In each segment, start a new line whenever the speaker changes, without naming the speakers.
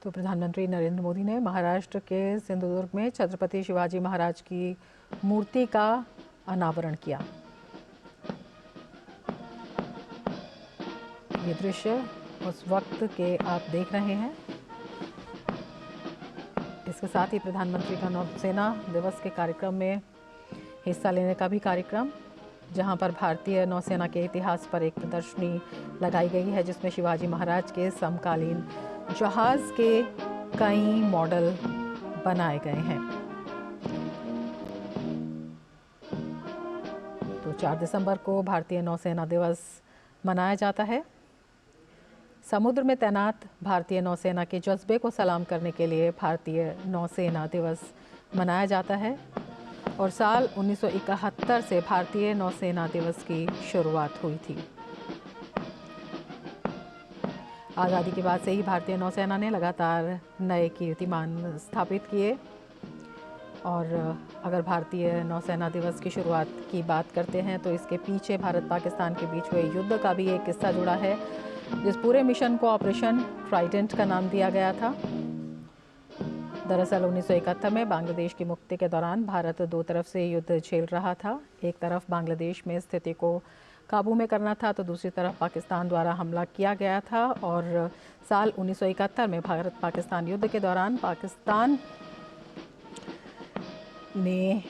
तो प्रधानमंत्री नरेंद्र मोदी ने महाराष्ट्र के सिंधुदुर्ग में छत्रपति शिवाजी महाराज की मूर्ति का अनावरण किया। ये दृश्य उस वक्त के आप देख रहे हैं। इसके साथ ही प्रधानमंत्री का नौसेना दिवस के कार्यक्रम में हिस्सा लेने का भी कार्यक्रम, जहां पर भारतीय नौसेना के इतिहास पर एक प्रदर्शनी लगाई गई है, जिसमें शिवाजी महाराज के समकालीन जहाज के कई मॉडल बनाए गए हैं। तो 4 दिसंबर को भारतीय नौसेना दिवस मनाया जाता है। समुद्र में तैनात भारतीय नौसेना के जज्बे को सलाम करने के लिए भारतीय नौसेना दिवस मनाया जाता है और साल 1971 से भारतीय नौसेना दिवस की शुरुआत हुई थी। आज़ादी के बाद से ही भारतीय नौसेना ने लगातार नए कीर्तिमान स्थापित किए। और अगर भारतीय नौसेना दिवस की शुरुआत की बात करते हैं तो इसके पीछे भारत पाकिस्तान के बीच हुए युद्ध का भी एक किस्सा जुड़ा है, जिस पूरे मिशन को ऑपरेशन ट्राइडेंट का नाम दिया गया था। दरअसल 1971 में बांग्लादेश की मुक्ति के दौरान भारत दो तरफ से युद्ध झेल रहा था। एक तरफ बांग्लादेश में स्थिति को काबू में करना था, तो दूसरी तरफ पाकिस्तान द्वारा हमला किया गया था। और साल 1971 में भारत पाकिस्तान युद्ध के दौरान पाकिस्तान ने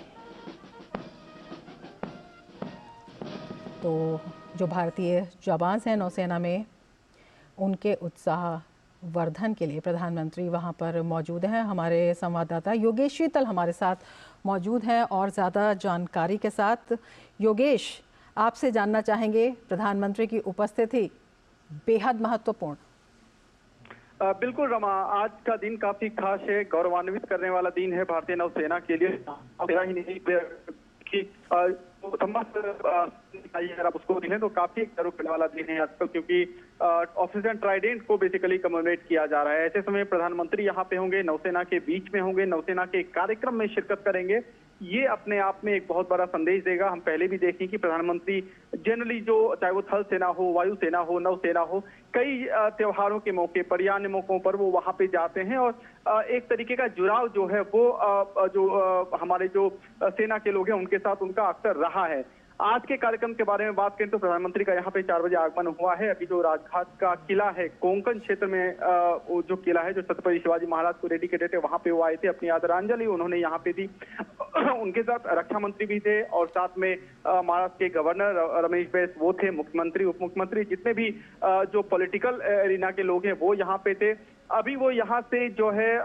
तो जो भारतीय जवान हैं नौसेना में, उनके उत्साह वर्धन के लिए प्रधानमंत्री वहां पर मौजूद हैं। हमारे संवाददाता योगेश शीतल हमारे साथ मौजूद हैं और ज़्यादा जानकारी के साथ। योगेश, आपसे जानना चाहेंगे, प्रधानमंत्री की उपस्थिति बेहद महत्वपूर्ण।
बिल्कुल रमा, आज का दिन काफी खास है, गौरवान्वित करने वाला दिन है भारतीय नौसेना के लिए। ही नहीं कि अगर आप उसको देखें तो काफी गर्व करने वाला दिन है आजकल, क्योंकि ऑपरेशन ट्राइडेंट को बेसिकली कमेमोरेट किया जा रहा है। ऐसे समय प्रधानमंत्री यहाँ पे होंगे, नौसेना के बीच में होंगे, नौसेना के कार्यक्रम में शिरकत करेंगे। ये अपने आप में एक बहुत बड़ा संदेश देगा। हम पहले भी देखें कि प्रधानमंत्री जनरली जो चाहे वो थल सेना हो, वायुसेना हो, नौसेना हो, कई त्योहारों के मौके पर या अन्य मौकों पर वो वहां पे जाते हैं और एक तरीके का जुड़ाव जो है वो हमारे जो सेना के लोग हैं उनके साथ उनका अक्सर रहा है। आज के कार्यक्रम के बारे में बात करें तो प्रधानमंत्री का यहाँ पे 4 बजे आगमन हुआ है। अभी जो राजघाट का किला है, कोंकण क्षेत्र में वो जो किला है जो छत्रपति शिवाजी महाराज को डेडिकेटेड है, वहां पे वो आए थे, अपनी आदरांजलि उन्होंने यहाँ पे दी। उनके साथ रक्षा मंत्री भी थे और साथ में महाराष्ट्र के गवर्नर रमेश बैस वो थे, मुख्यमंत्री, उप मुख्यमंत्री, जितने भी जो पॉलिटिकल एरिना के लोग हैं वो यहाँ पे थे। अभी वो यहाँ से जो है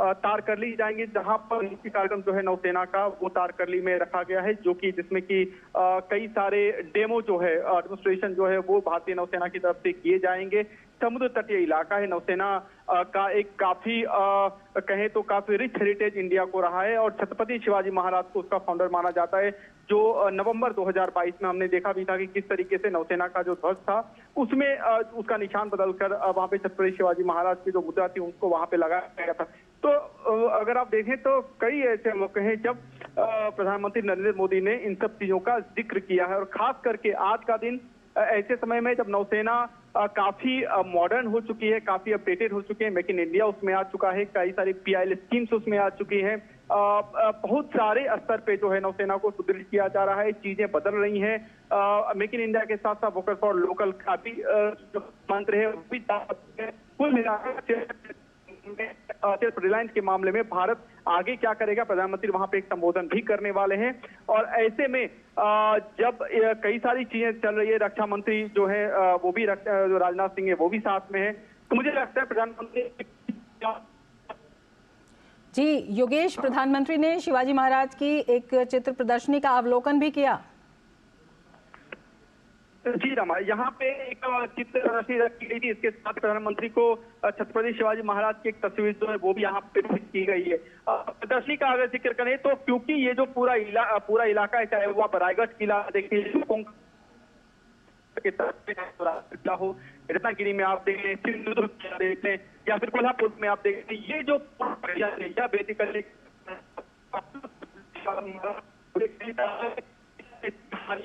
तारकर्ली जाएंगे, जहां पर मुख्य कार्यक्रम जो है नौसेना का वो तारकर्ली में रखा गया है, जो कि जिसमें कि कई सारे डेमो जो है, डेमोन्स्ट्रेशन जो है वो भारतीय नौसेना की तरफ से किए जाएंगे। समुद्र तटीय इलाका है, नौसेना का एक काफी कहें तो काफी रिच हेरिटेज इंडिया को रहा है और छत्रपति शिवाजी महाराज को उसका फाउंडर माना जाता है। जो नवंबर 2022 में हमने देखा भी था कि किस तरीके से नौसेना का जो ध्वज था उसमें उसका निशान बदलकर वहां पे छत्रपति शिवाजी महाराज की जो मुद्रा थी उनको वहां पे लगाया गया था। तो अगर आप देखें तो कई ऐसे मौके हैं जब प्रधानमंत्री नरेंद्र मोदी ने इन सब चीजों का जिक्र किया है और खास करके आज का दिन ऐसे समय में जब नौसेना काफी मॉडर्न हो चुकी है, काफी अपडेटेड हो चुकी है, मेक इन इंडिया उसमें आ चुका है, कई सारी PIL स्कीम्स उसमें आ चुकी हैं, बहुत सारे स्तर पे जो है नौसेना को सुदृढ़ किया जा रहा है, चीजें बदल रही हैं। मेक इन इंडिया के साथ साथ वोकल फॉर लोकल का भी जो मंत्र है वो भी कुल मिलाकर रिलायंस के मामले में भारत आगे क्या करेगा, प्रधानमंत्री वहां पे एक संबोधन भी करने वाले हैं। और ऐसे में जब कई सारी चीजें चल रही है, रक्षा मंत्री जो है वो भी जो राजनाथ सिंह है वो भी साथ में है, तो मुझे लगता है प्रधानमंत्री
जी। योगेश, प्रधानमंत्री ने शिवाजी महाराज की एक चित्र प्रदर्शनी का अवलोकन भी किया।
जी रमा, यहाँ पे एक चित्र प्रदर्शनी रखी गई थी, इसके साथ प्रधानमंत्री को छत्रपति शिवाजी महाराज की एक तस्वीर जो है वो भी यहाँ पे की गई है। प्रदर्शनी का अगर जिक्र करें तो क्योंकि ये जो पूरा इलाका है, चाहे वो आप रायगढ़ किला देखिए हो, रत्नागिरी में आप देख लें, सिंधुदुर्ग किला देख लें या फिर कोल्हापुर में आप देख लें, ये जो बेसिकली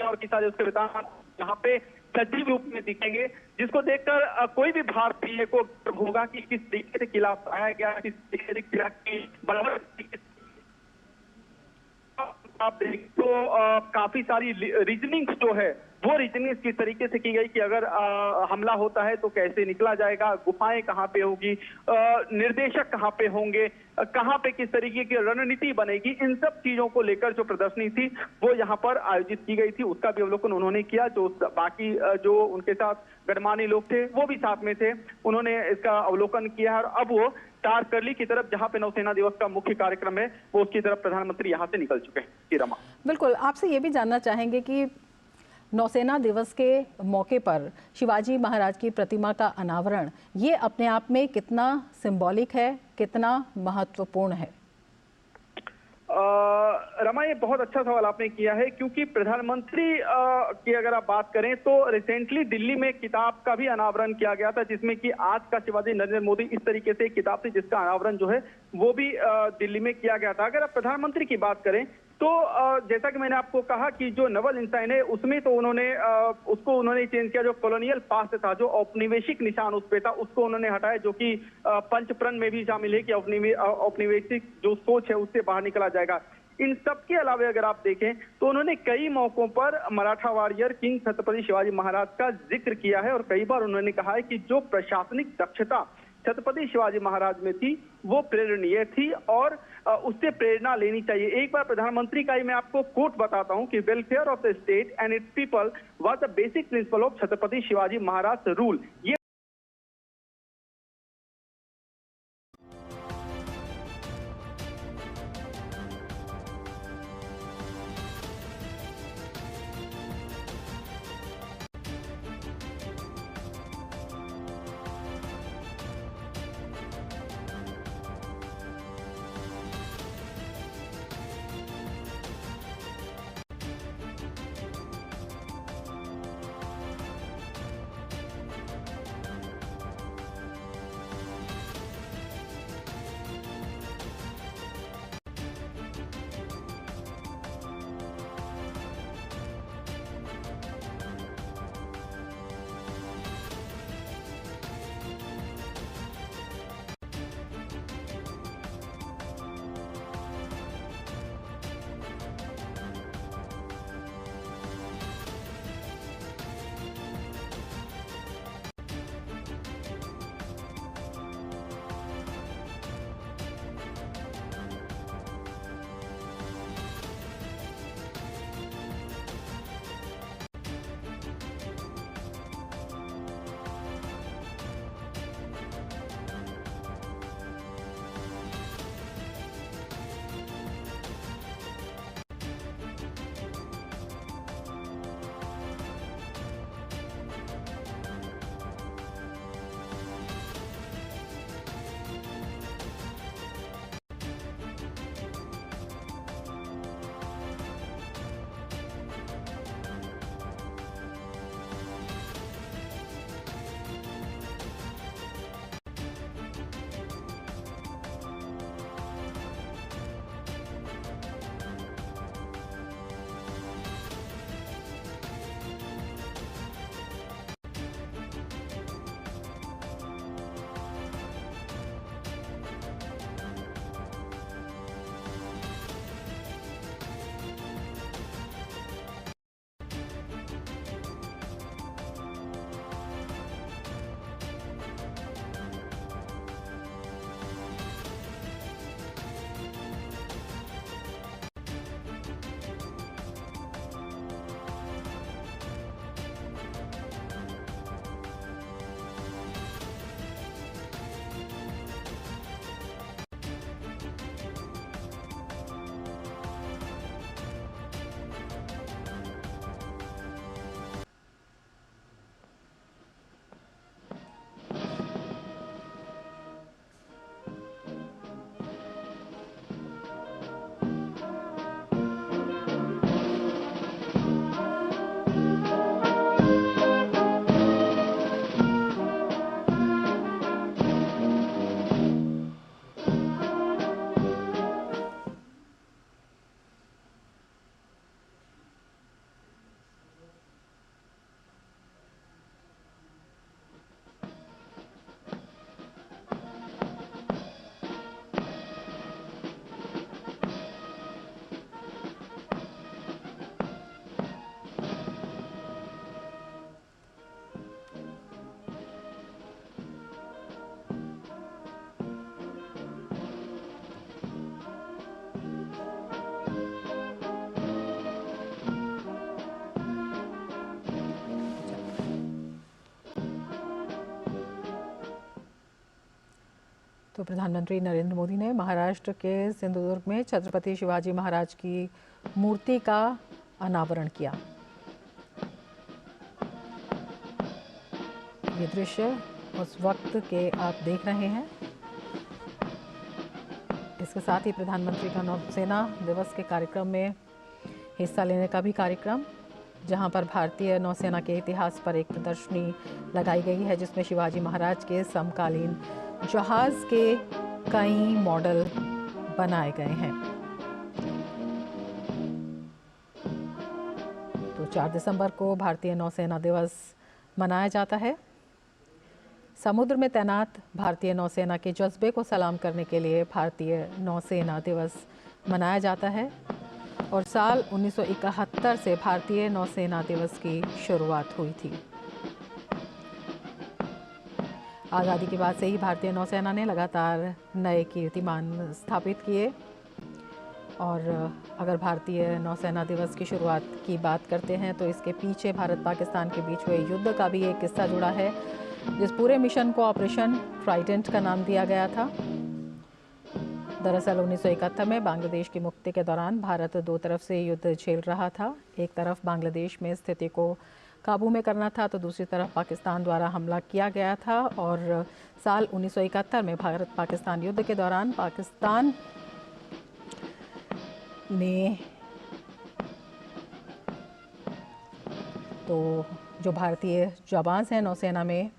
और की सारे उसके यहाँ पे सजीव रूप में दिखेंगे, जिसको देखकर कोई भी भारतीय को होगा कि किस तरीके से किला पाया गया, किस तरीके से किला की बनावट। आप देखें तो काफी सारी रीजनिंग जो है वो रीजनिंग किस तरीके से की गई कि अगर हमला होता है तो कैसे निकला जाएगा, गुफाएं कहाँ पे होगी, निर्देशक कहाँ पे होंगे, कहाँ पे किस तरीके की रणनीति बनेगी, इन सब चीजों को लेकर जो प्रदर्शनी थी वो यहाँ पर आयोजित की गई थी। उसका भी अवलोकन उन्होंने किया। जो बाकी जो उनके साथ गणमान्य लोग थे वो भी साथ में थे, उन्होंने इसका अवलोकन किया। और अब वो तारकर्ली की तरफ, जहां पे नौसेना दिवस का मुख्य कार्यक्रम है, वो उसकी तरफ प्रधानमंत्री यहां से निकल चुके हैं। जी रमा।
बिल्कुल, आपसे ये भी जानना चाहेंगे कि नौसेना दिवस के मौके पर शिवाजी महाराज की प्रतिमा का अनावरण, ये अपने आप में कितना सिंबॉलिक है, कितना महत्वपूर्ण है?
रमा, ये बहुत अच्छा सवाल आपने किया है, क्योंकि प्रधानमंत्री की अगर आप बात करें तो रिसेंटली दिल्ली में किताब का भी अनावरण किया गया था, जिसमें कि आज का शिवाजी नरेंद्र मोदी, इस तरीके से एक किताब थी जिसका अनावरण जो है वो भी दिल्ली में किया गया था। अगर आप प्रधानमंत्री की बात करें तो जैसा कि मैंने आपको कहा कि जो नवल इंसाइन है उसमें तो उन्होंने चेंज किया। जो कॉलोनियल पास्ट था, जो औपनिवेशिक निशान उस पे था, उसको उन्होंने हटाया, जो कि पंचप्रण में भी शामिल है कि औपनिवेशिक जो सोच है उससे बाहर निकला जाएगा। इन सब के अलावा अगर आप देखें तो उन्होंने कई मौकों पर मराठा वॉरियर किंग छत्रपति शिवाजी महाराज का जिक्र किया है, और कई बार उन्होंने कहा है कि जो प्रशासनिक दक्षता छत्रपति शिवाजी महाराज में थी वो प्रेरणीय थी और उससे प्रेरणा लेनी चाहिए। एक बार प्रधानमंत्री का ही मैं आपको कोट बताता हूं कि welfare of the state and it's people was the basic principle of Chhatrapati Shivaji Maharaj rule. ये
तो प्रधानमंत्री नरेंद्र मोदी ने महाराष्ट्र के सिंधुदुर्ग में छत्रपति शिवाजी महाराज की मूर्ति का अनावरण किया। ये दृश्य उस वक्त के आप देख रहे हैं। इसके साथ ही प्रधानमंत्री का नौसेना दिवस के कार्यक्रम में हिस्सा लेने का भी कार्यक्रम, जहां पर भारतीय नौसेना के इतिहास पर एक प्रदर्शनी लगाई गई है, जिसमें शिवाजी महाराज के समकालीन जहाज के कई मॉडल बनाए गए हैं। तो 4 दिसंबर को भारतीय नौसेना दिवस मनाया जाता है। समुद्र में तैनात भारतीय नौसेना के जज्बे को सलाम करने के लिए भारतीय नौसेना दिवस मनाया जाता है और साल 1971 से भारतीय नौसेना दिवस की शुरुआत हुई थी। आज़ादी के बाद से ही भारतीय नौसेना ने लगातार नए कीर्तिमान स्थापित किए। और अगर भारतीय नौसेना दिवस की शुरुआत की बात करते हैं तो इसके पीछे भारत पाकिस्तान के बीच हुए युद्ध का भी एक किस्सा जुड़ा है, जिस पूरे मिशन को ऑपरेशन ट्राइडेंट का नाम दिया गया था। दरअसल 1971 में बांग्लादेश की मुक्ति के दौरान भारत 2 तरफ से युद्ध झेल रहा था। एक तरफ बांग्लादेश में स्थिति को काबू में करना था, तो दूसरी तरफ पाकिस्तान द्वारा हमला किया गया था। और साल 1971 में भारत पाकिस्तान युद्ध के दौरान पाकिस्तान ने तो जो भारतीय जवान हैं नौसेना में,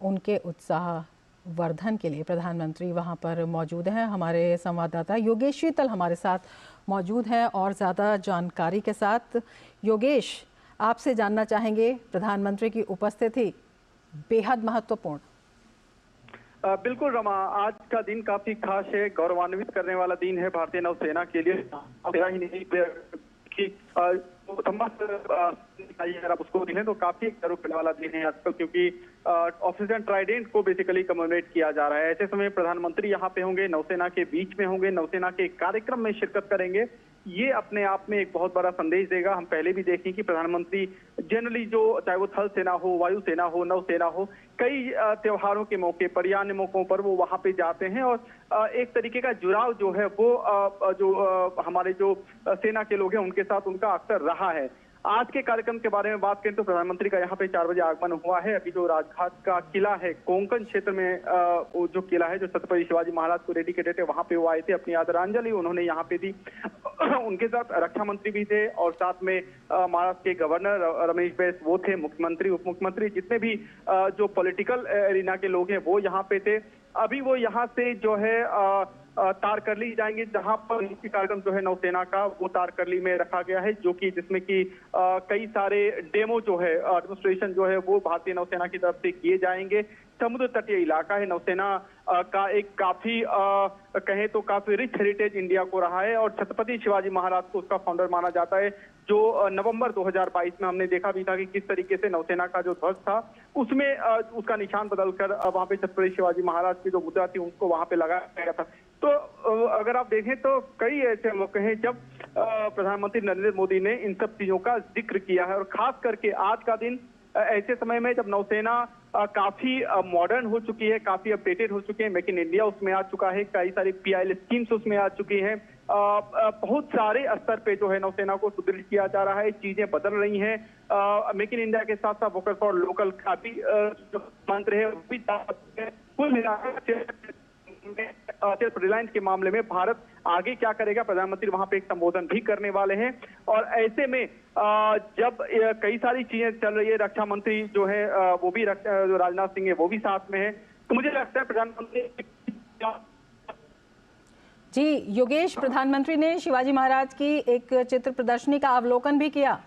उनके उत्साह वर्धन के लिए प्रधानमंत्री वहां पर मौजूद हैं। हमारे संवाददाता योगेश शीतल हमारे साथ मौजूद हैं और ज़्यादा जानकारी के साथ। योगेश, आपसे जानना चाहेंगे, प्रधानमंत्री की उपस्थिति बेहद महत्वपूर्ण।
बिल्कुल रमा, आज का दिन काफी खास है, गौरवान्वित करने वाला दिन है भारतीय नौसेना के लिए। ही नहीं कि अगर आप उसको देखें तो काफी गर्व करने वाला दिन है आजकल, क्योंकि ऑपरेशन ट्राइडेंट को बेसिकली कमेमोरेट किया जा रहा है। ऐसे समय प्रधानमंत्री यहाँ पे होंगे, नौसेना के बीच में होंगे, नौसेना के कार्यक्रम में शिरकत करेंगे। ये अपने आप में एक बहुत बड़ा संदेश देगा। हम पहले भी देखें कि प्रधानमंत्री जनरली जो चाहे वो थल सेना हो, वायुसेना हो, नौसेना हो, कई त्योहारों के मौके पर या अन्य मौकों पर वो वहां पे जाते हैं और एक तरीके का जुड़ाव जो है वो हमारे जो सेना के लोग हैं उनके साथ उनका अक्सर रहा है। आज के कार्यक्रम के बारे में बात करें तो प्रधानमंत्री का यहाँ पे 4 बजे आगमन हुआ है। अभी जो राजघाट का किला है, कोंकण क्षेत्र में वो जो किला है जो छत्रपति शिवाजी महाराज को डेडिकेटेड है, वहां पे वो आए थे, अपनी आदरांजलि उन्होंने यहाँ पे दी। उनके साथ रक्षा मंत्री भी थे और साथ में महाराष्ट्र के गवर्नर रमेश बैस वो थे, मुख्यमंत्री, उप मुख्यमंत्री, जितने भी जो पॉलिटिकल एरिना के लोग हैं वो यहाँ पे थे। अभी वो यहाँ से जो है तारकर्ली जाएंगे, जहां पर मुख्य कार्यक्रम जो है नौसेना का वो तारकर्ली में रखा गया है, जो कि जिसमें कि कई सारे डेमो जो है डेमोन्स्ट्रेशन जो है वो भारतीय नौसेना की तरफ से किए जाएंगे। समुद्र तटीय इलाका है, नौसेना का एक काफी कहें तो काफी रिच हेरिटेज इंडिया को रहा है और छत्रपति शिवाजी महाराज को उसका फाउंडर माना जाता है। जो नवंबर 2022 में हमने देखा भी था कि किस तरीके से नौसेना का जो ध्वज था उसमें उसका निशान बदलकर वहां पे छत्रपति शिवाजी महाराज की जो मुद्रा थी उसको वहां पे लगाया गया था। तो अगर आप देखें तो कई ऐसे मौके हैं जब प्रधानमंत्री नरेंद्र मोदी ने इन सब चीजों का जिक्र किया है और खास करके आज का दिन ऐसे समय में जब नौसेना काफी मॉडर्न हो चुकी है, काफी अपडेटेड हो चुकी है, मेक इन इंडिया उसमें आ चुका है, कई सारी PIL स्कीम्स उसमें आ चुकी हैं, बहुत सारे स्तर पे जो है नौसेना को सुदृढ़ किया जा रहा है, चीजें बदल रही हैं। मेक इन इंडिया के साथ साथ वोकल फॉर लोकल का भी मंत्र है, वो भी कुल मिलाकर सिर्फ रिलायंस के मामले में भारत आगे क्या करेगा, प्रधानमंत्री वहां पे एक संबोधन भी करने वाले हैं। और ऐसे में जब कई सारी चीजें चल रही है, रक्षा मंत्री जो है वो भी जो राजनाथ सिंह है वो भी साथ में है, तो मुझे लगता है प्रधानमंत्री
जी। योगेश, प्रधानमंत्री ने शिवाजी महाराज की एक चित्र प्रदर्शनी का अवलोकन भी किया।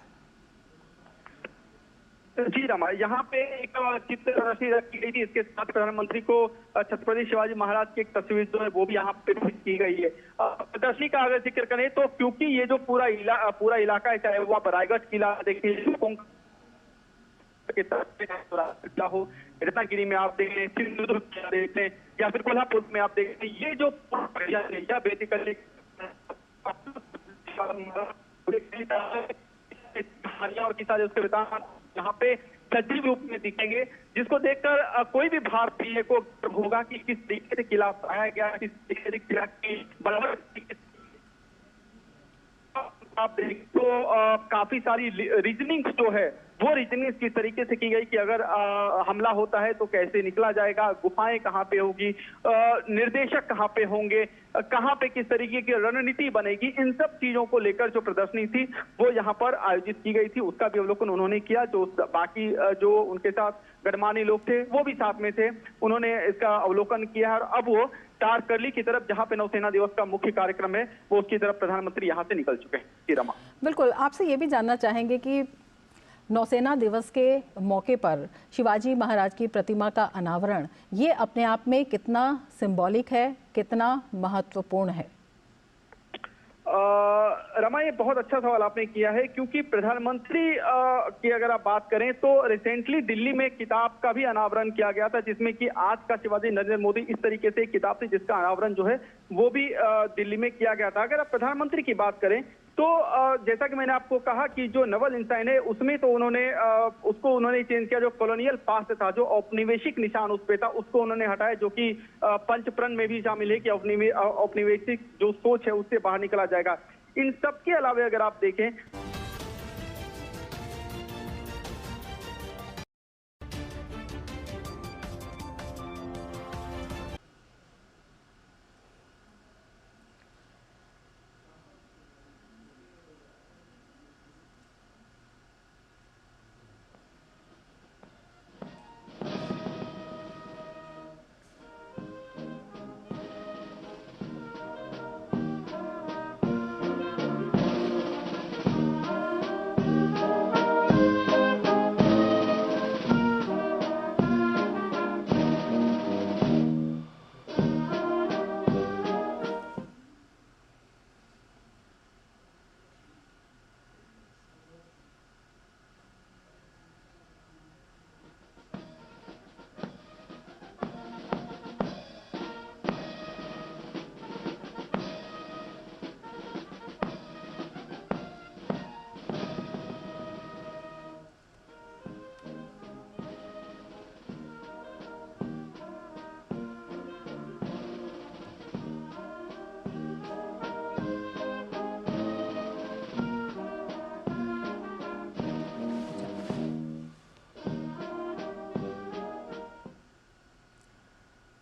जी रमा, यहाँ पे एक चित्र प्रदर्शनी रखी गई थी, इसके साथ प्रधानमंत्री को छत्रपति शिवाजी महाराज की एक तस्वीर जो है वो भी यहाँ पे की गई है। प्रदर्शनी का अगर जिक्र करें तो क्योंकि ये जो पूरा इलाका है, चाहे वो आप रायगढ़ किला देखिए हो, रत्नागिरी में आप देख लें, सिंधुदुर्ग देख लें या फिर कोल्हापुर में आप देख लें, ये जो बेसिकली और किसा उसके यहाँ पे सजीव रूप में दिखेंगे, जिसको देखकर कोई भी भारतीय को गर्व होगा कि किस तरीके से किला बनाया गया, किस तरीके से किला की बनावट। आप देखें तो काफी सारी रीजनिंग जो है वो रीजनिंग किस तरीके से की गई कि अगर हमला होता है तो कैसे निकला जाएगा, गुफाएं कहाँ पे होगी, निर्देशक कहाँ पे होंगे, कहाँ पे किस तरीके की रणनीति बनेगी, इन सब चीजों को लेकर जो प्रदर्शनी थी वो यहाँ पर आयोजित की गई थी। उसका भी अवलोकन उन्होंने किया। जो बाकी जो उनके साथ गणमान्य लोग थे वो भी साथ में थे, उन्होंने इसका अवलोकन किया और अब वो तारकर्ली की तरफ, जहां पे नौसेना दिवस का मुख्य कार्यक्रम है, वो उसकी तरफ प्रधानमंत्री यहां से निकल चुके हैं। जी रमा।
बिल्कुल, आपसे ये भी जानना चाहेंगे कि नौसेना दिवस के मौके पर शिवाजी महाराज की प्रतिमा का अनावरण, ये अपने आप में कितना सिंबॉलिक है, कितना महत्वपूर्ण है?
रमा, ये बहुत अच्छा सवाल आपने किया है, क्योंकि प्रधानमंत्री की अगर आप बात करें तो रिसेंटली दिल्ली में किताब का भी अनावरण किया गया था, जिसमें कि आज का शिवाजी नरेंद्र मोदी इस तरीके से किताब थी जिसका अनावरण जो है वो भी दिल्ली में किया गया था। अगर आप प्रधानमंत्री की बात करें तो जैसा कि मैंने आपको कहा कि जो नवल इंसाइन है उसमें तो उन्होंने चेंज किया। जो कॉलोनियल पास्ट था, जो औपनिवेशिक निशान उस पे था, उसको उन्होंने हटाया, जो कि पंचप्रण में भी शामिल है कि औपनिवेशिक जो सोच है उससे बाहर निकला जाएगा। इन सब के अलावा अगर आप देखें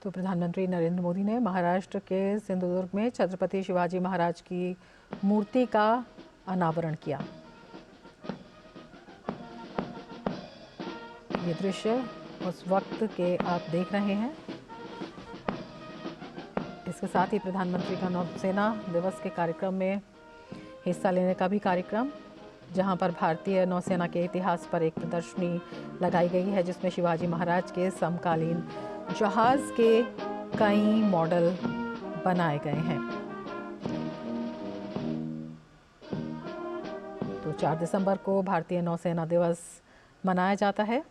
तो प्रधानमंत्री नरेंद्र मोदी ने महाराष्ट्र के सिंधुदुर्ग में छत्रपति शिवाजी महाराज की मूर्ति का अनावरण किया। ये दृश्य उस वक्त के आप देख रहे हैं। इसके साथ ही प्रधानमंत्री का नौसेना दिवस के कार्यक्रम में हिस्सा लेने का भी कार्यक्रम, जहां पर भारतीय नौसेना के इतिहास पर एक प्रदर्शनी लगाई गई है, जिसमें शिवाजी महाराज के समकालीन जहाज के कई मॉडल बनाए गए हैं। तो 4 दिसंबर को भारतीय नौसेना दिवस मनाया जाता है।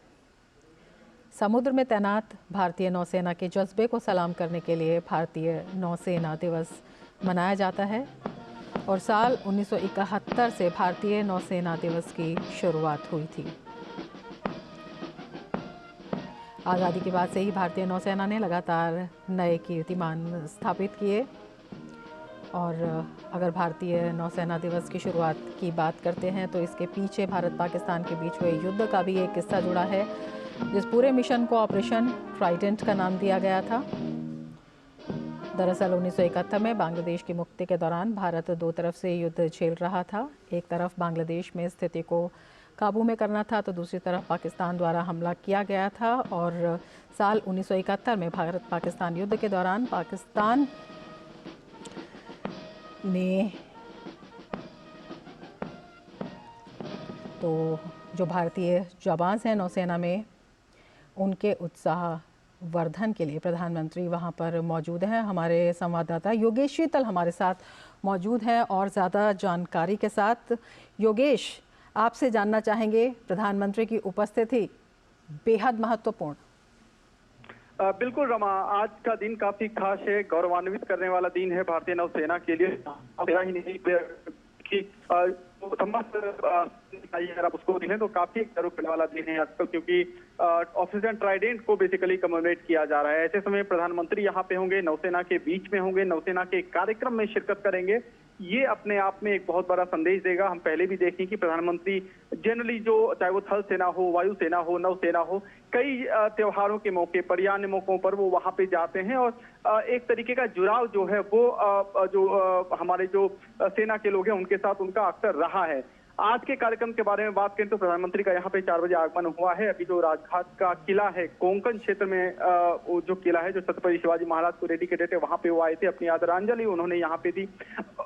समुद्र में तैनात भारतीय नौसेना के जज्बे को सलाम करने के लिए भारतीय नौसेना दिवस मनाया जाता है और साल 1971 से भारतीय नौसेना दिवस की शुरुआत हुई थी। आज़ादी के बाद से ही भारतीय नौसेना ने लगातार नए कीर्तिमान स्थापित किए। और अगर भारतीय नौसेना दिवस की शुरुआत की बात करते हैं तो इसके पीछे भारत पाकिस्तान के बीच हुए युद्ध का भी एक किस्सा जुड़ा है, जिस पूरे मिशन को ऑपरेशन ट्राइडेंट का नाम दिया गया था। दरअसल 1971 में बांग्लादेश की मुक्ति के दौरान भारत दो तरफ से युद्ध झेल रहा था। एक तरफ बांग्लादेश में स्थिति को काबू में करना था, तो दूसरी तरफ पाकिस्तान द्वारा हमला किया गया था। और साल 1971 में भारत पाकिस्तान युद्ध के दौरान पाकिस्तान ने तो जो भारतीय जवान हैं नौसेना में, उनके उत्साह वर्धन के लिए प्रधानमंत्री वहां पर मौजूद हैं। हमारे संवाददाता योगेश शीतल हमारे साथ मौजूद हैं और ज़्यादा जानकारी के साथ। योगेश, आपसे जानना चाहेंगे, प्रधानमंत्री की उपस्थिति बेहद महत्वपूर्ण।
बिल्कुल रमा, आज का दिन काफी खास है, गौरवान्वित करने वाला दिन है भारतीय नौसेना के लिए। ही नहीं कि जो समस्त अगर आप उसको देखें तो काफी एक जरूर वाला दिन है आजकल, क्योंकि ऑपरेशन ट्राइडेंट को बेसिकली कमेमोरेट किया जा रहा है। ऐसे समय प्रधानमंत्री यहाँ पे होंगे, नौसेना के बीच में होंगे, नौसेना के कार्यक्रम में शिरकत करेंगे। ये अपने आप में एक बहुत बड़ा संदेश देगा। हम पहले भी देखें कि प्रधानमंत्री जनरली जो चाहे वो थल सेना हो, वायुसेना हो, नौसेना हो, कई त्योहारों के मौके पर या अन्य मौकों पर वो वहां पे जाते हैं और एक तरीके का जुड़ाव जो है वो हमारे जो सेना के लोग हैं उनके साथ उनका अक्सर रहा है। आज के कार्यक्रम के बारे में बात करें तो प्रधानमंत्री का यहाँ पे 4 बजे आगमन हुआ है। अभी जो राजघाट का किला है, कोंकण क्षेत्र में वो जो किला है जो छत्रपति शिवाजी महाराज को डेडिकेटेड है, वहां पे वो आए थे, अपनी आदरांजलि उन्होंने यहाँ पे दी।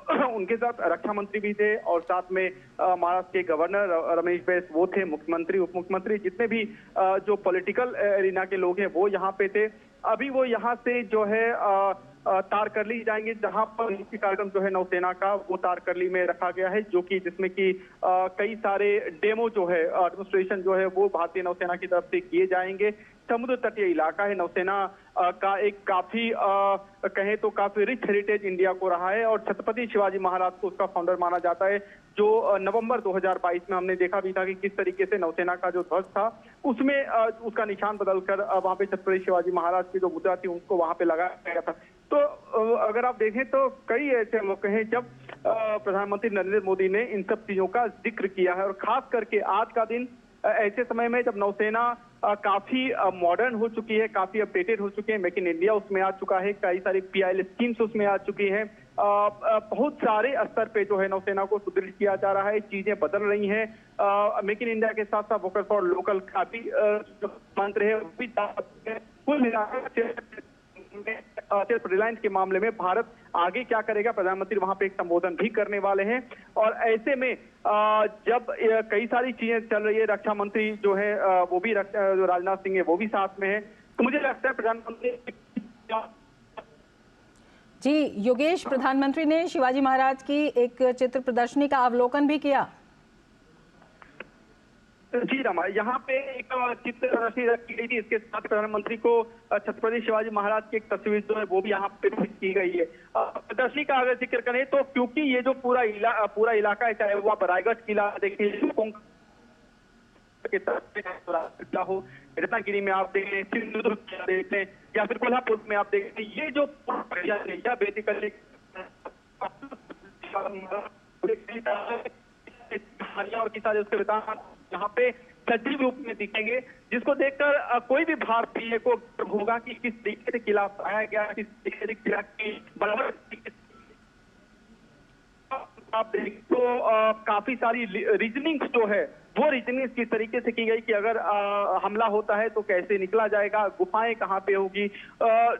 उनके साथ रक्षा मंत्री भी थे और साथ में महाराष्ट्र के गवर्नर रमेश बैस वो थे, मुख्यमंत्री, उप मुख्यमंत्री, जितने भी जो पॉलिटिकल एरिना के लोग हैं वो यहाँ पे थे। अभी वो यहाँ से जो है तारकर्ली जाएंगे, जहां पर मुख्य कार्यक्रम जो है नौसेना का वो तारकर्ली में रखा गया है, जो कि जिसमें कि कई सारे डेमो जो है डेमोन्स्ट्रेशन जो है वो भारतीय नौसेना की तरफ से किए जाएंगे। समुद्र तटीय इलाका है, नौसेना का एक काफी कहें तो काफी रिच हेरिटेज इंडिया को रहा है और छत्रपति शिवाजी महाराज को उसका फाउंडर माना जाता है। जो नवंबर 2022 में हमने देखा भी था कि किस तरीके से नौसेना का जो ध्वज था उसमें उसका निशान बदलकर वहां पे छत्रपति शिवाजी महाराज की जो मुद्रा थी उनको वहां पे लगाया गया था। तो अगर आप देखें तो कई ऐसे मौके हैं जब प्रधानमंत्री नरेंद्र मोदी ने इन सब चीजों का जिक्र किया है और खास करके आज का दिन ऐसे समय में जब नौसेना काफी मॉडर्न हो चुकी है, काफी अपडेटेड हो चुकी है, मेक इन इंडिया उसमें आ चुका है, कई सारी PIL स्कीम्स उसमें आ चुकी है, बहुत सारे स्तर पे जो है नौसेना को सुदृढ़ किया जा रहा है, चीजें बदल रही हैं। मेक इन इंडिया के साथ साथ वोकल फॉर लोकल का भी मंत्र है, वो भी कुल मिलाकर सिर्फ रिलायंस के मामले में भारत आगे क्या करेगा, प्रधानमंत्री वहां पे एक संबोधन भी करने वाले हैं। और ऐसे में जब कई सारी चीजें चल रही है, रक्षा मंत्री जो है वो भी जो राजनाथ सिंह है वो भी साथ में है, तो मुझे लगता है प्रधानमंत्री
जी योगेश, प्रधानमंत्री ने शिवाजी महाराज की एक चित्र प्रदर्शनी का अवलोकन भी किया।
जी रमा, यहाँ पे एक चित्र प्रदर्शनी रखी गई थी, इसके साथ प्रधानमंत्री को छत्रपति शिवाजी महाराज की एक तस्वीर जो है वो भी यहाँ पे की गई है। प्रदर्शनी का अगर जिक्र करें तो क्योंकि ये जो पूरा इलाका है, चाहे वो आप रायगढ़ किला देखिए किला हो, रत्नागिरी में आप देख लें, सिंधुदुर्ग किला देख लें या फिर कोल्हापुर में आप देख लें, ये जो बेसिकली और की सारे उसके विधान यहाँ पे सजीव रूप में दिखेंगे, जिसको देखकर कोई भी भारतीय को होगा कि किस तरीके से किला बनाया गया, किस तरीके से किला की बराबर आप देख तो काफी सारी रीजनिंग जो है वो रीजनिंग किस तरीके से की गई कि अगर हमला होता है तो कैसे निकला जाएगा, गुफाएं कहाँ पे होगी,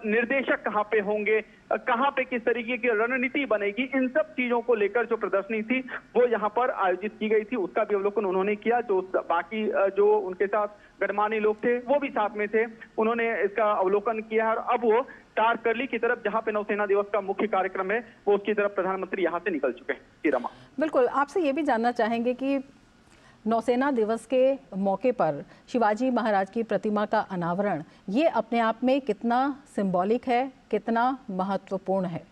निर्देशक कहाँ पे होंगे, कहाँ पे किस तरीके की रणनीति बनेगी, इन सब चीजों को लेकर जो प्रदर्शनी थी वो यहाँ पर आयोजित की गई थी, उसका भी अवलोकन उन्होंने किया। जो बाकी जो उनके साथ गणमान्य लोग थे वो भी साथ में थे, उन्होंने इसका अवलोकन किया और अब वो तारकर्ली की तरफ, जहां पे नौसेना दिवस का मुख्य कार्यक्रम है, वो उसकी तरफ प्रधानमंत्री यहां से निकल चुके हैं। रमा,
बिल्कुल, आपसे ये भी जानना चाहेंगे कि नौसेना दिवस के मौके पर शिवाजी महाराज की प्रतिमा का अनावरण ये अपने आप में कितना सिंबॉलिक है, कितना महत्वपूर्ण है?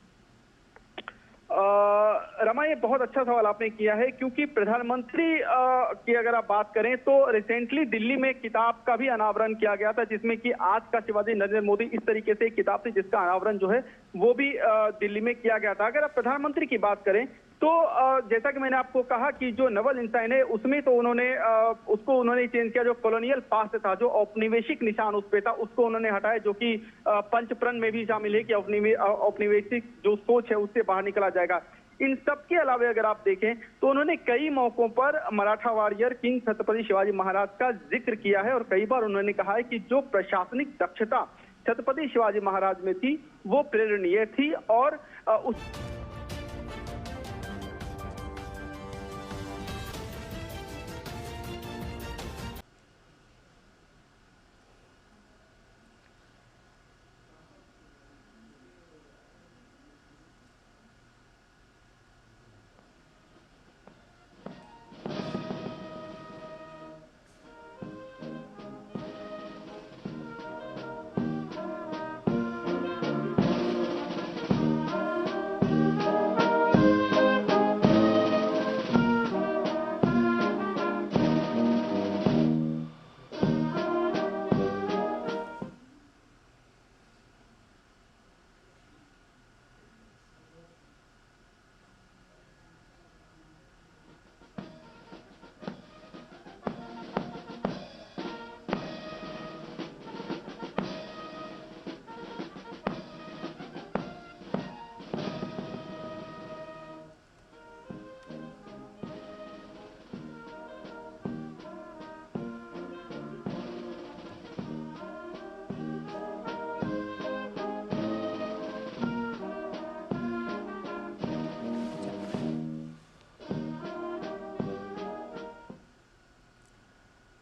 रमा, ये बहुत अच्छा सवाल आपने किया है, क्योंकि प्रधानमंत्री की अगर आप बात करें तो रिसेंटली दिल्ली में किताब का भी अनावरण किया गया था, जिसमें कि आज का शिवाजी नरेंद्र मोदी इस तरीके से एक किताब थी जिसका अनावरण जो है वो भी दिल्ली में किया गया था। अगर आप प्रधानमंत्री की बात करें तो जैसा कि मैंने आपको कहा कि जो नवल इंसाइन है उसमें तो उन्होंने चेंज किया, जो कॉलोनियल पास्ट था, जो औपनिवेशिक निशान उस पे था उसको उन्होंने हटाया, जो कि पंचप्रण में भी शामिल है कि औपनिवेशिक जो सोच है उससे बाहर निकला जाएगा। इन सब के अलावा अगर आप देखें तो उन्होंने कई मौकों पर मराठा वॉरियर किंग छत्रपति शिवाजी महाराज का जिक्र किया है और कई बार उन्होंने कहा है कि जो प्रशासनिक दक्षता छत्रपति शिवाजी महाराज में थी वो प्रेरणीय थी और उस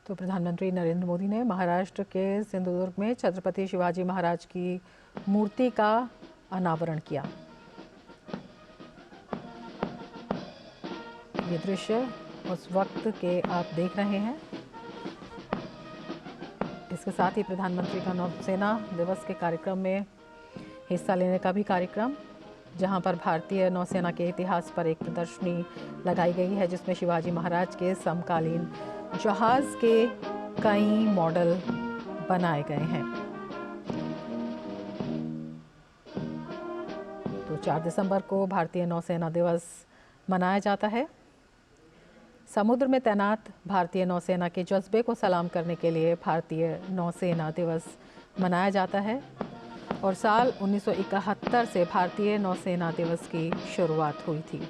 तो प्रधानमंत्री नरेंद्र मोदी ने महाराष्ट्र के सिंधुदुर्ग में छत्रपति शिवाजी महाराज की मूर्ति का अनावरण किया। ये दृश्य उस वक्त के आप देख रहे हैं। इसके साथ ही प्रधानमंत्री का नौसेना दिवस के कार्यक्रम में हिस्सा लेने का भी कार्यक्रम, जहां पर भारतीय नौसेना के इतिहास पर एक प्रदर्शनी लगाई गई है जिसमें शिवाजी महाराज के समकालीन जहाज के कई मॉडल बनाए गए हैं। तो 4 दिसंबर को भारतीय नौसेना दिवस मनाया जाता है। समुद्र में तैनात भारतीय नौसेना के जज्बे को सलाम करने के लिए भारतीय नौसेना दिवस मनाया जाता है और साल 1971 से भारतीय नौसेना दिवस की शुरुआत हुई थी।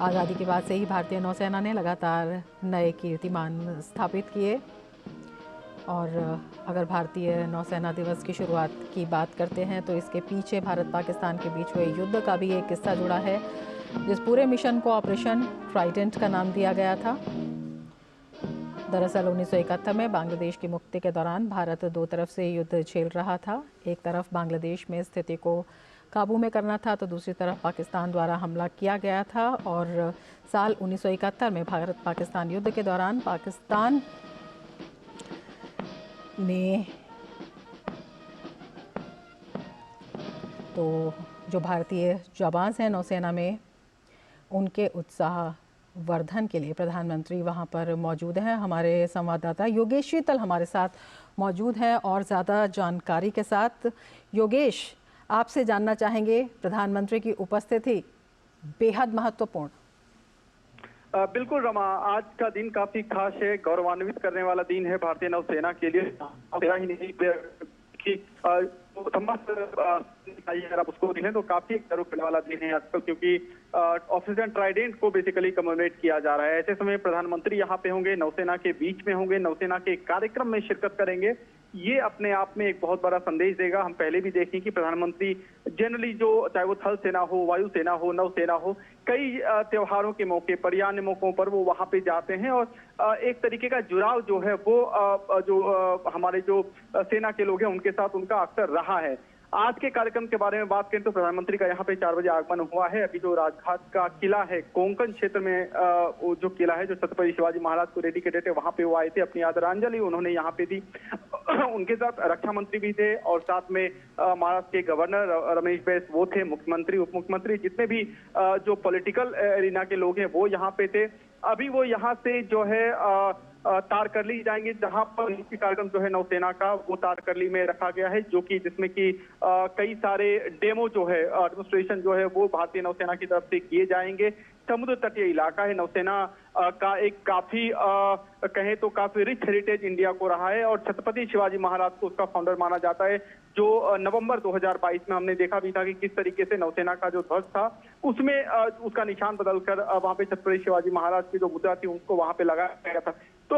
आज़ादी के बाद से ही भारतीय नौसेना ने लगातार नए कीर्तिमान स्थापित किए और अगर भारतीय नौसेना दिवस की शुरुआत की बात करते हैं तो इसके पीछे भारत पाकिस्तान के बीच हुए युद्ध का भी एक किस्सा जुड़ा है, जिस पूरे मिशन को ऑपरेशन ट्राइडेंट का नाम दिया गया था। दरअसल 1971 में बांग्लादेश की मुक्ति के दौरान भारत 2 तरफ से युद्ध झेल रहा था। एक तरफ बांग्लादेश में स्थिति को काबू में करना था तो दूसरी तरफ पाकिस्तान द्वारा हमला किया गया था और साल 1971 में भारत पाकिस्तान युद्ध के दौरान पाकिस्तान ने तो जो भारतीय जवान हैं नौसेना में, उनके उत्साह वर्धन के लिए प्रधानमंत्री वहां पर मौजूद हैं। हमारे संवाददाता योगेश शीतल हमारे साथ मौजूद हैं और ज़्यादा जानकारी के साथ। योगेश, आपसे जानना चाहेंगे, प्रधानमंत्री की उपस्थिति बेहद महत्वपूर्ण।
बिल्कुल रमा, आज का दिन काफी खास है, गौरवान्वित करने वाला दिन है भारतीय नौसेना के लिए। ही नहीं कि अगर आप उसको देखें तो काफी गर्व करने वाला दिन है आजकल, क्योंकि ऑपरेशन ट्राइडेंट को बेसिकली कमेमोरेट किया जा रहा है। ऐसे समय प्रधानमंत्री यहाँ पे होंगे, नौसेना के बीच में होंगे, नौसेना के कार्यक्रम में शिरकत करेंगे। ये अपने आप में एक बहुत बड़ा संदेश देगा। हम पहले भी देखें कि प्रधानमंत्री जनरली जो चाहे वो थल सेना हो, वायु सेना हो, नौसेना हो, कई त्योहारों के मौके पर या अन्य मौकों पर वो वहां पे जाते हैं और एक तरीके का जुड़ाव जो है वो जो हमारे जो सेना के लोग हैं उनके साथ उनका अक्सर रहा है। आज के कार्यक्रम के बारे में बात करें तो प्रधानमंत्री का यहाँ पे 4 बजे आगमन हुआ है। अभी जो राजघाट का किला है, कोंकण क्षेत्र में वो जो किला है जो छत्रपति शिवाजी महाराज को डेडिकेटेड है, वहां पे वो आए थे, अपनी आदरांजलि उन्होंने यहाँ पे दी। उनके साथ रक्षा मंत्री भी थे और साथ में महाराष्ट्र के गवर्नर रमेश बैस वो थे, मुख्यमंत्री, उप मुख्यमंत्री, जितने भी जो पॉलिटिकल एरिना के लोग हैं वो यहाँ पे थे। अभी वो यहाँ से जो है तारकर्ली जाएंगे, जहां पर मुख्य कार्यक्रम जो है नौसेना का वो तारकर्ली में रखा गया है, जो कि जिसमें कि कई सारे डेमो जो है डेमोन्स्ट्रेशन जो है वो भारतीय नौसेना की तरफ से किए जाएंगे। समुद्र तटीय इलाका है, नौसेना का एक काफी कहें तो काफी रिच हेरिटेज इंडिया को रहा है और छत्रपति शिवाजी महाराज को उसका फाउंडर माना जाता है। जो नवंबर 2022 में हमने देखा भी था कि किस तरीके से नौसेना का जो ध्वज था उसमें उसका निशान बदलकर वहां पे छत्रपति शिवाजी महाराज की जो मुद्रा थी उसको वहां पे लगाया गया था। तो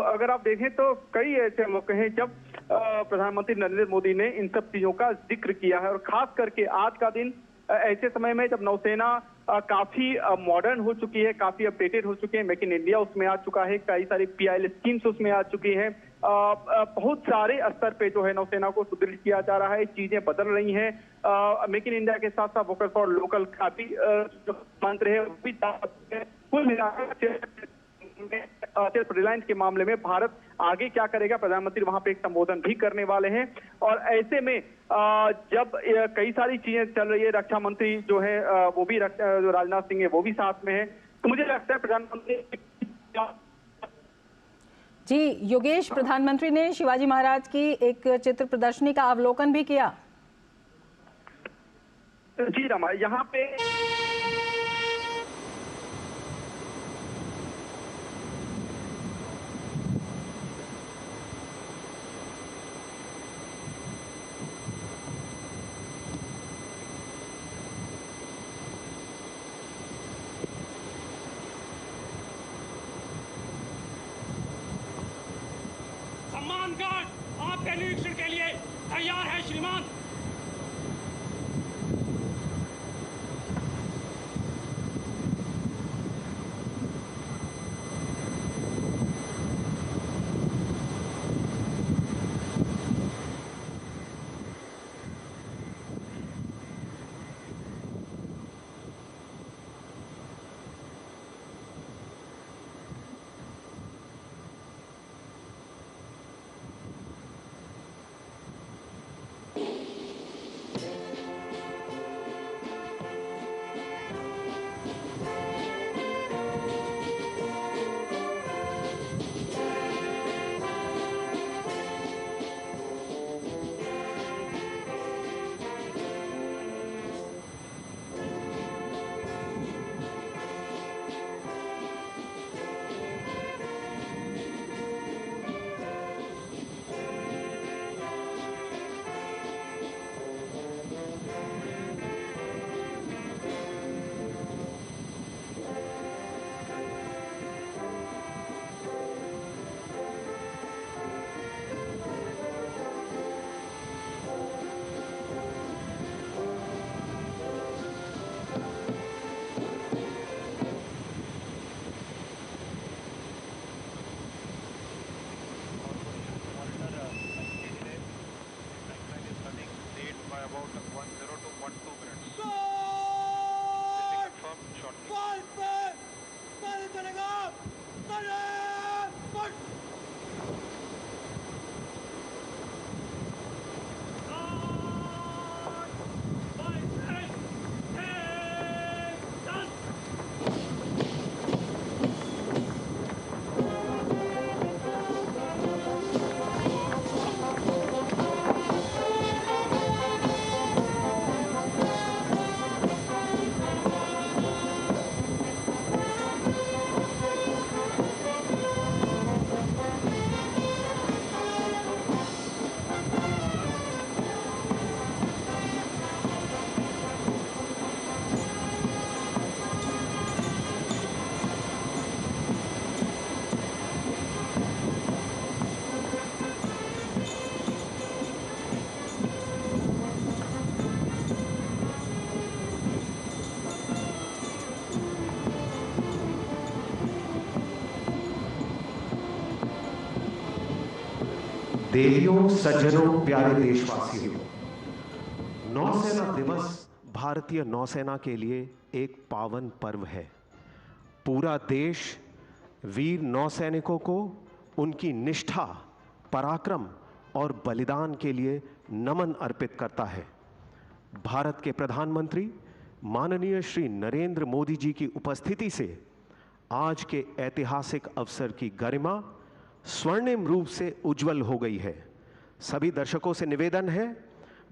अगर आप देखें तो कई ऐसे मौके हैं जब प्रधानमंत्री नरेंद्र मोदी ने इन सब चीजों का जिक्र किया है और खास करके आज का दिन ऐसे समय में जब नौसेना काफी मॉडर्न हो चुकी है, काफी अपडेटेड हो चुकी है, मेक इन इंडिया उसमें आ चुका है, कई सारी PIL स्कीम्स उसमें आ चुकी है, बहुत सारे स्तर पे जो है नौसेना को सुदृढ़ किया जा रहा है, चीजें बदल रही हैं। मेक इन इंडिया के साथ साथ वोकल फॉर लोकल का भी जो मंत्र है वो भी कुल मिलाकर सेल्फ रिलायंस के मामले में भारत आगे क्या करेगा, प्रधानमंत्री वहां पे एक संबोधन भी करने वाले हैं। और ऐसे में जब कई सारी चीजें चल रही है, रक्षा मंत्री जो है वो भी जो राजनाथ सिंह है वो भी साथ में है, तो मुझे लगता है प्रधानमंत्री
जी। योगेश, प्रधानमंत्री ने शिवाजी महाराज की एक चित्र प्रदर्शनी का अवलोकन भी किया।
जी रमा, यहाँ पे
आपके निरीक्षण के लिए तैयार है श्रीमान। about 10 to 12 minutes. Will be confirmed shortly.
देवियों, सज्जनों, प्यारे देशवासियों, नौसेना दिवस भारतीय नौसेना के लिए एक पावन पर्व है। पूरा देश वीर नौसैनिकों को उनकी निष्ठा, पराक्रम और बलिदान के लिए नमन अर्पित करता है। भारत के प्रधानमंत्री माननीय श्री नरेंद्र मोदी जी की उपस्थिति से आज के ऐतिहासिक अवसर की गरिमा स्वर्णिम रूप से उज्जवल हो गई है। सभी दर्शकों से निवेदन है,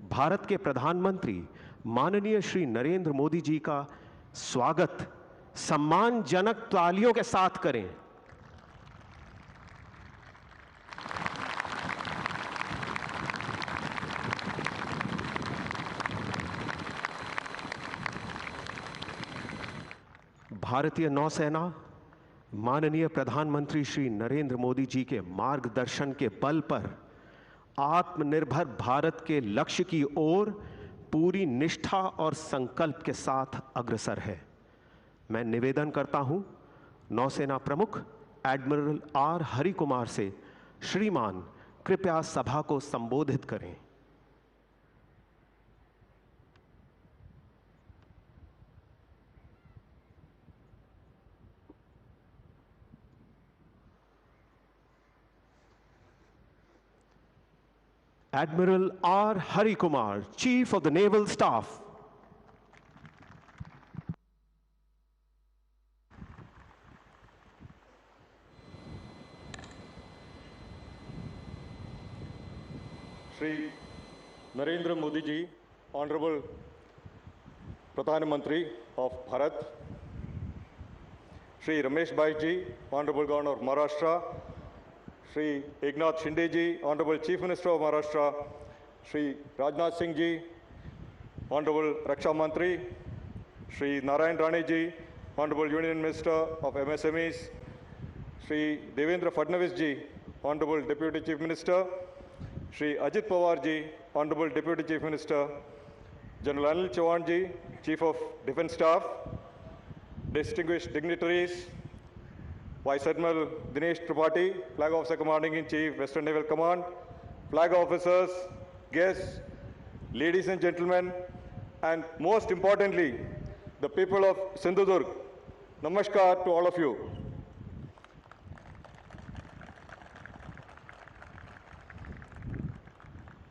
भारत के प्रधानमंत्री माननीय श्री नरेंद्र मोदी जी का स्वागत सम्मानजनक तालियों के साथ करें। भारतीय नौसेना माननीय प्रधानमंत्री श्री नरेंद्र मोदी जी के मार्गदर्शन के बल पर आत्मनिर्भर भारत के लक्ष्य की ओर पूरी निष्ठा और संकल्प के साथ अग्रसर है। मैं निवेदन करता हूं नौसेना प्रमुख एडमिरल आर हरि कुमार से, श्रीमान कृपया सभा को संबोधित करें। Admiral R. Hari Kumar, Chief of the Naval Staff.
Shri Narendra Modi ji, Honorable Pradhan Mantri of Bharat, Shri Ramesh Bhai ji, Honorable Governor of Maharashtra, Shri Eknath Shinde ji, Honorable Chief Minister of Maharashtra, Shri Rajnath Singh ji, Honorable Raksha Mantri, Shri Narayan Rane ji, Honorable Union Minister of MSMEs, Shri Devendra Fadnavis ji, Honorable Deputy Chief Minister, Shri Ajit Pawar ji, Honorable Deputy Chief Minister, General Anil Chauhan ji, Chief of Defence Staff, distinguished dignitaries, Vice Admiral Dinesh Tripathi, Flag Officer Commanding in Chief, Western Naval Command, flag officers, guests, ladies and gentlemen, and most importantly, the people of Sindhudurg. Namaskar to all of you.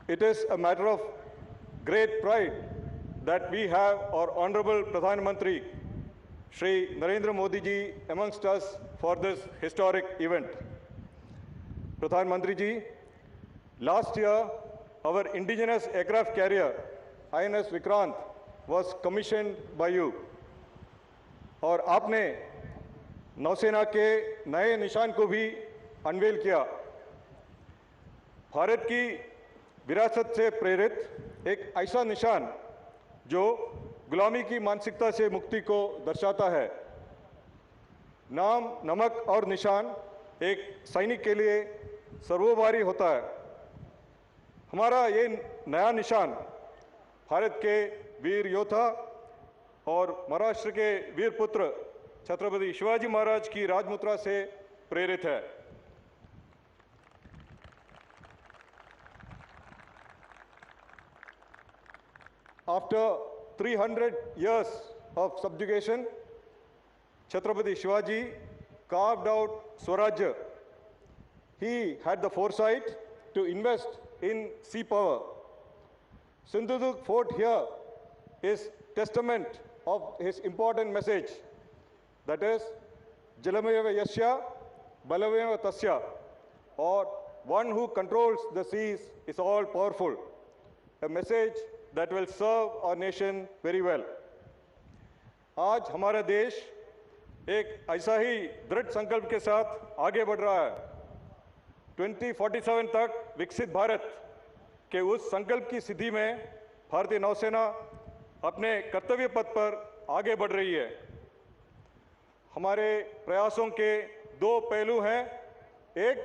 It is a matter of great pride that we have our Honorable Pradhan Mantri, Shri Narendra Modi ji, amongst us for this historic event. Pradhan Mantri ji, last year, our indigenous aircraft carrier, INS Vikrant, was commissioned by you. और आपने नौसेना के नए निशान को भी unwell किया। भारत की विरासत से प्रेरित एक ऐसा निशान जो गुलामी की मानसिकता से मुक्ति को दर्शाता है। नाम, नमक और निशान एक सैनिक के लिए सर्वोपरि होता है। हमारा ये नया निशान भारत के वीर योद्धा और महाराष्ट्र के वीर पुत्र छत्रपति शिवाजी महाराज की राजमुद्रा से प्रेरित है। After 300 years of subjugation, Chhatrapati Shivaji carved out Swarajya. He had the foresight to invest in sea power. Sindhudurg fort here is testament of his important message, that is, Jalameva Yasya, Balaveva Tasya, or one who controls the seas is all powerful. A message that will serve our nation very well. आज हमारा देश एक ऐसा ही दृढ़ संकल्प के साथ आगे बढ़ रहा है। 2047 तक विकसित भारत के उस संकल्प की सिद्धि में भारतीय नौसेना अपने कर्तव्य पथ पर आगे बढ़ रही है। हमारे प्रयासों के दो पहलू हैं। एक,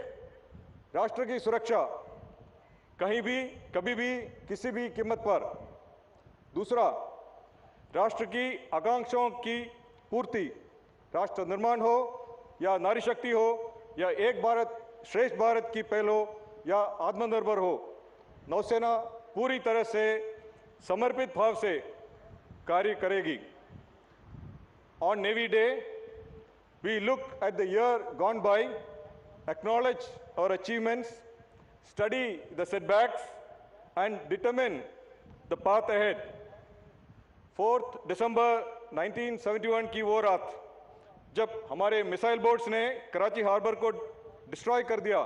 राष्ट्र की सुरक्षा कहीं भी, कभी भी, किसी भी कीमत पर। दूसरा, राष्ट्र की आकांक्षाओं की पूर्ति, राष्ट्र निर्माण हो या नारी शक्ति हो या एक भारत श्रेष्ठ भारत की पहल हो या आत्मनिर्भर हो, नौसेना पूरी तरह से समर्पित भाव से कार्य करेगी। On Navy Day, we look at the year gone by, acknowledge our achievements, study the setbacks, and determine the path ahead. 4 December 1971 की वो रात, जब हमारे मिसाइल बोट्स ने कराची हार्बर को डिस्ट्रॉय कर दिया,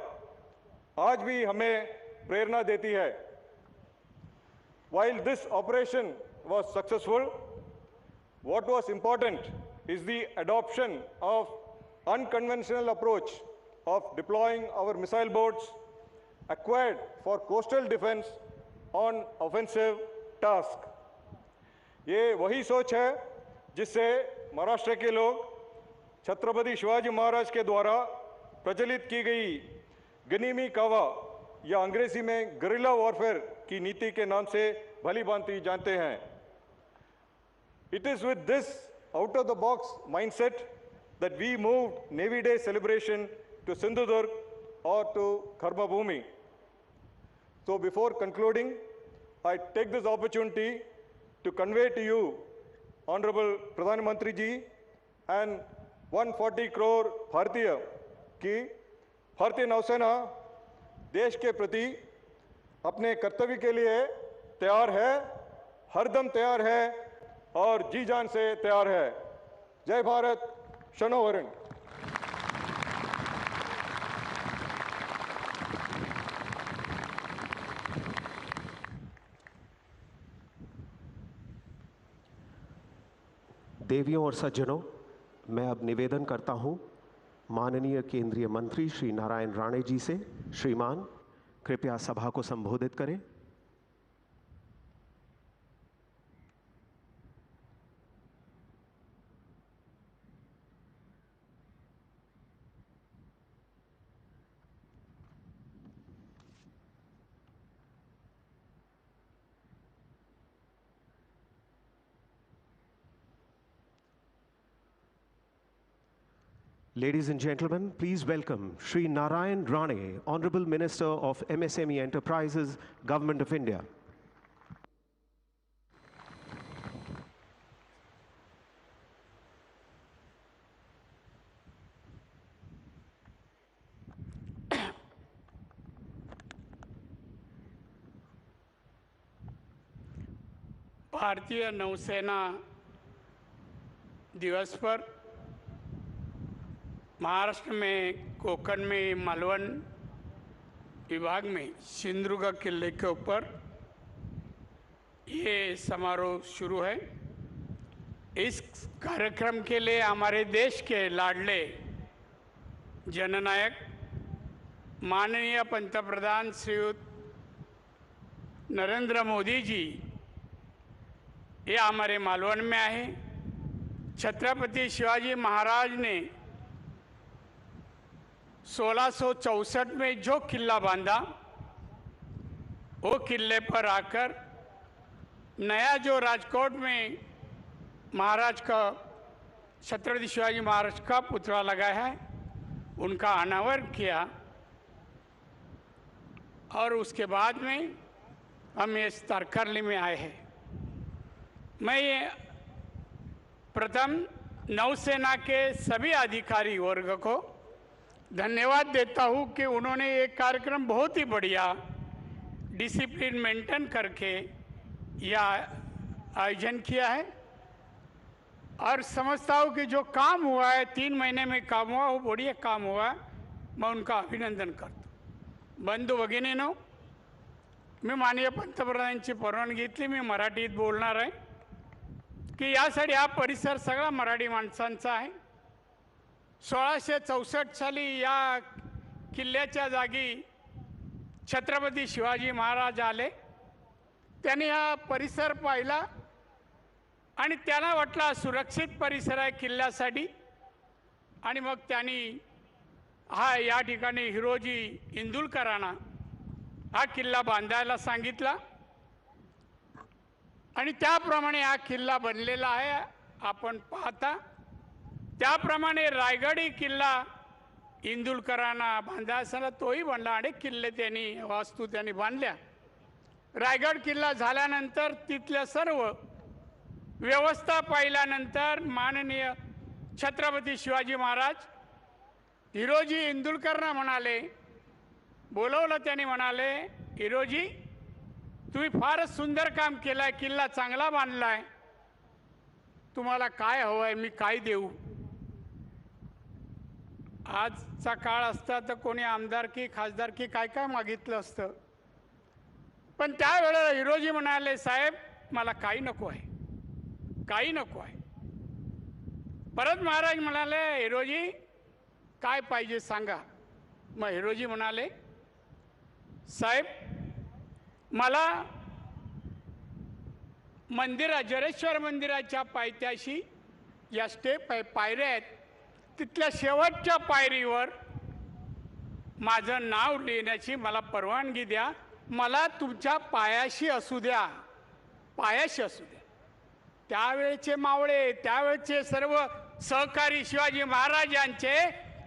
आज भी हमें प्रेरणा देती है। While this operation was successful, what was important is the adoption of unconventional approach of deploying our missile boats acquired for coastal defense on offensive task. ये वही सोच है जिससे महाराष्ट्र के लोग छत्रपति शिवाजी महाराज के द्वारा प्रचलित की गई गनीमी कावा या अंग्रेजी में गरिल्ला वॉरफेयर की नीति के नाम से भली भांति जानते हैं। It is with this out-of-the-box mindset that we moved Navy Day celebration to Sindhudurg or to Karma Bhumi. So before concluding, I take this opportunity to convey to you, Honorable Pradhan Mantri ji and 140 crore भारतीय की भारतीय नौसेना देश के प्रति अपने कर्तव्य के लिए तैयार है, हरदम तैयार है और जी जान से तैयार है। जय भारत, शनो वरण।
देवियों और सज्जनों, मैं अब निवेदन करता हूं माननीय केंद्रीय मंत्री श्री नारायण राणे जी से। श्रीमान, कृपया सभा को संबोधित करें। Ladies and gentlemen, please welcome Shri Narayan Rane, Honorable Minister of MSME Enterprises, Government of India.
भारतीय नौसेना दिवस पर महाराष्ट्र में कोकण में मालवण विभाग में सिंधुदुर्ग किले के ऊपर ये समारोह शुरू है। इस कार्यक्रम के लिए हमारे देश के लाडले जननायक माननीय पंतप्रधान श्रीयुत नरेंद्र मोदी जी ये हमारे मालवण में आए। छत्रपति शिवाजी महाराज ने 1664 में जो किला बांधा, वो किले पर आकर नया जो राजकोट में महाराज का छत्रपति शिवाजी महाराज का पुतला लगा है, उनका अनावरण किया और उसके बाद में हम इस तरकरली में आए हैं। मैं ये प्रथम नौसेना के सभी अधिकारी वर्ग को धन्यवाद देता हूँ कि उन्होंने ये कार्यक्रम बहुत ही बढ़िया डिसिप्लिन मेंटेन करके यह आयोजन किया है और समझता हूँ कि जो काम हुआ है 3 महीने में काम हुआ वो बढ़िया काम हुआ है. मैं उनका अभिनंदन करतो. बंधू भगिनींनो, मी माननीय पंतप्रधानांची परवानगी घेतली. मी मराठीत बोलणार आहे की यासाठी हा परिसर सगळा मराठी माणसांचा आहे. 1664 साली या किल्ल्याच्या जागी छत्रपती शिवाजी महाराज आले. त्यांनी हा परिसर पाहिला आणि त्यांना वाटला सुरक्षित परिसर आहे किल्ल्यासाठी आणि मग त्यांनी हा या ठिकाणी हिरोजी इंदुलकरांना हा किल्ला बांधायला सांगितला आणि त्याप्रमाणे हा किल्ला बनलेला आहे. आपण पाहता त्याप्रमाणे रायगडी किल्ला इंदुलकरांना बांधायचा तोही बांधला. अनेक किल्ले त्यांनी वास्तू त्यांनी बांधल्या. रायगड किल्ला झाल्यानंतर तिथल्या सर्व व्यवस्था पाहिल्यानंतर माननीय छत्रपती शिवाजी महाराज हिरोजी इंदुलकरांना म्हणाले, बोलवलं. त्यांनी म्हणाले, हिरोजी तुम्ही फारच सुंदर काम केलंय, किल्ला चांगला बांधलाय, तुम्हाला काय हवंय, मी काय देऊ. आजचा काळ असता तर कोणी आमदारकी खासदारकी काय काय मागितलं असतं, पण त्यावेळेला हिरोजी म्हणाले, साहेब मला काही नको आहे, काही नको आहे. परत महाराज म्हणाले, हिरोजी काय पाहिजे सांगा. मग हिरोजी म्हणाले, साहेब मला मंदिरा जरेश्वर मंदिराच्या पायथ्याशी या स्टेप आहे, पायऱ्या आहेत, तिथल्या शेवटच्या पायरीवर माझं नाव लिहिण्याची मला परवानगी द्या. मला तुमच्या पायाशी असू द्या, पायाशी असू द्या. त्यावेळेचे मावळे, त्यावेळेचे सर्व सहकारी शिवाजी महाराजांचे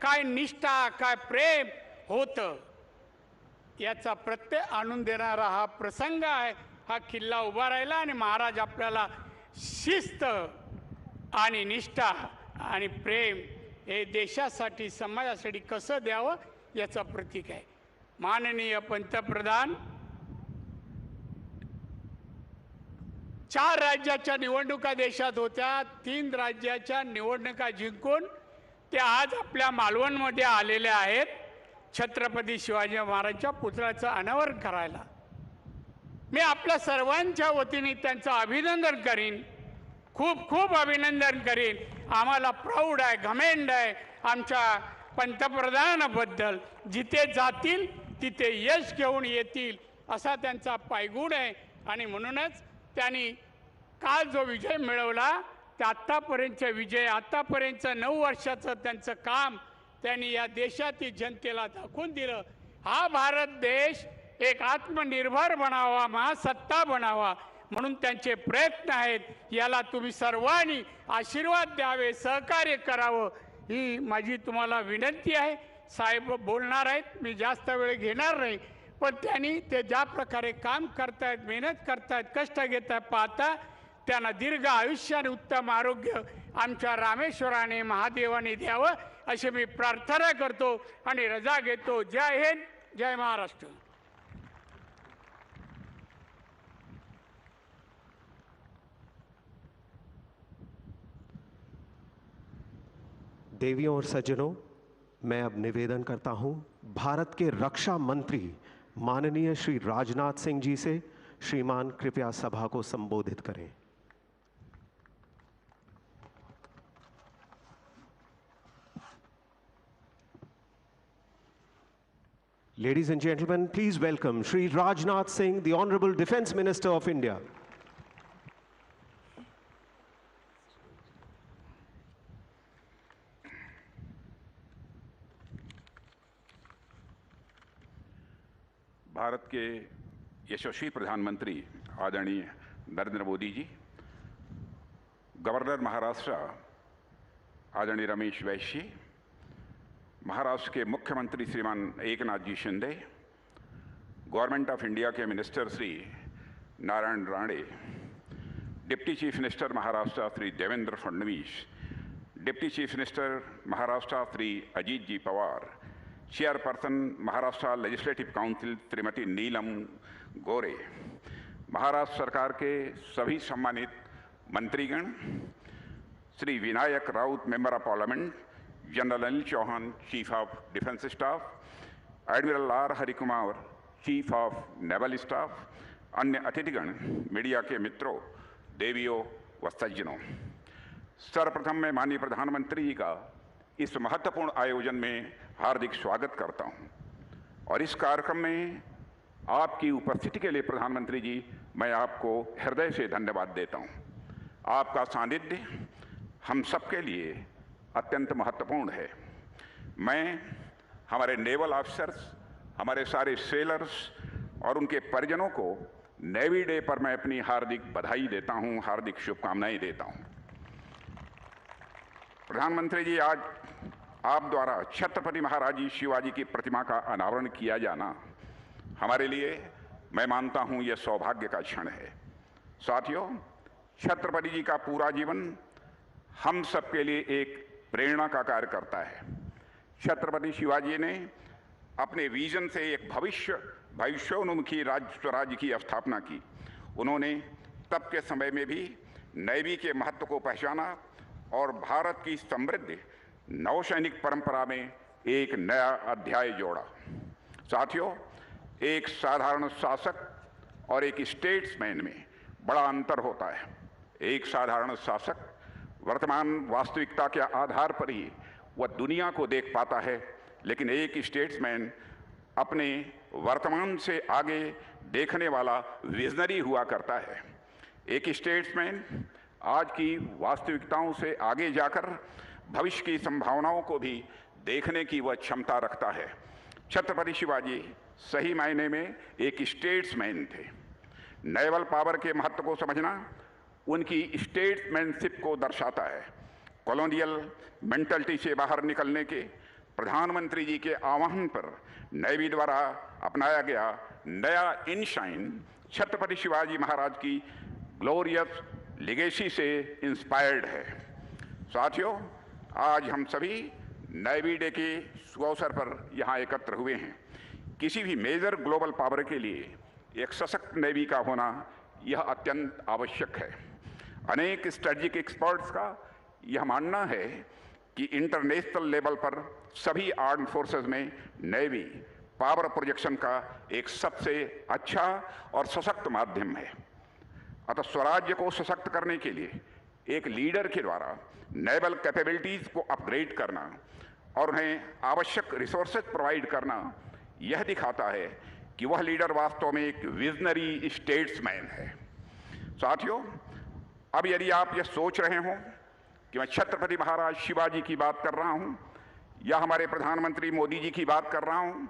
काय निष्ठा, काय प्रेम होतं याचा प्रत्यय आणून देणारा हा प्रसंग आहे. हा किल्ला उभा राहिला आणि महाराज आपल्याला शिस्त आणि निष्ठा आणि प्रेम हे देशासाठी समाजासाठी कसं द्यावं याचं प्रतीक आहे. माननीय पंतप्रधान 4 राज्याच्या निवडणुका देशात होत्या. 3 राज्याच्या निवडणुका जिंकून ते आज आपल्या मालवणमध्ये आलेले आहेत छत्रपती शिवाजी महाराजांच्या पुतळ्याचं अनावरण करायला. मी आपल्या सर्वांच्या वतीने त्यांचं अभिनंदन करीन, खूप खूप अभिनंदन करीन. आम्हाला प्राऊड आहे, घमेंड आहे आमच्या पंतप्रधानाबद्दल. जिथे जातील तिथे यश घेऊन येतील असा त्यांचा पायगुण आहे आणि म्हणूनच त्यांनी काल जो विजय मिळवला ते आत्तापर्यंतचे विजय, आत्तापर्यंतचं 9 वर्षाचं त्यांचं काम त्यांनी या देशातील जनतेला दाखवून दिलं. हा भारत देश एक आत्मनिर्भर बनावा, महासत्ता बनावा म्हणून त्यांचे प्रयत्न आहेत. याला तुम्ही सर्वांनी आशीर्वाद द्यावे, सहकार्य करावं ही माझी तुम्हाला विनंती आहे. साहेब बोलणार आहेत, मी जास्त वेळ घेणार नाही, पण त्यांनी ते ज्या प्रकारे काम करतायत, मेहनत करतायत, कष्ट घेत आहेत, पाहता त्यांना दीर्घ आयुष्य आणि उत्तम आरोग्य आमच्या रामेश्वराने महादेवाने द्यावं अशी मी प्रार्थना करतो आणि रजा घेतो. जय हिंद, जय महाराष्ट्र.
देवियों और सज्जनों, मैं अब निवेदन करता हूं भारत के रक्षा मंत्री माननीय श्री राजनाथ सिंह जी से, श्रीमान कृपया सभा को संबोधित करें. Ladies and gentlemen, please welcome Shri Rajnath Singh, the Honorable Defense Minister of India.
Bharat के यशस्वी प्रधानमंत्री आदरणीय नरेंद्र मोदी जी, गवर्नर महाराष्ट्र आदरणीय रमेश बैस जी, महाराष्ट्र के मुख्यमंत्री Shriman Eknath ji Shinde, government of India के minister Shri Narayan Rane, deputy chief minister Maharashtra Shri Devendra Fadnavis, deputy chief minister Maharashtra Shri Ajit ji Pawar, chairperson Maharashtra legislative council Shrimati Neelam Gorhe, Maharashtra सरकार के सभी सम्मानित मंत्रीगण, Shri Vinayak Raut member of parliament, general Anil Chauhan chief of defence staff, admiral R Harikumar chief of naval staff, अन्य अतिथिगण, मीडिया के मित्रों, देवियों व सज्जनों, सर्वप्रथम मैं माननीय प्रधानमंत्री जी का इस महत्वपूर्ण आयोजन में हार्दिक स्वागत करता हूं और इस कार्यक्रम में आपकी उपस्थिति के लिए प्रधानमंत्री जी मैं आपको हृदय से धन्यवाद देता हूं। आपका सानिध्य हम सबके लिए अत्यंत महत्वपूर्ण है। मैं हमारे नेवल ऑफिसर्स, हमारे सारे सेलर्स और उनके परिजनों को नेवी डे पर मैं अपनी हार्दिक बधाई देता हूं, हार्दिक शुभकामनाएं देता हूं। प्रधानमंत्री जी, आज आप द्वारा छत्रपति महाराज जी शिवाजी की प्रतिमा का अनावरण किया जाना हमारे लिए, मैं मानता हूं, यह सौभाग्य का क्षण है। साथियों, छत्रपति जी का पूरा जीवन हम सबके लिए एक प्रेरणा का कार्य करता है। छत्रपति शिवाजी ने अपने विजन से एक भविष्योन्मुखी राज्य स्वराज्य की स्थापना की। उन्होंने तब के समय में भी नेवी के महत्व को पहचाना और भारत की समृद्ध नौसैनिक परंपरा में एक नया अध्याय जोड़ा। साथियों, एक साधारण शासक और एक स्टेट्समैन में बड़ा अंतर होता है। एक साधारण शासक वर्तमान वास्तविकता के आधार पर ही वह दुनिया को देख पाता है, लेकिन एक स्टेट्समैन अपने वर्तमान से आगे देखने वाला विजनरी हुआ करता है। एक स्टेट्समैन आज की वास्तविकताओं से आगे जाकर भविष्य की संभावनाओं को भी देखने की वह क्षमता रखता है। छत्रपति शिवाजी सही मायने में एक स्टेट्समैन थे। नेवल पावर के महत्व को समझना उनकी स्टेट्समैनशिप को दर्शाता है। कॉलोनियल मेंटालिटी से बाहर निकलने के प्रधानमंत्री जी के आह्वान पर नेवी द्वारा अपनाया गया नया इनशाइन छत्रपति शिवाजी महाराज की ग्लोरियस लिगेसी से इंस्पायर्ड है। साथियों, आज हम सभी नेवी डे के अवसर पर यहाँ एकत्र हुए हैं। किसी भी मेजर ग्लोबल पावर के लिए एक सशक्त नेवी का होना यह अत्यंत आवश्यक है। अनेक स्ट्रेटेजिक एक्सपर्ट्स का यह मानना है कि इंटरनेशनल लेवल पर सभी आर्म फोर्सेस में नेवी पावर प्रोजेक्शन का एक सबसे अच्छा और सशक्त माध्यम है। अतः स्वराज्य को सशक्त करने के लिए एक लीडर के द्वारा नेवल कैपेबिलिटीज को अपग्रेड करना और उन्हें आवश्यक रिसोर्सेज प्रोवाइड करना यह दिखाता है कि वह लीडर वास्तव में एक विजनरी स्टेट्समैन है। साथियों, अब यदि आप यह सोच रहे हो कि मैं छत्रपति महाराज शिवाजी की बात कर रहा हूं या हमारे प्रधानमंत्री मोदी जी की बात कर रहा हूं,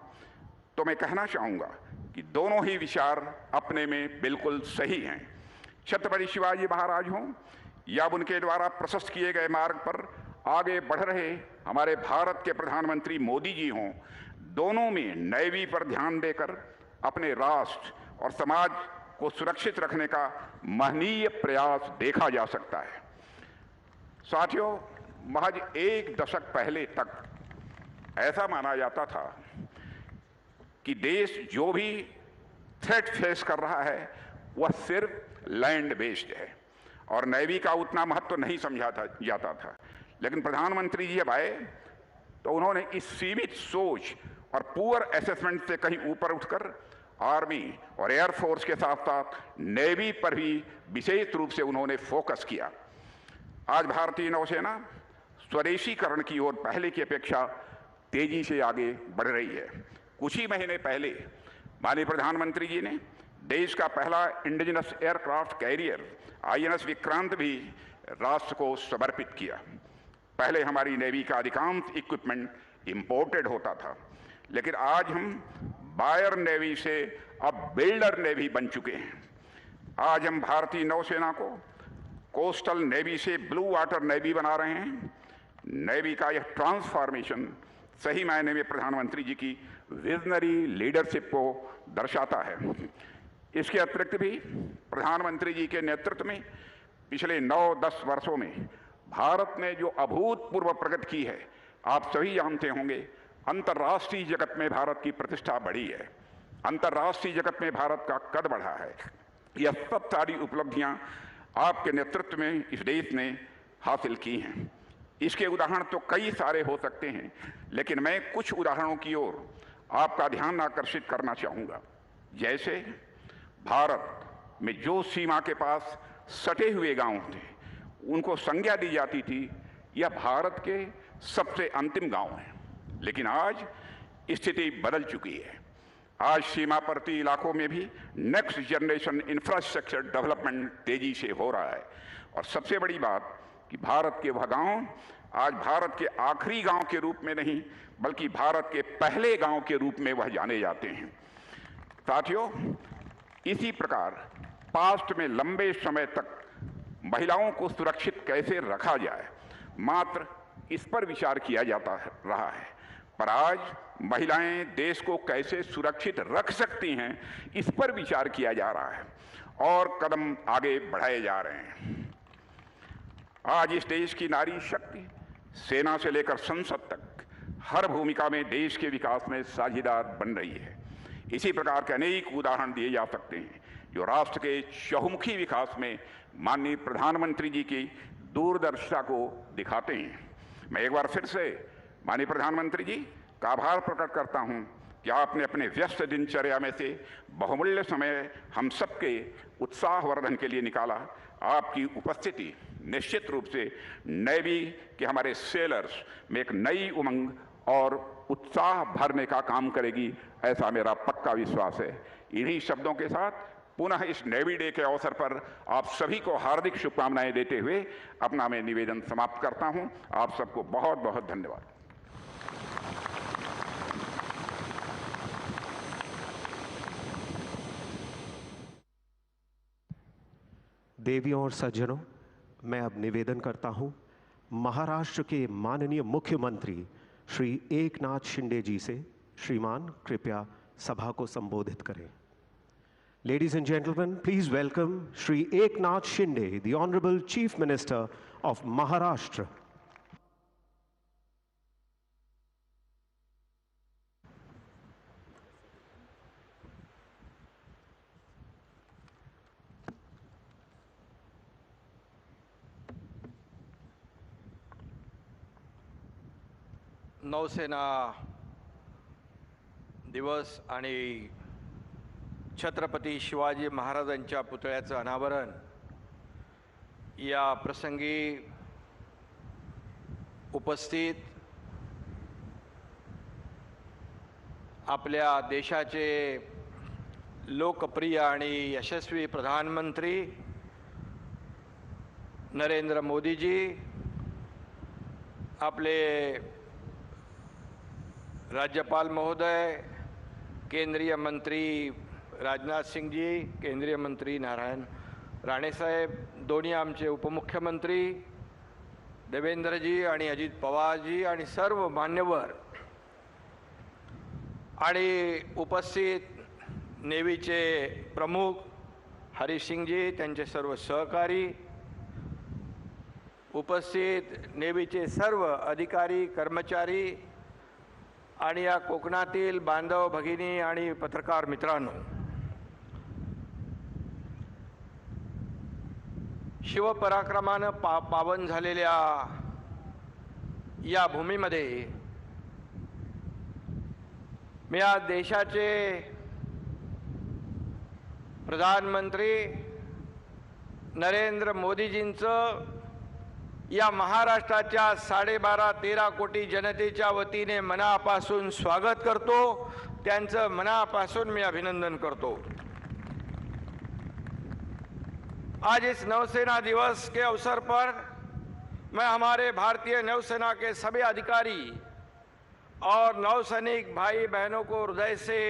तो मैं कहना चाहूंगा कि दोनों ही विचार अपने में बिल्कुल सही हैं। छत्रपति शिवाजी महाराज हों या उनके द्वारा प्रशस्त किए गए मार्ग पर आगे बढ़ रहे हमारे भारत के प्रधानमंत्री मोदी जी हों, दोनों में नेवी पर ध्यान देकर अपने राष्ट्र और समाज को सुरक्षित रखने का महनीय प्रयास देखा जा सकता है। साथियों, महज एक दशक पहले तक ऐसा माना जाता था कि देश जो भी थ्रेट फेस कर रहा है वह सिर्फ लैंड बेस्ड है और नेवी का उतना महत्व नहीं समझा जाता था। लेकिन प्रधानमंत्री जी जब आए तो उन्होंने इस सीमित सोच और पुअर असेसमेंट से कहीं ऊपर उठकर आर्मी और एयरफोर्स के साथ साथ नेवी पर भी विशेष रूप से उन्होंने फोकस किया। आज भारतीय नौसेना स्वदेशीकरण की ओर पहले की अपेक्षा तेजी से आगे बढ़ रही है। कुछ ही महीने पहले माननीय प्रधानमंत्री जी ने देश का पहला indigenous aircraft carrier INS Vikrant भी राष्ट्र को समर्पित किया। पहले हमारी नेवी का अधिकांश इक्विपमेंट इंपोर्टेड होता था, लेकिन आज हम बायर नेवी से अब बिल्डर नेवी बन चुके हैं। आज हम भारतीय नौसेना को कोस्टल नेवी से ब्लू वाटर नेवी बना रहे हैं। नेवी का यह ट्रांसफॉर्मेशन सही मायने में प्रधानमंत्री जी की विजनरी लीडरशिप को दर्शाता है। इसके अतिरिक्त भी प्रधानमंत्री जी के नेतृत्व में पिछले 9-10 वर्षों में भारत ने जो अभूतपूर्व प्रगति की है, आप सभी जानते होंगे। अंतर्राष्ट्रीय जगत में भारत की प्रतिष्ठा बढ़ी है, अंतर्राष्ट्रीय जगत में भारत का कद बढ़ा है। यह सब सारी उपलब्धियां आपके नेतृत्व में इस देश ने हासिल की हैं। इसके उदाहरण तो कई सारे हो सकते हैं, लेकिन मैं कुछ उदाहरणों की ओर आपका ध्यान आकर्षित करना चाहूँगा। जैसे भारत में जो सीमा के पास सटे हुए गांव थे, उनको संज्ञा दी जाती थी, यह भारत के सबसे अंतिम गांव हैं। लेकिन आज स्थिति बदल चुकी है। आज सीमावर्ती इलाकों में भी नेक्स्ट जनरेशन इंफ्रास्ट्रक्चर डेवलपमेंट तेजी से हो रहा है। और सबसे बड़ी बात कि भारत के वह गांव आज भारत के आखिरी गांव के रूप में नहीं, बल्कि भारत के पहले गांव के रूप में वह जाने जाते हैं। साथियों, इसी प्रकार पास्ट में लंबे समय तक महिलाओं को सुरक्षित कैसे रखा जाए, मात्र इस पर विचार किया जाता रहा है। पर आज महिलाएं देश को कैसे सुरक्षित रख सकती हैं, इस पर विचार किया जा रहा है और कदम आगे बढ़ाए जा रहे हैं। आज इस देश की नारी शक्ति सेना से लेकर संसद तक हर भूमिका में देश के विकास में साझेदार बन रही है। इसी प्रकार के अनेक उदाहरण दिए जा सकते हैं जो राष्ट्र के चहुमुखी विकास में माननीय प्रधानमंत्री जी की दूरदर्शिता को दिखाते हैं। मैं एक बार फिर से माननीय प्रधानमंत्री जी का आभार प्रकट करता हूं कि आपने अपने व्यस्त दिनचर्या में से बहुमूल्य समय हम सबके उत्साहवर्धन के लिए निकाला। आपकी उपस्थिति निश्चित रूप से नेवी के हमारे सेलर्स में एक नई उमंग और उत्साह भरने का काम करेगी, ऐसा मेरा पक्का विश्वास है। इन्हीं शब्दों के साथ पुनः इस नेवी डे के अवसर पर आप सभी को हार्दिक शुभकामनाएं देते हुए अपना मैं निवेदन समाप्त करता हूं। आप सबको बहुत बहुत धन्यवाद।
देवियों और सज्जनों, मैं अब निवेदन करता हूं महाराष्ट्र के माननीय मुख्यमंत्री श्री एकनाथ शिंदे जी से। श्रीमान कृपया सभा को संबोधित करें। Ladies and gentlemen, please welcome Shri Eknath Shinde, the Honorable Chief Minister of Maharashtra.
नौसेना दिवस आणि छत्रपती शिवाजी महाराजांच्या पुतळ्याचं अनावरण या प्रसंगी उपस्थित आपल्या देशाचे लोकप्रिय आणि यशस्वी प्रधानमंत्री नरेंद्र मोदीजी, आपले राज्यपाल महोदय, केंद्रीय मंत्री राजनाथ सिंह जी, केंद्रीय मंत्री नारायण राणे साहेब, दोन्ही आमचे उपमुख्यमंत्री देवेंद्रजी आणि अजित पवारजी आणि सर्व मान्यवर आणि उपस्थित नेव्हीचे प्रमुख हरी सिंगजी, त्यांचे सर्व सहकारी, उपस्थित नेव्हीचे सर्व अधिकारी कर्मचारी आणि या कोकणातील बांधव भगिनी आणि पत्रकार मित्रांनो, शिवपराक्रमानं पावन झालेल्या या भूमीमध्ये मी आज देशाचे प्रधानमंत्री नरेंद्र मोदीजींचं या महाराष्ट्राच्या 12.5-13 कोटी जनतेच्या वतीने मनापासून स्वागत करतो। त्यांचं मनापासून मी अभिनंदन करतो। आज इस नौसेना दिवस के अवसर पर मैं हमारे भारतीय नौसेना के सभी अधिकारी और नौसैनिक भाई बहनों को हृदय से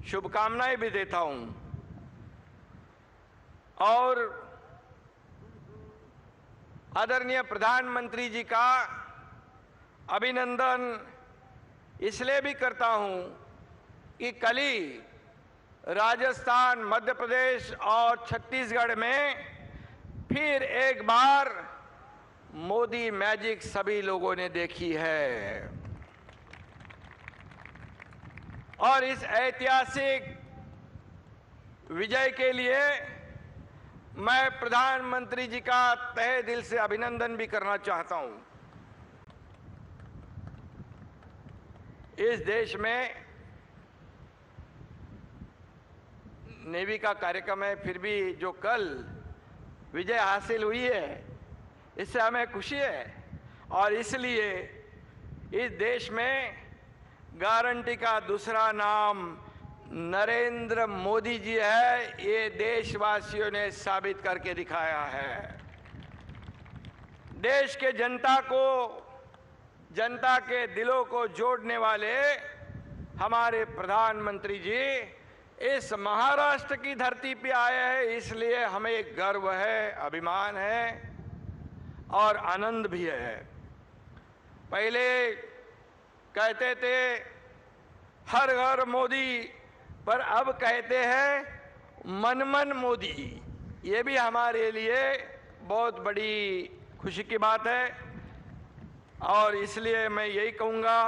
शुभकामनाएं भी देता हूं और आदरणीय प्रधानमंत्री जी का अभिनंदन इसलिए भी करता हूं कि कल ही राजस्थान, मध्य प्रदेश और छत्तीसगढ़ में फिर एक बार मोदी मैजिक सभी लोगों ने देखी है और इस ऐतिहासिक विजय के लिए मैं प्रधानमंत्री जी का तहे दिल से अभिनंदन भी करना चाहता हूं। इस देश में नेवी का कार्यक्रम है, फिर भी जो कल विजय हासिल हुई है इससे हमें खुशी है और इसलिए इस देश में गारंटी का दूसरा नाम नरेंद्र मोदी जी है। ये देशवासियों ने साबित करके दिखाया है। देश के जनता को, जनता के दिलों को जोड़ने वाले हमारे प्रधानमंत्री जी इस महाराष्ट्र की धरती पे आए हैं, इसलिए हमें गर्व है, अभिमान है और आनंद भी है। पहले कहते थे हर घर मोदी, पर अब कहते हैं मन मन मोदी। ये भी हमारे लिए बहुत बड़ी खुशी की बात है और इसलिए मैं यही कहूँगा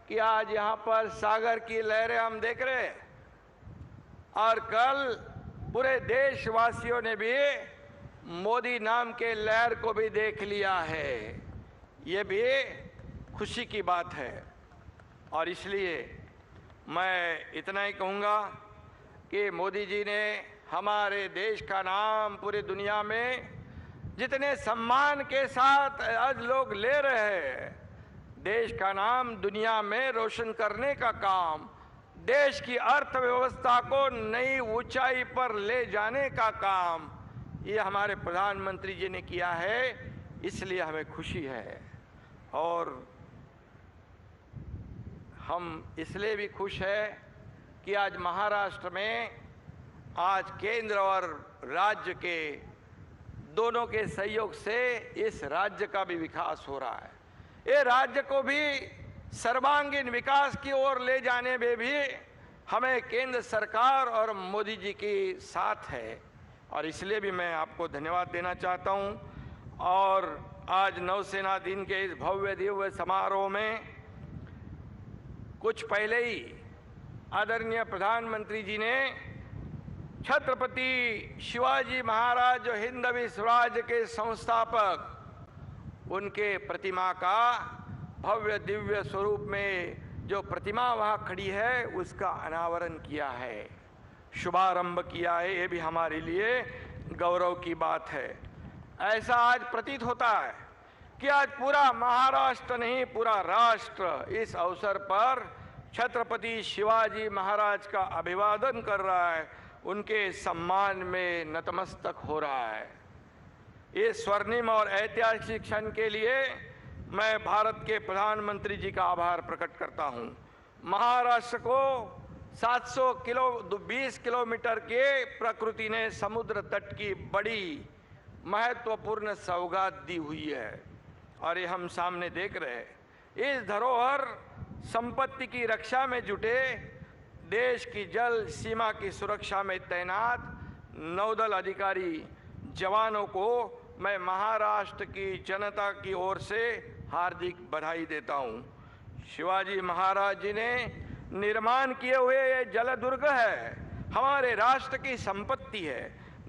कि आज यहाँ पर सागर की लहरें हम देख रहे हैं और कल पूरे देशवासियों ने भी मोदी नाम के लहर को भी देख लिया है। ये भी खुशी की बात है और इसलिए मैं इतना ही कहूँगा कि मोदी जी ने हमारे देश का नाम पूरी दुनिया में जितने सम्मान के साथ आज लोग ले रहे हैं, देश का नाम दुनिया में रोशन करने का काम, देश की अर्थव्यवस्था को नई ऊंचाई पर ले जाने का काम ये हमारे प्रधानमंत्री जी ने किया है। इसलिए हमें खुशी है और हम इसलिए भी खुश है कि आज महाराष्ट्र में आज केंद्र और राज्य के दोनों के सहयोग से इस राज्य का भी विकास हो रहा है। ये राज्य को भी सर्वांगीण विकास की ओर ले जाने में भी हमें केंद्र सरकार और मोदी जी की साथ है और इसलिए भी मैं आपको धन्यवाद देना चाहता हूं। और आज नौसेना दिन के इस भव्य दिव्य समारोह में कुछ पहले ही आदरणीय प्रधानमंत्री जी ने छत्रपति शिवाजी महाराज जो हिंदवी स्वराज्य के संस्थापक, उनके प्रतिमा का भव्य दिव्य स्वरूप में जो प्रतिमा वहाँ खड़ी है उसका अनावरण किया है, शुभारंभ किया है। ये भी हमारे लिए गौरव की बात है। ऐसा आज प्रतीत होता है कि आज पूरा महाराष्ट्र नहीं पूरा राष्ट्र इस अवसर पर छत्रपति शिवाजी महाराज का अभिवादन कर रहा है, उनके सम्मान में नतमस्तक हो रहा है। इस स्वर्णिम और ऐतिहासिक क्षण के लिए मैं भारत के प्रधानमंत्री जी का आभार प्रकट करता हूं। महाराष्ट्र को 720 किलोमीटर के प्रकृति ने समुद्र तट की बड़ी महत्वपूर्ण सौगात दी हुई है और ये हम सामने देख रहे हैं। इस धरोहर संपत्ति की रक्षा में जुटे देश की जल सीमा की सुरक्षा में तैनात नौदल अधिकारी जवानों को मैं महाराष्ट्र की जनता की ओर से हार्दिक बधाई देता हूं। शिवाजी महाराज जी ने निर्माण किए हुए ये जलदुर्ग है, हमारे राष्ट्र की संपत्ति है,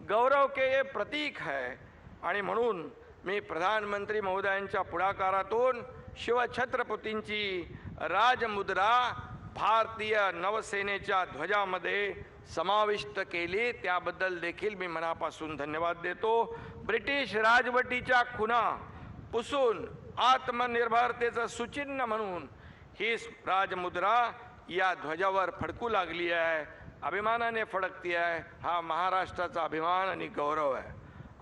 गौरव के ये प्रतीक है आणि म्हणून मी प्रधानमंत्री महोदयांच्या पुढाकारातून शिवछत्रपतींची राजमुद्रा भारतीय नौसेनेच्या ध्वजामध्ये समाविष्ट केली, त्याबद्दल देखील मी मनापासून धन्यवाद देतो। ब्रिटिश राजवटीच्या खुणा पुसून आत्मनिर्भरतेचं सूचिन्ह म्हणून ही राजमुद्रा या ध्वजावर फडकू लागली आहे, अभिमानाने फडकती आहे। हा महाराष्ट्राचा अभिमान आणि गौरव आहे।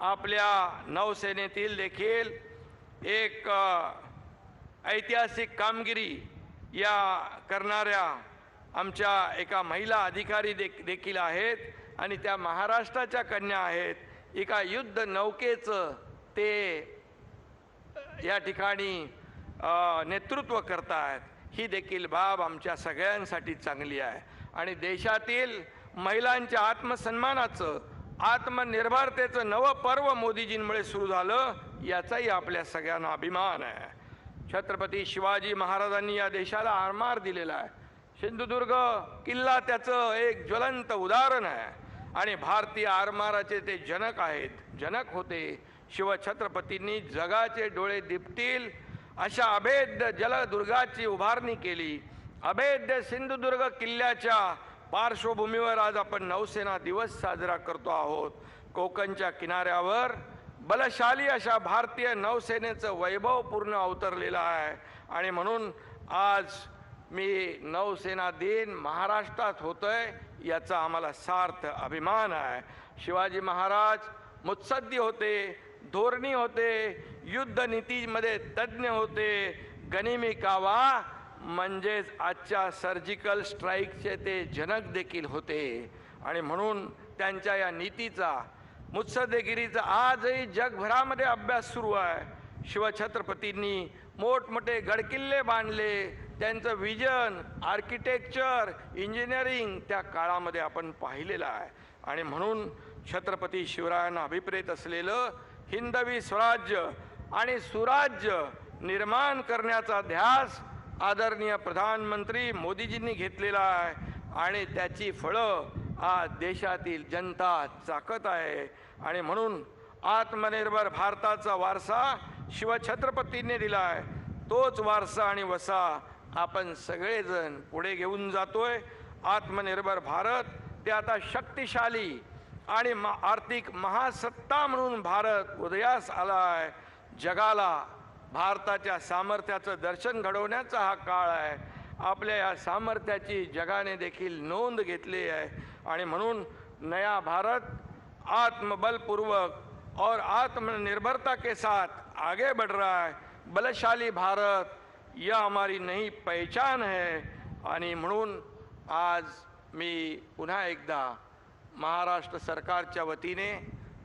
आपल्या नौसेनेतील देखील एक ऐतिहासिक कामगिरी या करणाऱ्या आमच्या एका महिला अधिकारी देखील आहेत आणि त्या महाराष्ट्राच्या कन्या आहेत। एका युद्ध नौकेचं ते या ठिकाणी नेतृत्व करतात। ही देखील बाब आमच्या सगळ्यांसाठी चांगली आहे आणि देशातील महिलांच्या आत्मसन्मानाचं आत्मनिर्भरतेचं नवं पर्व मोदीजींमुळे सुरू झालं, याचाही आपल्या सगळ्यांना अभिमान आहे. छत्रपती शिवाजी महाराजांनी या देशाला आरमार दिलेला आहे. सिंधुदुर्ग किल्ला त्याचं एक ज्वलंत उदाहरण आहे आणि भारतीय आरमाराचे ते जनक आहेत, जनक होते. शिवछत्रपतींनी जगाचे डोळे दिपतील अशा अभेद्य जलदुर्गाची उभारणी केली. अभेद्य सिंधुदुर्ग किल्ल्याच्या पार्श्वभूमीवर आज आपण नौसेना दिवस साजरा करतो आहोत. कोकणच्या किनाऱ्यावर बलशाली अशा भारतीय नौसेनेचं वैभव पूर्ण अवतरलेलं आहे आणि म्हणून आज मी नौसेना दिन महाराष्ट्रात होतोय याचा आम्हाला सार्थ अभिमान आहे. शिवाजी महाराज मुत्सद्दी होते, धोरणी होते, युद्ध नीतीमध्ये तज्ज्ञ होते, गनिमी कावा म्हणजेच आजच्या सर्जिकल स्ट्राईकचे ते जनक देखील होते आणि म्हणून त्यांच्या या नीतीचा, मुत्सद्देगिरीचा आजही जगभरामध्ये अभ्यास सुरू आहे. शिवछत्रपतींनी मोठमोठे गडकिल्ले बांधले, त्यांचं विजन, आर्किटेक्चर, इंजिनिअरिंग त्या काळामध्ये आपण पाहिलेलं आहे आणि म्हणून छत्रपती शिवरायांना अभिप्रेत असलेलं हिंदवी स्वराज्य आणि सुराज्य निर्माण करण्याचा ध्यास आदरणीय प्रधानमंत्री मोदीजींनी घेतलेला आहे आणि त्याची फळं आज देशातील जनता चाकत आहे आणि म्हणून आत्मनिर्भर भारताचा वारसा शिवछत्रपतींनी दिला आहे. तोच वारसा आणि वसा आपण सगळेजण पुढे घेऊन जातोय. आत्मनिर्भर भारत ते आता शक्तिशाली आणि आर्थिक महासत्ता म्हणून भारत उदयास आला आहे. जगाला भारताच्या सामर्थ्याचं दर्शन घडवण्याचा हा काळ आहे. आपल्या या सामर्थ्याची जगाने देखील नोंद घेतली आहे आणि म्हणून नया भारत आत्मबलपूर्वक और आत्मनिर्भरता के साथ आगे बढ़ रहा है. बलशाली भारत यह हमारी नई पहचान है आणि म्हणून आज मी पुन्हा एकदा महाराष्ट्र सरकारच्या वतीने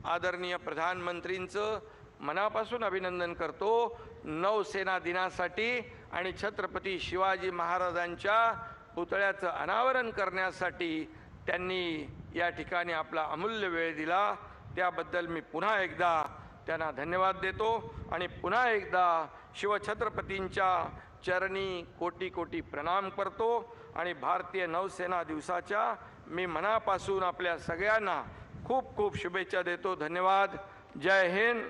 आदरणीय प्रधानमंत्रींचं मनापासून अभिनंदन करतो. नौसेना दिनासाठी आणि छत्रपती शिवाजी महाराजांच्या पुतळ्याचं अनावरण करण्यासाठी त्यांनी या ठिकाणी आपला अमूल्य वेळ दिला, त्याबद्दल मी पुन्हा एकदा त्यांना धन्यवाद देतो आणि पुन्हा एकदा शिवछत्रपतींच्या चरणी कोटी कोटी प्रणाम करतो आणि भारतीय नौसेना दिवसाच्या मी मनापासून आपल्या सगळ्यांना खूप खूप शुभेच्छा देतो. धन्यवाद. जय हिंद,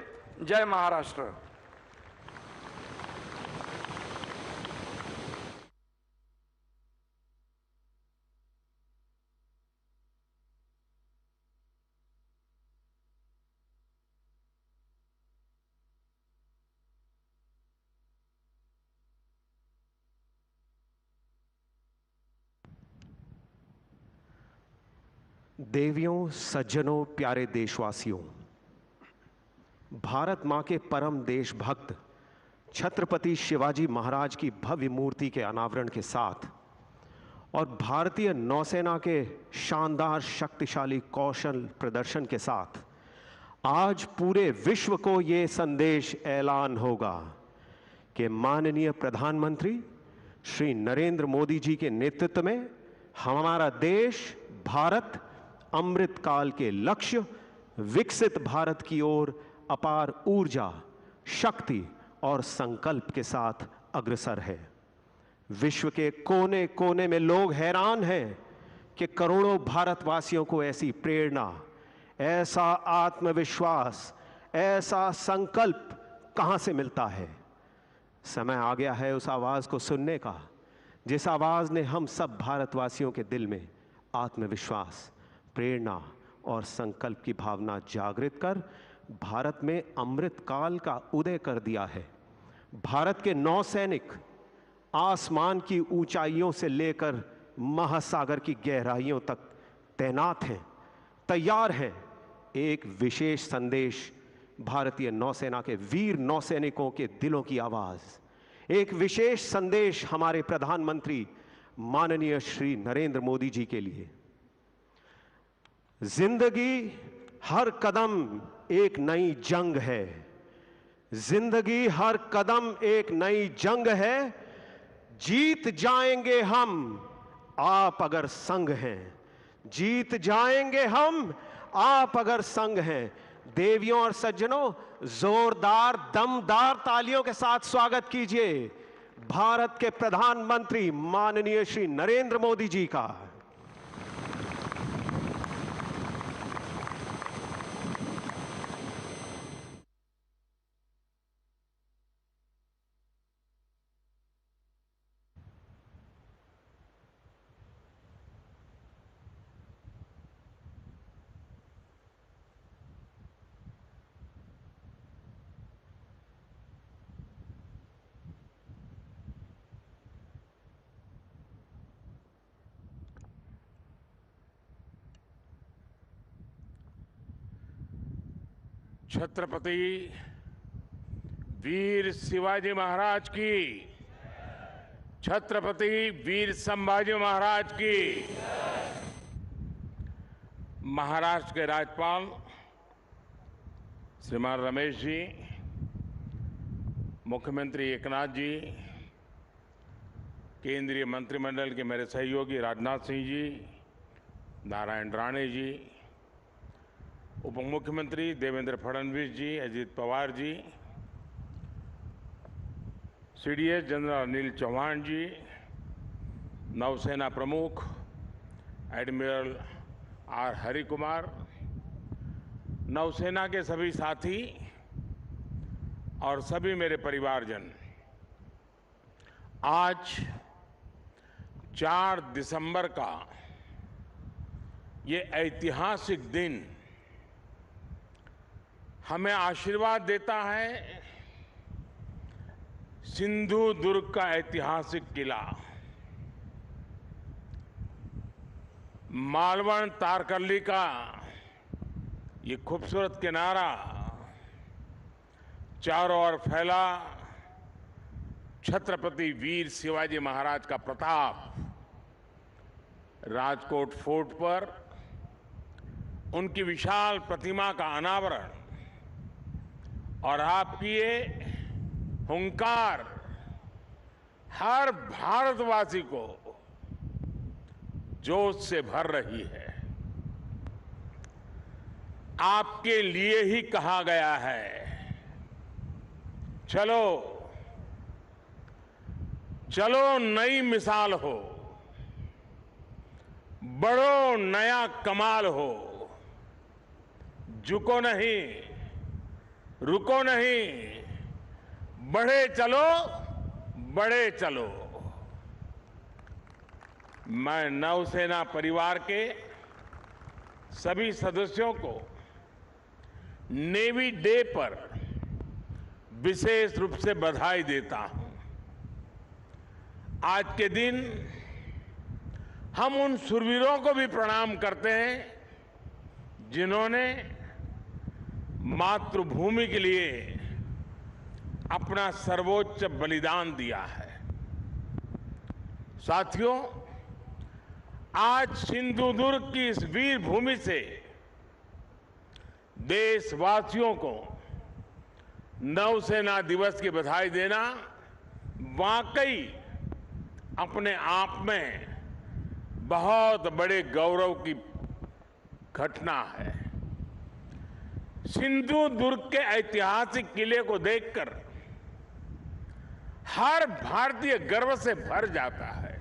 जय महाराष्ट्र.
देवियों, सज्जनों, प्यारे देशवासियों, भारत मां के परम देशभक्त छत्रपति शिवाजी महाराज की भव्य मूर्ति के अनावरण के साथ और भारतीय नौसेना के शानदार शक्तिशाली कौशल प्रदर्शन के साथ आज पूरे विश्व को ये संदेश ऐलान होगा कि माननीय प्रधानमंत्री श्री नरेंद्र मोदी जी के नेतृत्व में हमारा देश भारत अमृत काल के लक्ष्य विकसित भारत की ओर अपार ऊर्जा, शक्ति और संकल्प के साथ अग्रसर है. विश्व के कोने कोने में लोग हैरान हैं कि करोड़ों भारतवासियों को ऐसी प्रेरणा, ऐसा आत्मविश्वास, ऐसा संकल्प कहां से मिलता है. समय आ गया है उस आवाज को सुनने का, जिस आवाज ने हम सब भारतवासियों के दिल में आत्मविश्वास, प्रेरणा और संकल्प की भावना जागृत कर भारत में अमृत काल का उदय कर दिया है. भारत के नौसैनिक आसमान की ऊंचाइयों से लेकर महासागर की गहराइयों तक तैनात हैं, तैयार हैं एक विशेष संदेश भारतीय नौसेना के वीर नौसैनिकों के दिलों की आवाज, एक विशेष संदेश हमारे प्रधानमंत्री माननीय श्री नरेंद्र मोदी जी के लिए. जिंदगी हर कदम एक नई जंग है, जिंदगी हर कदम एक नई जंग है. जीत जाएंगे हम आप अगर संग हैं, जीत जाएंगे हम आप अगर संग हैं। देवियों और सज्जनों, जोरदार दमदार तालियों के साथ स्वागत कीजिए भारत के प्रधानमंत्री माननीय श्री नरेंद्र मोदी जी का।
छत्रपति वीर शिवाजी महाराज की, छत्रपति वीर संभाजी महाराज की। महाराष्ट्र के राज्यपाल श्रीमान रमेश जी, मुख्यमंत्री एकनाथ जी, केंद्रीय मंत्रिमंडल के मेरे सहयोगी राजनाथ सिंह जी, नारायण राणे जी, उप मुख्यमंत्री देवेंद्र फडणवीस जी, अजित पवार जी, सीडीएस जनरल अनिल चौहान जी, नौसेना प्रमुख एडमिरल आर हरिकुमार, नौसेना के सभी साथी और सभी मेरे परिवारजन, आज 4 दिसंबर का ये ऐतिहासिक दिन हमें आशीर्वाद देता है। सिंधु दुर्ग का ऐतिहासिक किला, मालवण तारकर्ली का ये खूबसूरत किनारा, चारों ओर फैला छत्रपति वीर शिवाजी महाराज का प्रताप, राजकोट फोर्ट पर उनकी विशाल प्रतिमा का अनावरण और आपकी ये हुंकार हर भारतवासी को जोश से भर रही है। आपके लिए ही कहा गया है, चलो चलो नई मिसाल हो, बढ़ो नया कमाल हो, झुको नहीं, रुको नहीं, बढ़े चलो, बढ़े चलो। मैं नौसेना परिवार के सभी सदस्यों को नेवी डे पर विशेष रूप से बधाई देता हूं। आज के दिन हम उन शूरवीरों को भी प्रणाम करते हैं जिन्होंने मातृभूमि के लिए अपना सर्वोच्च बलिदान दिया है। साथियों, आज सिंधु दुर्ग की इस वीर भूमि से देशवासियों को नौसेना दिवस की बधाई देना वाकई अपने आप में बहुत बड़े गौरव की घटना है। सिंधु दुर्ग के ऐतिहासिक किले को देखकर हर भारतीय गर्व से भर जाता है।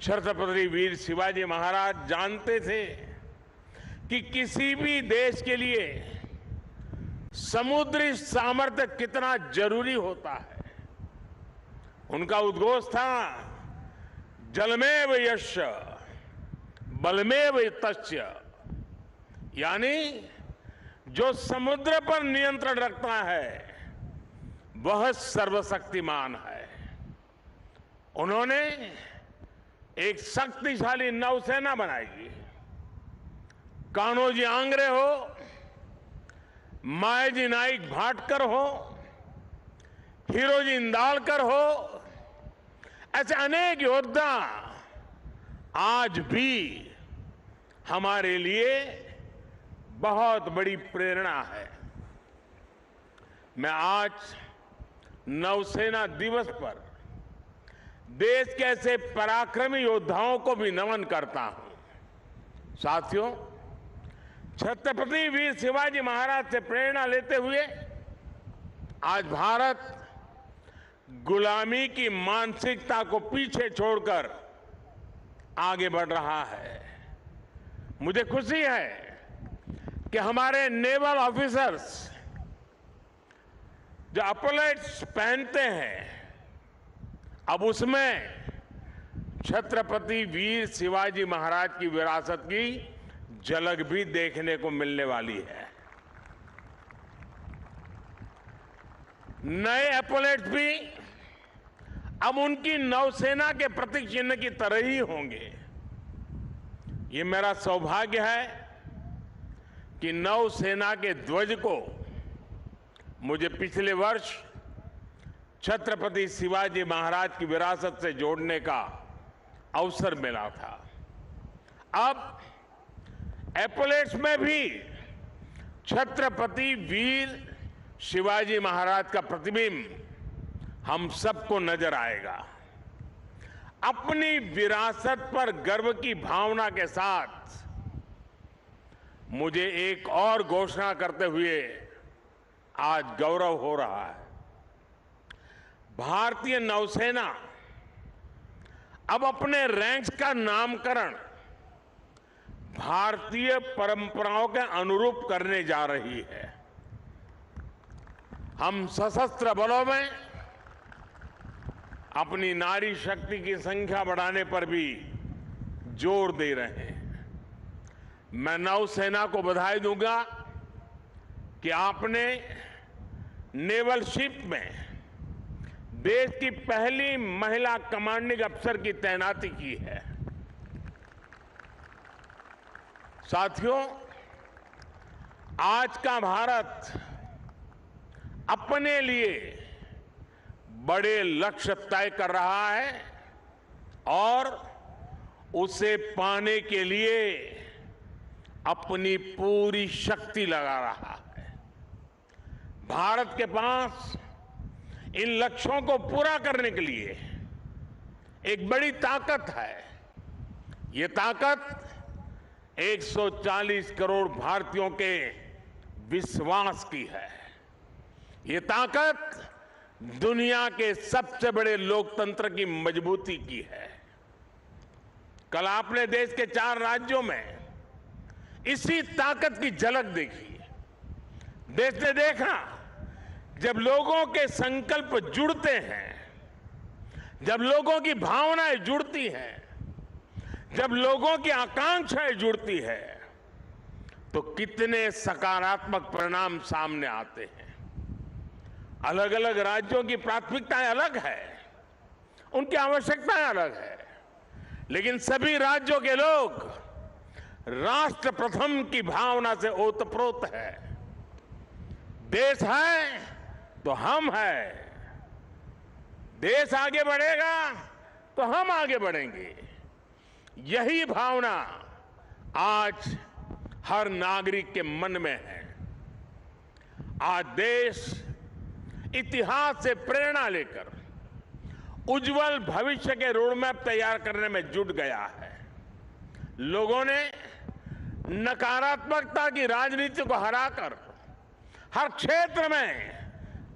छत्रपति वीर शिवाजी महाराज जानते थे कि किसी भी देश के लिए समुद्री सामर्थ्य कितना जरूरी होता है। उनका उद्घोष था, जलमेव यस्य बलमेव तस्य, यानी जो समुद्र पर नियंत्रण रखता है वह सर्वशक्तिमान है। उन्होंने एक शक्तिशाली नौसेना बनाई। कान्होजी आंग्रे हो, मायाजी नाइक भाटकर हो, हीरोजी इंदालकर हो, ऐसे अनेक योद्धा आज भी हमारे लिए बहुत बड़ी प्रेरणा है। मैं आज नौसेना दिवस पर देश के ऐसे पराक्रमी योद्धाओं को भी नमन करता हूं। साथियों, छत्रपति वीर शिवाजी महाराज से प्रेरणा लेते हुए आज भारत गुलामी की मानसिकता को पीछे छोड़कर आगे बढ़ रहा है। मुझे खुशी है कि हमारे नेवल ऑफिसर्स जो अपलेट्स पहनते हैं, अब उसमें छत्रपति वीर शिवाजी महाराज की विरासत की झलक भी देखने को मिलने वाली है। नए एपोलेट्स भी अब उनकी नौसेना के प्रतीक चिन्ह की तरह ही होंगे। ये मेरा सौभाग्य है कि नौसेना के ध्वज को मुझे पिछले वर्ष छत्रपति शिवाजी महाराज की विरासत से जोड़ने का अवसर मिला था। अब एपोलेट्स में भी छत्रपति वीर शिवाजी महाराज का प्रतिबिंब हम सबको नजर आएगा। अपनी विरासत पर गर्व की भावना के साथ मुझे एक और घोषणा करते हुए आज गौरव हो रहा है। भारतीय नौसेना अब अपने रैंक्स का नामकरण भारतीय परंपराओं के अनुरूप करने जा रही है। हम सशस्त्र बलों में अपनी नारी शक्ति की संख्या बढ़ाने पर भी जोर दे रहे हैं। मैं नौसेना को बधाई दूंगा कि आपने नेवल शिप में देश की पहली महिला कमांडिंग अफसर की तैनाती की है। साथियों, आज का भारत अपने लिए बड़े लक्ष्य तय कर रहा है और उसे पाने के लिए अपनी पूरी शक्ति लगा रहा है। भारत के पास इन लक्ष्यों को पूरा करने के लिए एक बड़ी ताकत है। ये ताकत 140 करोड़ भारतीयों के विश्वास की है। ये ताकत दुनिया के सबसे बड़े लोकतंत्र की मजबूती की है। कल आपने देश के 4 राज्यों में इसी ताकत की झलक देखी। देश ने देखा जब लोगों के संकल्प जुड़ते हैं, जब लोगों की भावनाएं जुड़ती हैं, जब लोगों की आकांक्षाएं जुड़ती है, तो कितने सकारात्मक परिणाम सामने आते हैं। अलग अलग राज्यों की प्राथमिकताएं अलग है, उनकी आवश्यकताएं अलग है, लेकिन सभी राज्यों के लोग राष्ट्र प्रथम की भावना से ओतप्रोत है। देश है तो हम हैं। देश आगे बढ़ेगा तो हम आगे बढ़ेंगे। यही भावना आज हर नागरिक के मन में है। आज देश इतिहास से प्रेरणा लेकर उज्जवल भविष्य के रोडमैप तैयार करने में जुट गया है। लोगों ने नकारात्मकता की राजनीति को हराकर हर क्षेत्र में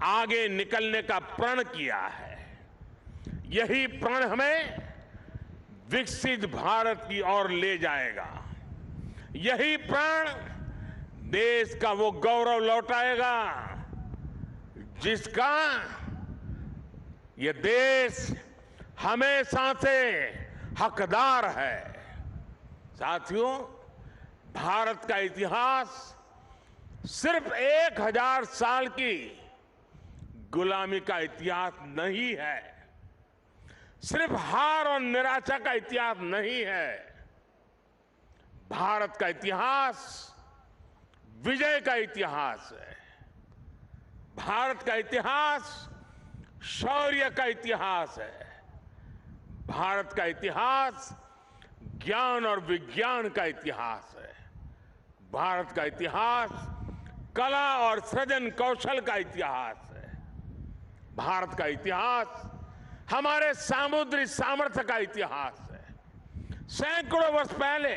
आगे निकलने का प्रण किया है। यही प्रण हमें विकसित भारत की ओर ले जाएगा। यही प्रण देश का वो गौरव लौटाएगा जिसका ये देश हमेशा से हकदार है। साथियों, भारत का इतिहास सिर्फ 1000 साल की गुलामी का इतिहास नहीं है, सिर्फ हार और निराशा का इतिहास नहीं है। भारत का इतिहास विजय का इतिहास है। भारत का इतिहास शौर्य का इतिहास है। भारत का इतिहास ज्ञान और विज्ञान का इतिहास है। भारत का इतिहास कला और सृजन कौशल का इतिहास है। भारत का इतिहास हमारे सामुद्रिक सामर्थ्य का इतिहास है। सैकड़ों वर्ष पहले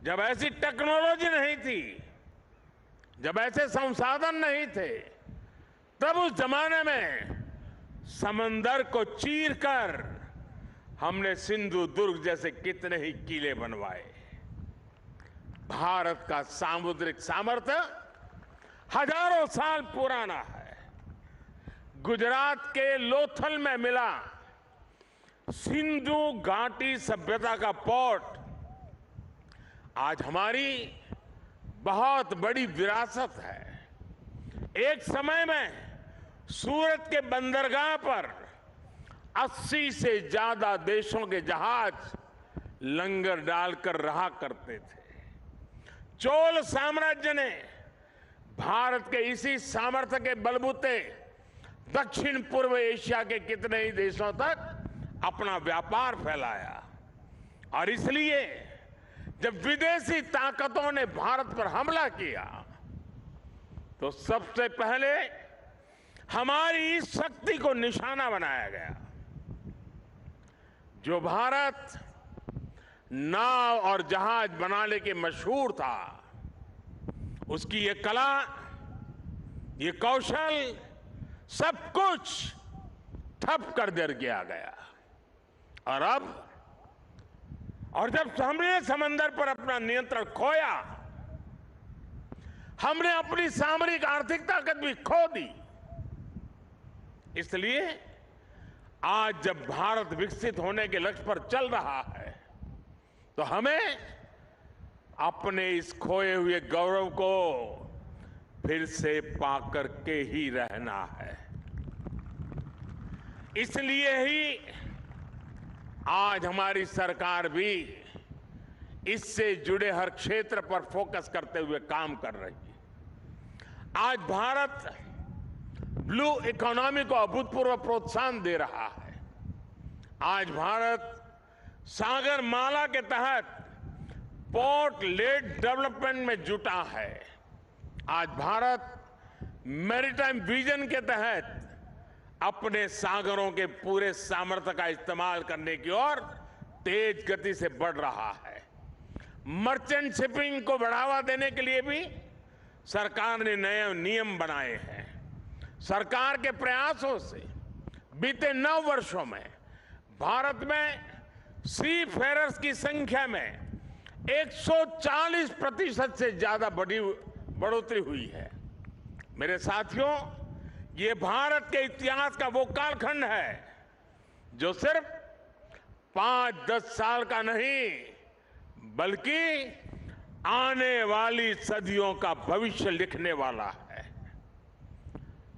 जब ऐसी टेक्नोलॉजी नहीं थी, जब ऐसे संसाधन नहीं थे, तब उस जमाने में समंदर को चीरकर हमने सिंधु दुर्ग जैसे कितने ही किले बनवाए। भारत का सामुद्रिक सामर्थ्य हजारों साल पुराना है। गुजरात के लोथल में मिला सिंधु घाटी सभ्यता का पोर्ट आज हमारी बहुत बड़ी विरासत है। एक समय में सूरत के बंदरगाह पर 80 से ज्यादा देशों के जहाज लंगर डालकर रहा करते थे। चोल साम्राज्य ने भारत के इसी सामर्थ्य के बलबूते दक्षिण पूर्व एशिया के कितने ही देशों तक अपना व्यापार फैलाया। और इसलिए जब विदेशी ताकतों ने भारत पर हमला किया तो सबसे पहले हमारी इस शक्ति को निशाना बनाया गया। जो भारत नाव और जहाज बनाने के मशहूर था, उसकी ये कला, ये कौशल, सब कुछ ठप कर दिया गया। और जब हमने समंदर पर अपना नियंत्रण खोया, हमने अपनी सामरिक आर्थिक ताकत भी खो दी। इसलिए आज जब भारत विकसित होने के लक्ष्य पर चल रहा है, तो हमें अपने इस खोए हुए गौरव को फिर से पाकर के ही रहना है। इसलिए ही आज हमारी सरकार भी इससे जुड़े हर क्षेत्र पर फोकस करते हुए काम कर रही है। आज भारत ब्लू इकोनॉमी को अभूतपूर्व प्रोत्साहन दे रहा है। आज भारत सागर माला के तहत पोर्ट लेड डेवलपमेंट में जुटा है। आज भारत मैरीटाइम विजन के तहत अपने सागरों के पूरे सामर्थ्य का इस्तेमाल करने की ओर तेज गति से बढ़ रहा है। मर्चेंट शिपिंग को बढ़ावा देने के लिए भी सरकार ने नए नियम बनाए हैं। सरकार के प्रयासों से बीते 9 वर्षों में भारत में सी फेरर्स की संख्या में 140% से ज्यादा बढ़ोतरी हुई है। मेरे साथियों, ये भारत के इतिहास का वो कालखंड है जो सिर्फ 5-10 साल का नहीं, बल्कि आने वाली सदियों का भविष्य लिखने वाला है।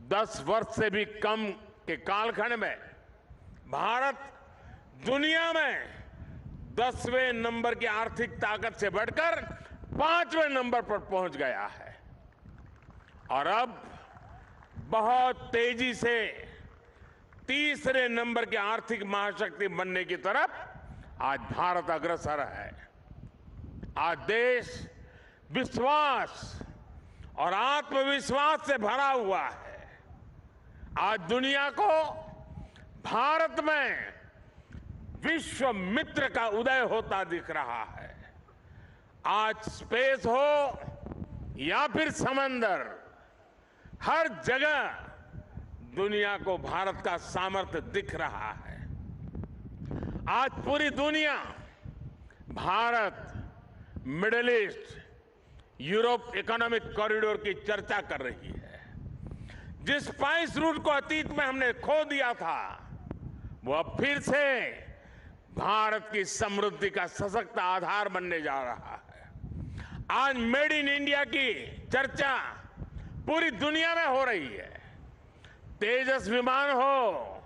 10 वर्ष से भी कम के कालखंड में भारत दुनिया में 10वें नंबर की आर्थिक ताकत से बढ़कर 5वें नंबर पर पहुंच गया है। और अब बहुत तेजी से 3रे नंबर के आर्थिक महाशक्ति बनने की तरफ आज भारत अग्रसर है। आज देश विश्वास और आत्मविश्वास से भरा हुआ है। आज दुनिया को भारत में विश्व मित्र का उदय होता दिख रहा है। आज स्पेस हो या फिर समंदर, हर जगह दुनिया को भारत का सामर्थ्य दिख रहा है। आज पूरी दुनिया Bharat, middle east, Europe economic corridor की चर्चा कर रही है। जिस स्पाइस रूट को अतीत में हमने खो दिया था, वो अब फिर से भारत की समृद्धि का सशक्त आधार बनने जा रहा है। आज मेड इन इंडिया की चर्चा पूरी दुनिया में हो रही है। तेजस विमान हो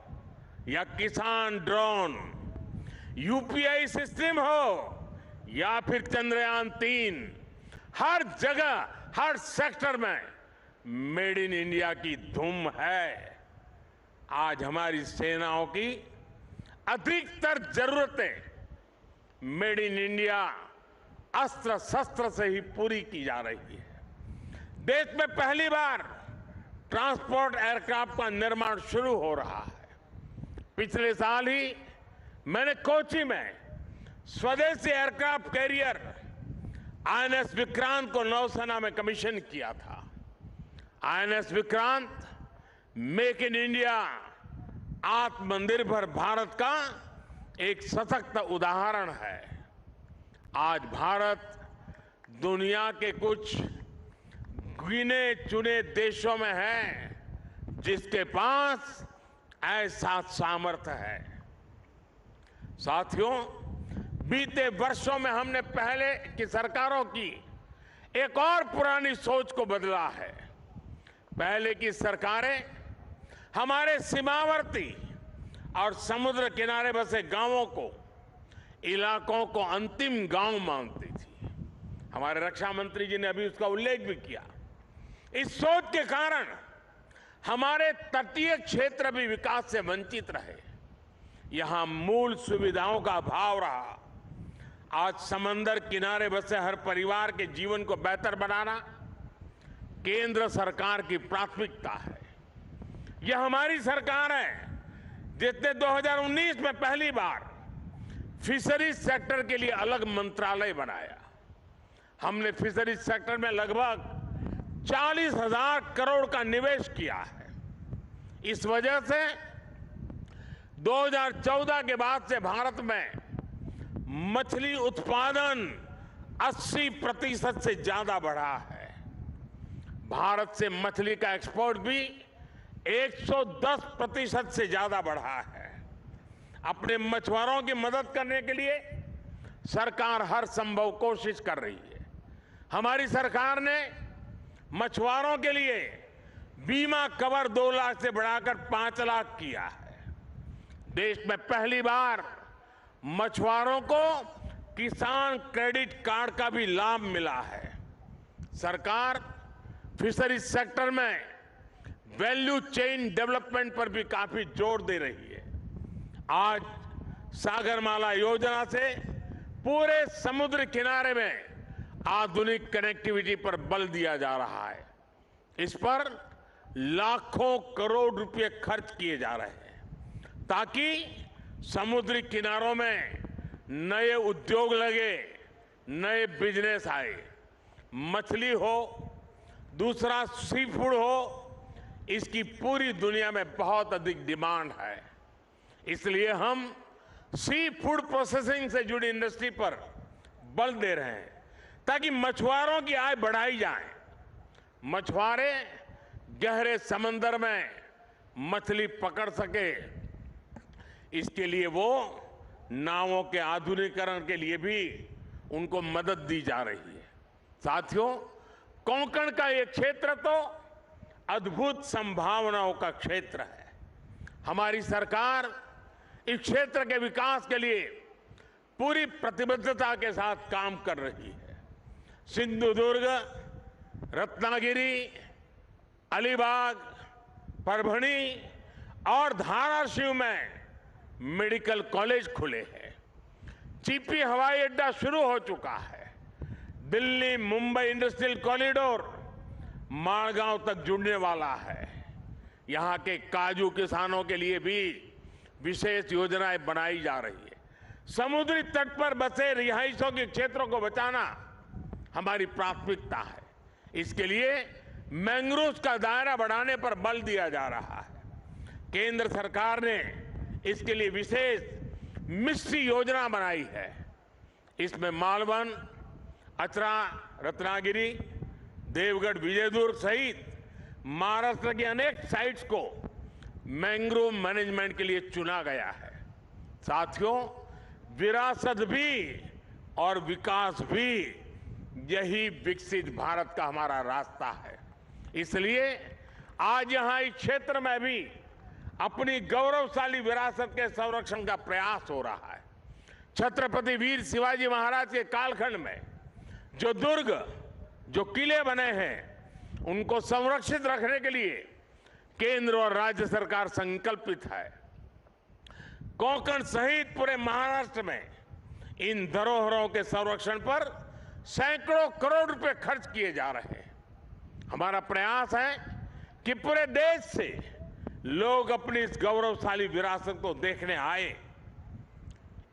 या किसान ड्रोन, यूपीआई सिस्टम हो या फिर चंद्रयान 3, हर जगह, हर सेक्टर में मेड इन इंडिया की धूम है। आज हमारी सेनाओं की अधिकतर जरूरतें मेड इन इंडिया अस्त्र शस्त्र से ही पूरी की जा रही है। देश में पहली बार ट्रांसपोर्ट एयरक्राफ्ट का निर्माण शुरू हो रहा है। पिछले साल ही मैंने कोची में स्वदेशी एयरक्राफ्ट कैरियर आईएनएस विक्रांत को नौसेना में कमीशन किया था। INS Vikrant make in India, आत्मनिर्भर भारत का एक सशक्त उदाहरण है। आज भारत दुनिया के कुछ गिने चुने देशों में है जिसके पास ऐसा सामर्थ्य है। साथियों, बीते वर्षों में हमने पहले की सरकारों की एक और पुरानी सोच को बदला है। पहले की सरकारें हमारे सीमावर्ती और समुद्र किनारे बसे गांवों को, इलाकों को अंतिम गांव मानती थी। हमारे रक्षा मंत्री जी ने अभी उसका उल्लेख भी किया। इस सोच के कारण हमारे तटीय क्षेत्र भी विकास से वंचित रहे। यहां मूल सुविधाओं का अभाव रहा। आज समंदर किनारे बसे हर परिवार के जीवन को बेहतर बनाना केंद्र सरकार की प्राथमिकता है। यह हमारी सरकार है जिसने 2019 में पहली बार फिशरीज सेक्टर के लिए अलग मंत्रालय बनाया। हमने फिशरीज सेक्टर में लगभग 40,000 करोड़ का निवेश किया है। इस वजह से 2014 के बाद से भारत में मछली उत्पादन 80% से ज्यादा बढ़ा है। भारत से मछली का एक्सपोर्ट भी 110% से ज्यादा बढ़ा है। अपने मछुआरों की मदद करने के लिए सरकार हर संभव कोशिश कर रही है। हमारी सरकार ने मछुआरों के लिए बीमा कवर 2 लाख से बढ़ाकर 5 लाख किया है। देश में पहली बार मछुआरों को किसान क्रेडिट कार्ड का भी लाभ मिला है। सरकार फिशरीज सेक्टर में वैल्यू चेन डेवलपमेंट पर भी काफी जोर दे रही है। आज सागरमाला योजना से पूरे समुद्र किनारे में आधुनिक कनेक्टिविटी पर बल दिया जा रहा है। इस पर लाखों करोड़ रुपए खर्च किए जा रहे हैं ताकि समुद्री किनारों में नए उद्योग लगे, नए बिजनेस आए। मछली हो, दूसरा सी फूड हो, इसकी पूरी दुनिया में बहुत अधिक डिमांड है। इसलिए हम सी फूड प्रोसेसिंग से जुड़ी इंडस्ट्री पर बल दे रहे हैं ताकि मछुआरों की आय बढ़ाई जाए। मछुआरे गहरे समंदर में मछली पकड़ सके, इसके लिए वो नावों के आधुनिकीकरण के लिए भी उनको मदद दी जा रही है। साथियों, कोंकण का ये क्षेत्र तो अद्भुत संभावनाओं का क्षेत्र है। हमारी सरकार इस क्षेत्र के विकास के लिए पूरी प्रतिबद्धता के साथ काम कर रही है। सिंधुदुर्ग, रत्नागिरी, अलीबाग, परभणी और धाराशिव में मेडिकल कॉलेज खुले हैं। चिपी हवाई अड्डा शुरू हो चुका है। दिल्ली मुंबई इंडस्ट्रियल कॉरिडोर माड़गांव तक जुड़ने वाला है। यहां के काजू किसानों के लिए भी विशेष योजनाएं बनाई जा रही है। समुद्री तट पर बसे रिहायशों के क्षेत्रों को बचाना हमारी प्राथमिकता है। इसके लिए मैंग्रोव का दायरा बढ़ाने पर बल दिया जा रहा है। केंद्र सरकार ने इसके लिए विशेष मिस्ट्री योजना बनाई है। इसमें मालवन, अचरा, रत्नागिरी, देवगढ़, विजयदुर्ग सहित महाराष्ट्र की अनेक साइट्स को मैंग्रोव मैनेजमेंट के लिए चुना गया है। साथियों, विरासत भी और विकास भी, यही विकसित भारत का हमारा रास्ता है। इसलिए आज यहां इस क्षेत्र में भी अपनी गौरवशाली विरासत के संरक्षण का प्रयास हो रहा है। छत्रपति वीर शिवाजी महाराज के कालखंड में जो दुर्ग, जो किले बने हैं, उनको संरक्षित रखने के लिए केंद्र और राज्य सरकार संकल्पित है। कोंकण सहित पूरे महाराष्ट्र में इन धरोहरों के संरक्षण पर सैकड़ों करोड़ रुपए खर्च किए जा रहे हैं। हमारा प्रयास है कि पूरे देश से लोग अपनी इस गौरवशाली विरासत को देखने आए।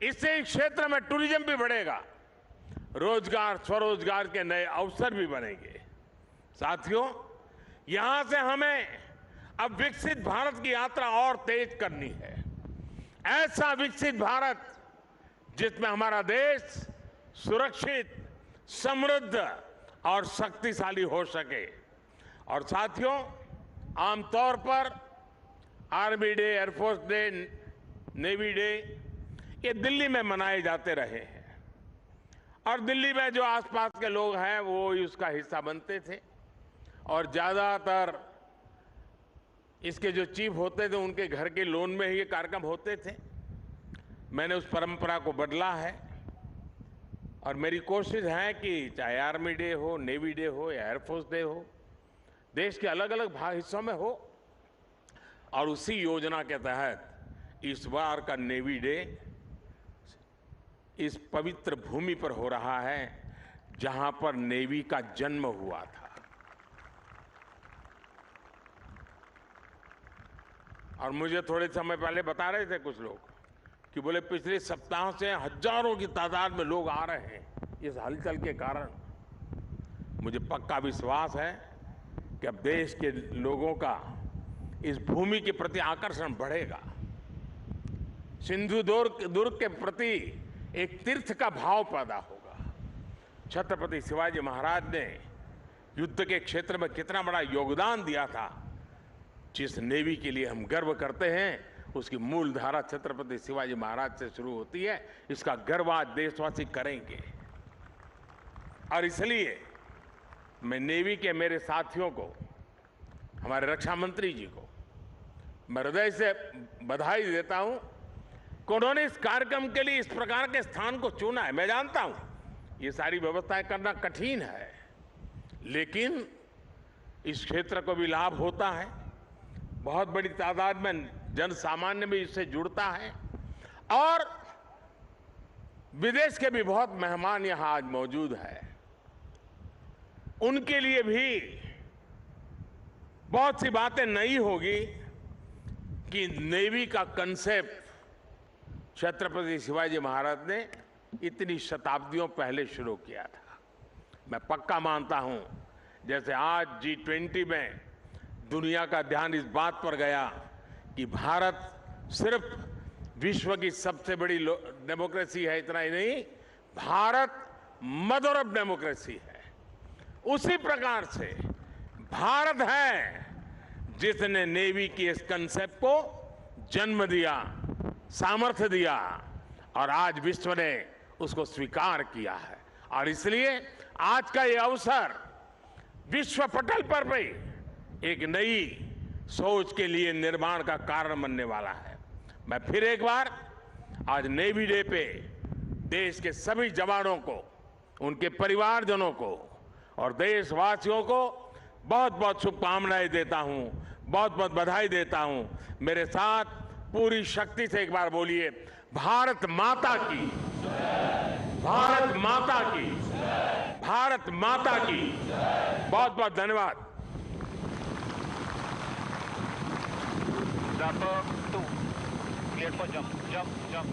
इससे इस क्षेत्र में टूरिज्म भी बढ़ेगा, रोजगार स्वरोजगार के नए अवसर भी बनेंगे। साथियों, यहां से हमें अब विकसित भारत की यात्रा और तेज करनी है। ऐसा विकसित भारत जिसमें हमारा देश सुरक्षित, समृद्ध और शक्तिशाली हो सके। और साथियों, आमतौर पर army day, air force day, navy day ये दिल्ली में मनाए जाते रहे हैं और दिल्ली में जो आसपास के लोग हैं वो उसका हिस्सा बनते थे और ज्यादातर इसके जो चीफ होते थे उनके घर के लोन में ही ये कार्यक्रम होते थे। मैंने उस परंपरा को बदला है और मेरी कोशिश है कि चाहे आर्मी डे हो, नेवी डे हो या एयरफोर्स डे हो, देश के अलग अलग हिस्सों में हो। और उसी योजना के तहत इस बार का नेवी डे इस पवित्र भूमि पर हो रहा है जहां पर नेवी का जन्म हुआ था। और मुझे थोड़े समय पहले बता रहे थे कुछ लोग कि बोले पिछले सप्ताह से हजारों की तादाद में लोग आ रहे हैं इस हलचल के कारण। मुझे पक्का विश्वास है कि अब देश के लोगों का इस भूमि के प्रति आकर्षण बढ़ेगा। सिंधु दुर्ग के प्रति एक तीर्थ का भाव पैदा होगा। छत्रपति शिवाजी महाराज ने युद्ध के क्षेत्र में कितना बड़ा योगदान दिया था। जिस नेवी के लिए हम गर्व करते हैं उसकी मूल धारा छत्रपति शिवाजी महाराज से शुरू होती है। इसका गर्व आज देशवासी करेंगे। और इसलिए मैं नेवी के मेरे साथियों को, हमारे रक्षा मंत्री जी को मैं हृदय से बधाई देता हूं कि उन्होंने इस कार्यक्रम के लिए इस प्रकार के स्थान को चुना है। मैं जानता हूं ये सारी व्यवस्थाएं करना कठिन है, लेकिन इस क्षेत्र को भी लाभ होता है। बहुत बड़ी तादाद में जन सामान्य भी इससे जुड़ता है और विदेश के भी बहुत मेहमान यहां आज मौजूद हैं। उनके लिए भी बहुत सी बातें नई होगी कि नेवी का कंसेप्ट छत्रपति शिवाजी महाराज ने इतनी शताब्दियों पहले शुरू किया था। मैं पक्का मानता हूं जैसे आज G20 में दुनिया का ध्यान इस बात पर गया कि भारत सिर्फ विश्व की सबसे बड़ी डेमोक्रेसी है, इतना ही नहीं, भारत मदर ऑफ डेमोक्रेसी है। उसी प्रकार से भारत है जिसने नेवी की इस कंसेप्ट को जन्म दिया, सामर्थ्य दिया और आज विश्व ने उसको स्वीकार किया है। और इसलिए आज का ये अवसर विश्व पटल पर भी एक नई सोच के लिए निर्माण का कारण बनने वाला है। मैं फिर एक बार आज नेवी डे पे देश के सभी जवानों को, उनके परिवारजनों को और देशवासियों को बहुत बहुत शुभकामनाएं देता हूं, बहुत बहुत बधाई देता हूं। मेरे साथ पूरी शक्ति से एक बार बोलिए, भारत माता की, भारत माता की, भारत माता की। बहुत बहुत धन्यवाद।
Clear for jump, jump, jump.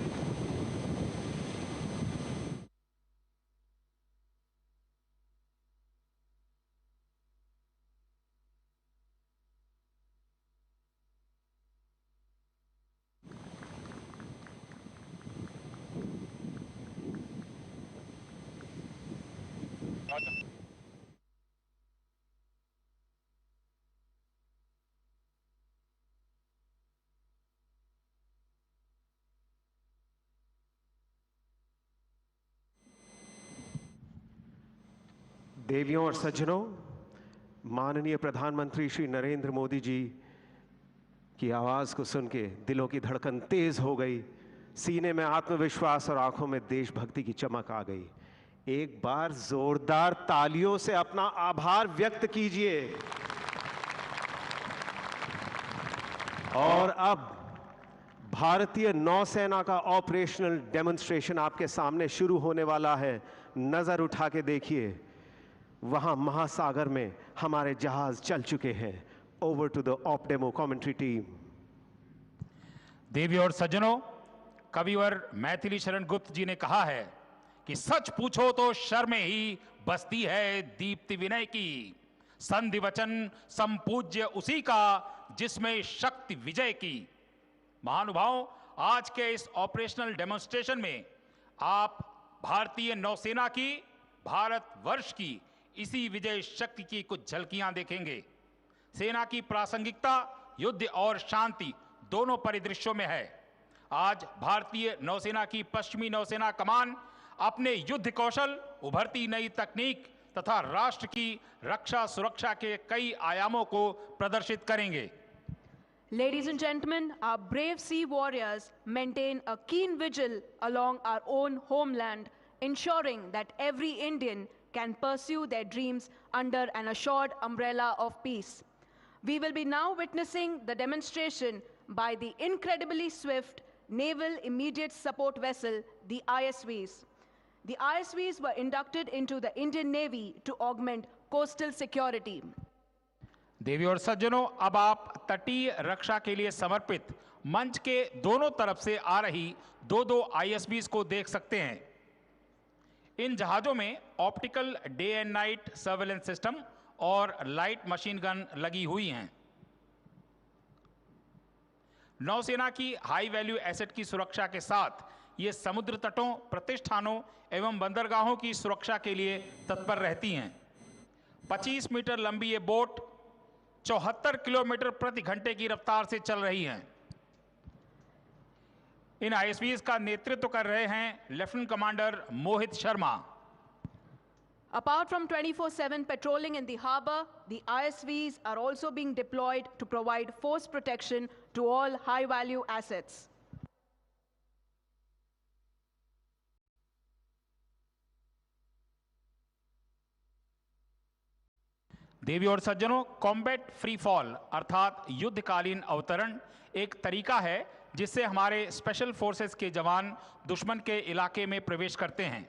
देवियों और सज्जनों, माननीय प्रधानमंत्री श्री नरेंद्र मोदी जी की आवाज़ को सुन के दिलों की धड़कन तेज हो गई, सीने में आत्मविश्वास और आंखों में देशभक्ति की चमक आ गई। एक बार जोरदार तालियों से अपना आभार व्यक्त कीजिए। और अब भारतीय नौसेना का ऑपरेशनल डेमोन्स्ट्रेशन आपके सामने शुरू होने वाला है। नजर उठा के देखिए, वहां महासागर में हमारे जहाज चल चुके हैं। Over to the op demo commentary team.
देवी और सज्जनों, कविवर मैथिली शरण गुप्त जी ने कहा है कि सच पूछो तो शर्म ही बसती है दीप्ति विनय की। संधि वचन संपूज्य उसी का जिसमें शक्ति विजय की। महानुभावों, आज के इस ऑपरेशनल डेमोन्स्ट्रेशन में आप भारतीय नौसेना की, भारतवर्ष की इसी विजय शक्ति की कुछ झलकियां देखेंगे। सेना की प्रासंगिकता युद्ध और शांति दोनों परिदृश्यों में है। आज भारतीय नौसेना की पश्चिमी नौसेना कमान अपने युद्ध कौशल, उभरती नई तकनीक तथा राष्ट्र की रक्षा सुरक्षा के कई आयामों को प्रदर्शित करेंगे।
Ladies and gentlemen, our brave sea warriors maintain a keen vigil along our own homeland, ensuring that every Indian can pursue their dreams under an assured umbrella of peace. We will be now witnessing the demonstration by the incredibly swift Naval Immediate Support Vessel, the ISVs. The ISVs were inducted into the Indian Navy to augment coastal security.
देवी और सज्जनों, अब आप तटीय रक्षा के लिए समर्पित मंच के दोनों तरफ से आ रही दो आईएसबीज को देख सकते हैं। इन जहाजों में optical day and night surveillance system और लाइट मशीन गन लगी हुई हैं। नौसेना की हाई वैल्यू एसेट की सुरक्षा के साथ ये समुद्र तटों, प्रतिष्ठानों एवं बंदरगाहों की सुरक्षा के लिए तत्पर रहती हैं। 25 मीटर लंबी ये बोट 74 किलोमीटर प्रति घंटे की रफ्तार से चल रही हैं। इन आईएसवीज का नेतृत्व कर रहे हैं lieutenant commander Mohit Sharma.
Apart from 24/7 patrolling in the harbor, the ISVs are also being deployed to provide force protection to all high-value assets.
देवी और सज्जनों, कॉम्बैट फ्री फॉल अर्थात युद्धकालीन अवतरण एक तरीका है जिससे हमारे स्पेशल फोर्सेस के जवान दुश्मन के इलाके में प्रवेश करते हैं।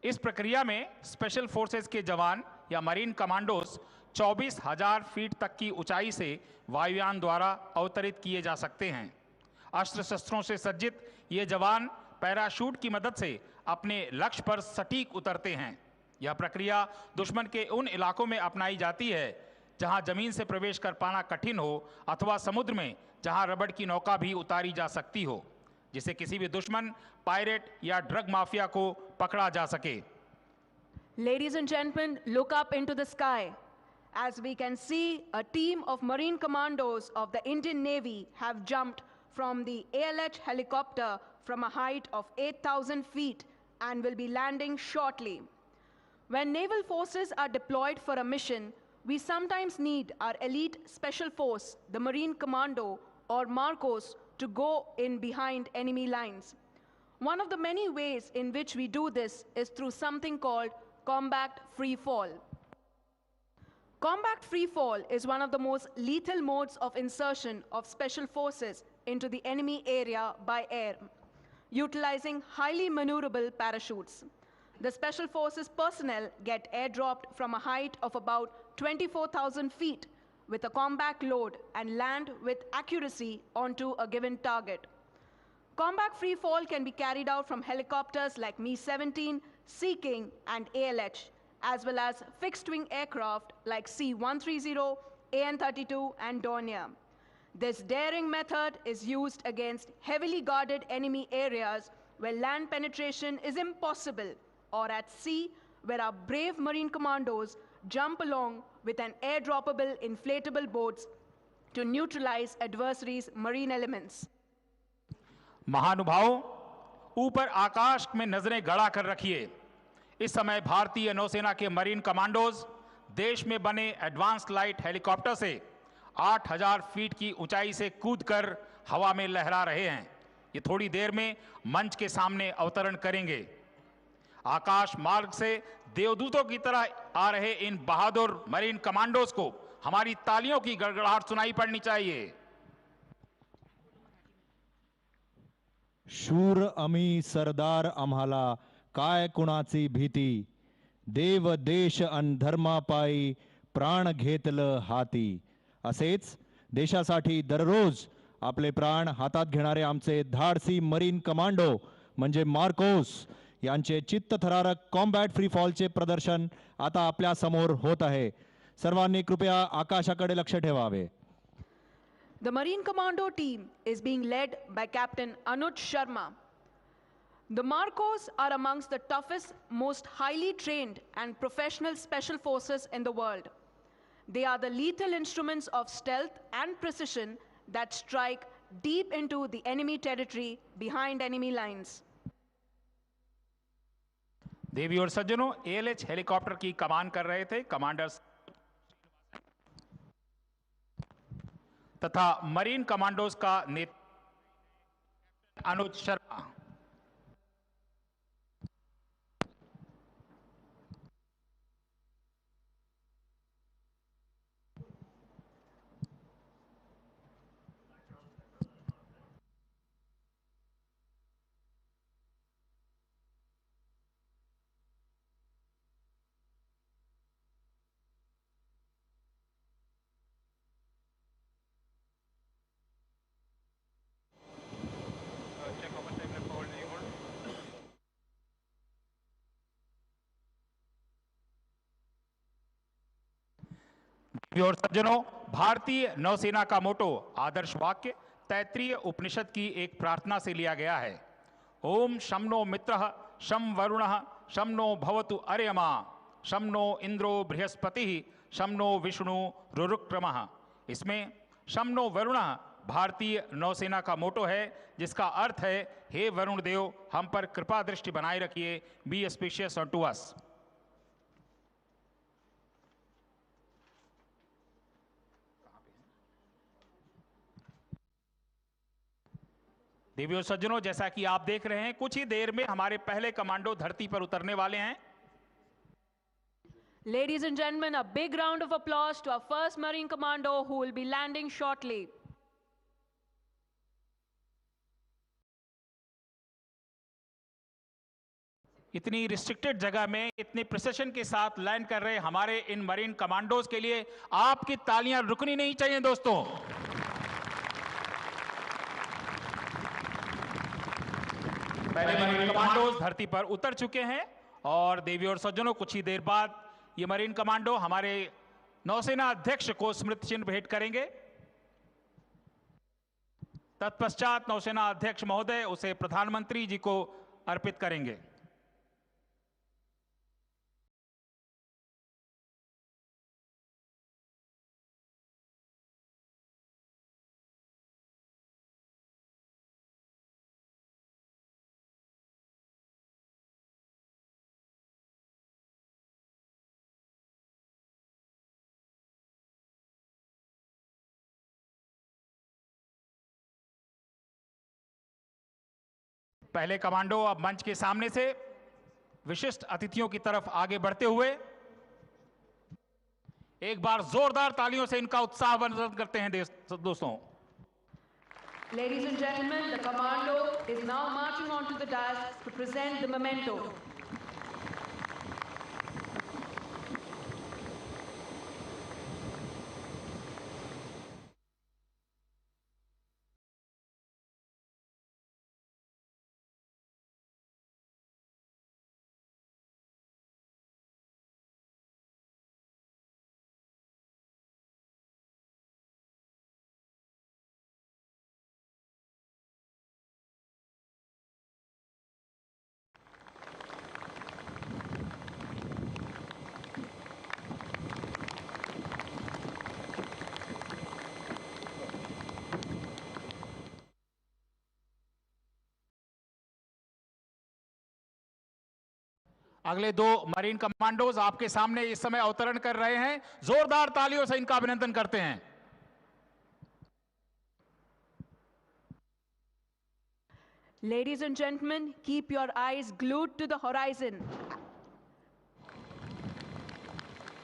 इस प्रक्रिया में स्पेशल फोर्सेस के जवान या मरीन कमांडोज 24,000 फीट तक की ऊंचाई से वायुयान द्वारा अवतरित किए जा सकते हैं। अस्त्र शस्त्रों से सज्जित ये जवान पैराशूट की मदद से अपने लक्ष्य पर सटीक उतरते हैं। यह प्रक्रिया दुश्मन के उन इलाकों में अपनाई जाती है जहां जमीन से प्रवेश कर पाना कठिन हो अथवा समुद्र में जहां रबड़ की नौका भी उतारी जा सकती हो, जिससे किसी भी दुश्मन, पायरेट या ड्रग माफिया को पकड़ा जा सके।
Ladies and gentlemen, look up into the sky. As we can see, a team of Marine Commandos of the Indian Navy have jumped from the ALH helicopter from a height of 8,000 feet and will be landing shortly. When naval forces are deployed for a mission, we sometimes need our elite special force, the Marine Commando or Marcos, to go in behind enemy lines. One of the many ways in which we do this is through something called combat free fall. Combat free fall is one of the most lethal modes of insertion of special forces into the enemy area by air, utilizing highly maneuverable parachutes. The Special Forces personnel get airdropped from a height of about 24,000 feet with a combat load and land with accuracy onto a given target. Combat free fall can be carried out from helicopters like Mi-17, Sea King, and ALH, as well as fixed-wing aircraft like C-130, AN-32, and Dornier. This daring method is used against heavily guarded enemy areas where land penetration is impossible, or at sea, where our brave Marine Commandos jump along with an airdroppable inflatable boats to neutralize adversaries' marine elements.
महानुभावों, ऊपर आकाश में नजरें गड़ा कर रखिए। इस समय भारतीय नौसेना के मरीन कमांडोज देश में बने एडवांस्ड लाइट हेलीकॉप्टर से 8,000 फीट की ऊंचाई से कूदकर हवा में लहरा रहे हैं। ये थोड़ी देर में मंच के सामने अवतरण करेंगे। आकाश मार्ग से देवदूतों की तरह आ रहे इन बहादुर मरीन कमांडोज को हमारी तालियों की गड़गड़ाहट सुनाई पड़नी चाहिए।
शूर अमी सरदार आम्हाला काय कुणाची भीती, देव देश अन धर्मापायी प्राण घेतलं हाती। असेच देशासाठी दररोज आपले प्राण हातात घेणारे आमचे धाडसी मरीन कमांडो म्हणजे मार्कोस यांचे चित्तथरारक कॉम्बॅट फ्री फॉलचे प्रदर्शन आता आपल्या समोर होत आहे. सर्वांनी कृपया आकाशाकडे लक्ष ठेवावे.
The Marine Commando team is being led by Captain Anuj Sharma. The Marcos are amongst the toughest, most highly trained and professional special forces in the world. They are the lethal instruments of stealth and precision that strike deep into the enemy territory behind enemy lines.
देवी और सज्जनों, ALH helicopter की कमान कर रहे थे commanders तथा marine commandos का नेतृत्व Anuj Sharma.
Check how much time left for hold. You hold.
देवी और सज्जनों, भारतीय नौसेना का मोटो आदर्श वाक्य तैत्रीय उपनिषद की एक प्रार्थना से लिया गया है. ओम शं नो मित्रः शं वरुणः शं नो भवतु अर्यमा शं नो इंद्रो बृहस्पतिः शं नो विष्णु रुरुक्रमः. इसमें शं नो वरुणः भारतीय नौसेना का मोटो है, जिसका अर्थ है हे वरुण देव, हम पर कृपा दृष्टि बनाए रखिए. Be specious on to us. देवी और सज्जनों, जैसा कि आप देख रहे हैं, कुछ ही देर में हमारे पहले कमांडो धरती पर उतरने वाले हैं.
Ladies and gentlemen, a big round of applause to our first Marine Commando who will be landing shortly.
इतनी रिस्ट्रिक्टेड जगह में इतनी प्रिसिशन के साथ लैंड कर रहे हमारे इन मरीन कमांडोज के लिए आपकी तालियां रुकनी नहीं चाहिए दोस्तों. पहले मरीन कमांडोज धरती पर उतर चुके हैं और देवी और सज्जनों, कुछ ही देर बाद ये मरीन कमांडो हमारे नौसेना अध्यक्ष को स्मृति चिन्ह भेंट करेंगे. तत्पश्चात नौसेना अध्यक्ष महोदय उसे प्रधानमंत्री जी को अर्पित करेंगे. पहले कमांडो अब मंच के सामने से विशिष्ट अतिथियों की तरफ आगे बढ़ते हुए एक बार जोरदार तालियों से इनका उत्साह वर्धन करते हैं दोस्तों.
Ladies and gentlemen, the commando is now marching onto the dais to present the memento.
अगले दो मरीन कमांडोज आपके सामने इस समय अवतरण कर रहे हैं. जोरदार तालियों से इनका अभिनंदन करते हैं.
Ladies and gentlemen, keep your eyes glued to the horizon,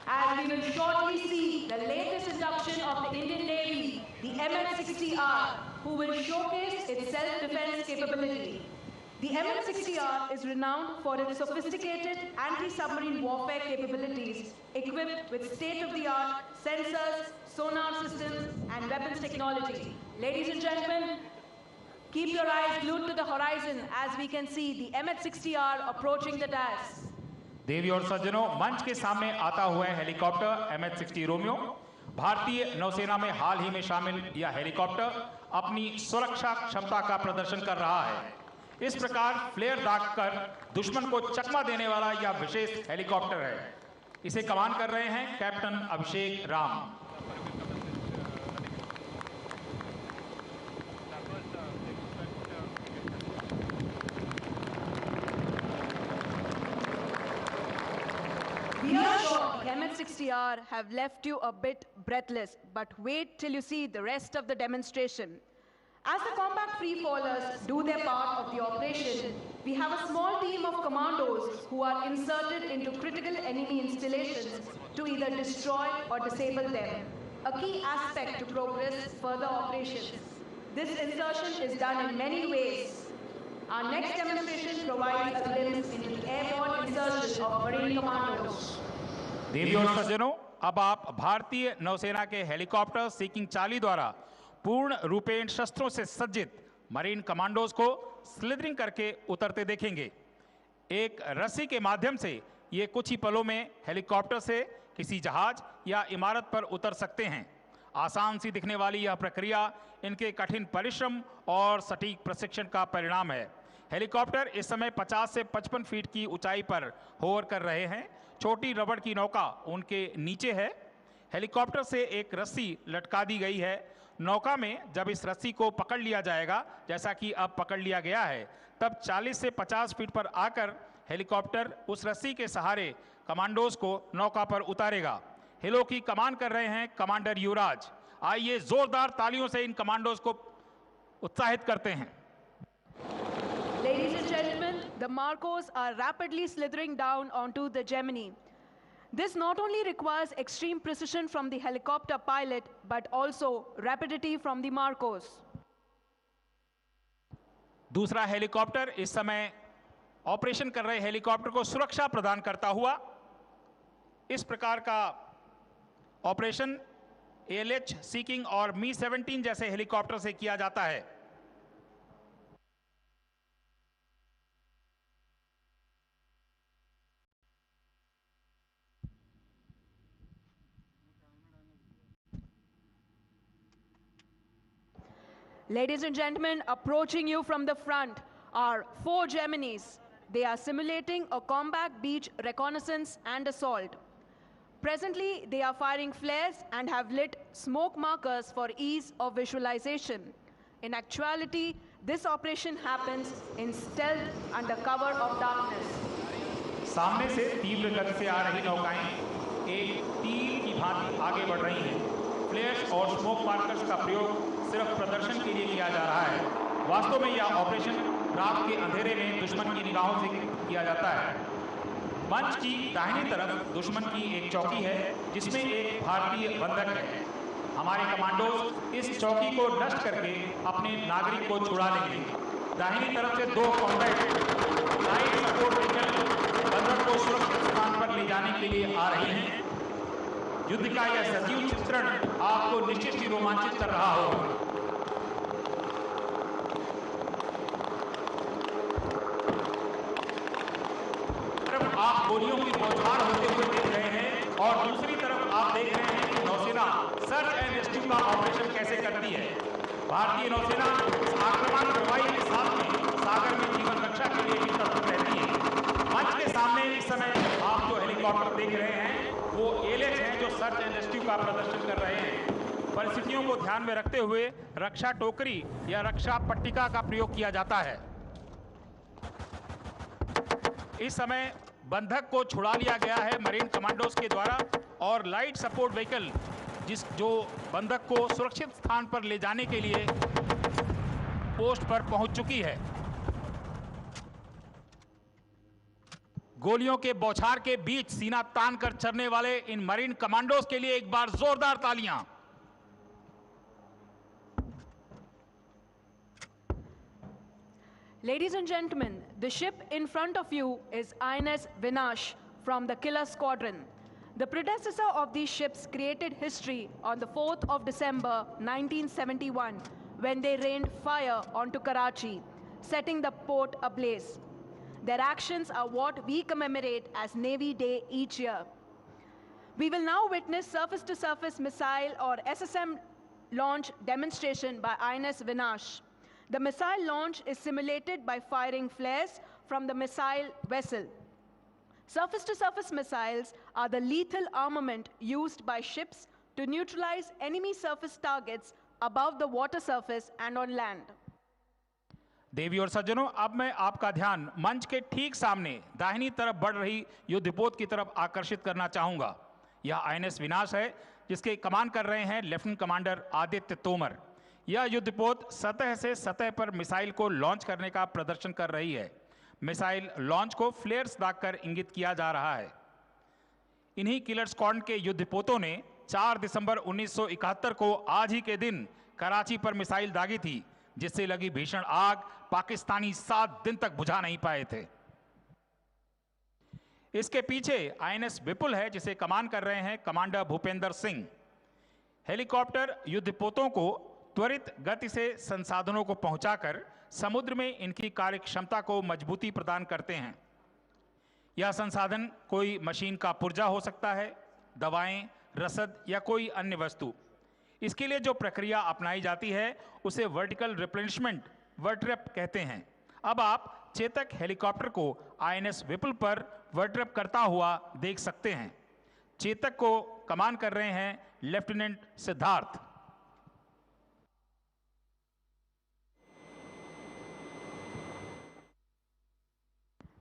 as we will shortly see the latest induction of the Indian Navy, the MM-60R, who will showcase its self-defense capability. The MM-60R is renowned for its sophisticated anti-submarine warfare capabilities, equipped with state-of-the-art sensors, sonar systems, and weapons technology. Ladies and gentlemen, Keep your eyes glued to the horizon as we can see the MH-60R approaching the dais.
देवी और सज्जनों, मंच के सामने आता हुआ है helicopter MH-60 Romeo. भारतीय नौसेना में हाल ही में शामिल यह हेलीकॉप्टर अपनी सुरक्षा क्षमता का प्रदर्शन कर रहा है। इस प्रकार फ्लेयर दागकर दुश्मन को चकमा देने वाला यह विशेष हेलीकॉप्टर है। इसे कमान कर रहे हैं captain Abhishek Ram.
We are sure the MH-60R have left you a bit breathless, but wait till you see the rest of the demonstration. As the combat free-fallers do their part of the operation, we have a small team of commandos who are inserted into critical enemy installations to either destroy or disable them, a key aspect to progress further operations. This insertion is done in many ways. Our next demonstration provides a glimpse into the airborne insertion of Marine commandos.
देवी और सज्जनों, अब आप भारतीय नौसेना के helicopter seeking 40 द्वारा पूर्ण रूपेण शस्त्रों से सज्जित मरीन कमांडोज को स्लिदरिंग करके उतरते देखेंगे। एक रस्सी के माध्यम से ये कुछ ही पलों में हेलीकॉप्टर से किसी जहाज या इमारत पर उतर सकते हैं। आसान सी दिखने वाली यह प्रक्रिया इनके कठिन परिश्रम और सटीक प्रशिक्षण का परिणाम है। हेलीकॉप्टर इस समय 50 से 55 फीट की ऊंचाई पर होवर कर रहे हैं। छोटी रबड़ की नौका उनके नीचे है। हेलीकॉप्टर से एक रस्सी लटका दी गई है। नौका में जब इस रस्सी को पकड़ लिया जाएगा, जैसा कि अब पकड़ लिया गया है, तब 40 से 50 फीट पर आकर हेलीकॉप्टर उस रस्सी के सहारे कमांडोज को नौका पर उतारेगा। हेलो की कमान कर रहे हैं कमांडर युवराज। आइए जोरदार तालियों से इन कमांडोज को उत्साहित करते हैं।
Ladies and gentlemen, the Marcos are rapidly slithering down onto the Gemini. This not only requires extreme precision from the helicopter pilot, but also rapidity from the Marcos.
दूसरा हेलीकॉप्टर इस समय ऑपरेशन कर रहे helicopter को सुरक्षा प्रदान करता हुआ इस प्रकार का ऑपरेशन ALH सीकिंग और Mi-17 जैसे हेलीकॉप्टर से किया जाता है।
Ladies and gentlemen, approaching you from the front are 4 Geminis. They are simulating a combat beach reconnaissance and assault. Presently, they are firing flares and have lit smoke markers for ease of visualization. In actuality, this operation happens in stealth under cover of darkness.
सामने से तीव्र गति से आ रही नौकाएं एक तीर की भांति आगे बढ़ रही हैं। फ्लेयर्स और स्मोक मार्कर्स का प्रयोग सिर्फ प्रदर्शन के लिए किया जा रहा है। वास्तव में यह ऑपरेशन रात के अंधेरे में दुश्मन की निगाहों से किया जाता है। मंच की दाहिनी तरफ दुश्मन की एक चौकी है जिसमें एक भारतीय बंधक है। हमारे कमांडोज इस चौकी को नष्ट करके अपने नागरिक को छुड़ा लेंगे। दाहिनी तरफ से 2 कॉम्बैट लाइट सपोर्ट व्हीकल बंधक को सुरक्षित स्थान पर ले जाने के लिए आ रही हैं। युद्ध का यह सजीव चित्रण आपको निश्चित ही रोमांचित कर रहा होगा। आप गोलियों की बौछार होते हुए देख रहे हैं और दूसरी तरफ आप देख रहे हैं कि नौसेना सर्च एंड रेस्क्यू का ऑपरेशन कैसे करती है। भारतीय नौसेना आक्रमण कार्रवाई के साथ में सागर में जीवन रक्षा के लिए भी तत्पर रहती है। मंच के सामने इस समय आप जो हेलीकॉप्टर देख रहे हैं वो ALH हैं जो सर्च एंड रेस्क्यू का प्रदर्शन कर रहे हैं। परिस्थितियों को ध्यान में रखते हुए रक्षा टोकरी या रक्षा पट्टिका का प्रयोग किया जाता है। इस समय बंधक को छुड़ा लिया गया है मरीन कमांडोज के द्वारा और लाइट सपोर्ट व्हीकल जो बंधक को सुरक्षित स्थान पर ले जाने के लिए पोस्ट पर पहुंच चुकी है। गोलियों के बौछार के बीच सीना तान कर चलने वाले इन मरीन कमांडोज के लिए एक बार जोरदार तालियां।
Ladies and gentlemen, the ship in front of you is INS Vinash from the Killer Squadron. The predecessor of these ships created history on the 4th of December 1971 when they rained fire onto Karachi, setting the port ablaze. Their actions are what we commemorate as Navy Day each year. We will now witness surface-to-surface missile or SSM launch demonstration by INS Vinash. The missile launch is simulated by firing flares from the missile vessel. Surface-to-surface missiles are the lethal armament used by ships to neutralize enemy surface targets above the water surface and on land.
देवी और सज्जनों, अब मैं आपका ध्यान मंच के ठीक सामने दाहिनी तरफ बढ़ रही युद्धपोत की तरफ आकर्षित करना चाहूंगा। यह आईएनएस विनाश है, जिसके कमान कर रहे हैं लेफ्टिनेंट कमांडर आदित्य तोमर। यह युद्धपोत सतह से सतह पर मिसाइल को लॉन्च करने का प्रदर्शन कर रही है। मिसाइल लॉन्च को फ्लेयर्स दागकर इंगित किया जा रहा है। इन्हीं किलर स्क्वाड्रन के युद्धपोतों ने 4 दिसंबर 1971 को आज ही के दिन कराची पर मिसाइल दागी थी, जिससे लगी भीषण आग पाकिस्तानी 7 दिन तक बुझा नहीं पाए थे। इसके पीछे आईएनएस विपुल है, जिसे कमान कर रहे हैं कमांडर भूपेंद्र सिंह। हेलीकॉप्टर युद्धपोतों को त्वरित गति से संसाधनों को पहुंचाकर समुद्र में इनकी कार्य क्षमता को मजबूती प्रदान करते हैं। यह संसाधन कोई मशीन का पुर्जा हो सकता है, दवाएं, रसद या कोई अन्य वस्तु। इसके लिए जो प्रक्रिया अपनाई जाती है उसे वर्टिकल रिप्लेनिशमेंट वर्ट्रैप कहते हैं। अब आप चेतक हेलीकॉप्टर को आईएनएस विपुल पर वर्ट्रैप करता हुआ देख सकते हैं। चेतक को कमान कर रहे हैं lieutenant Siddharth.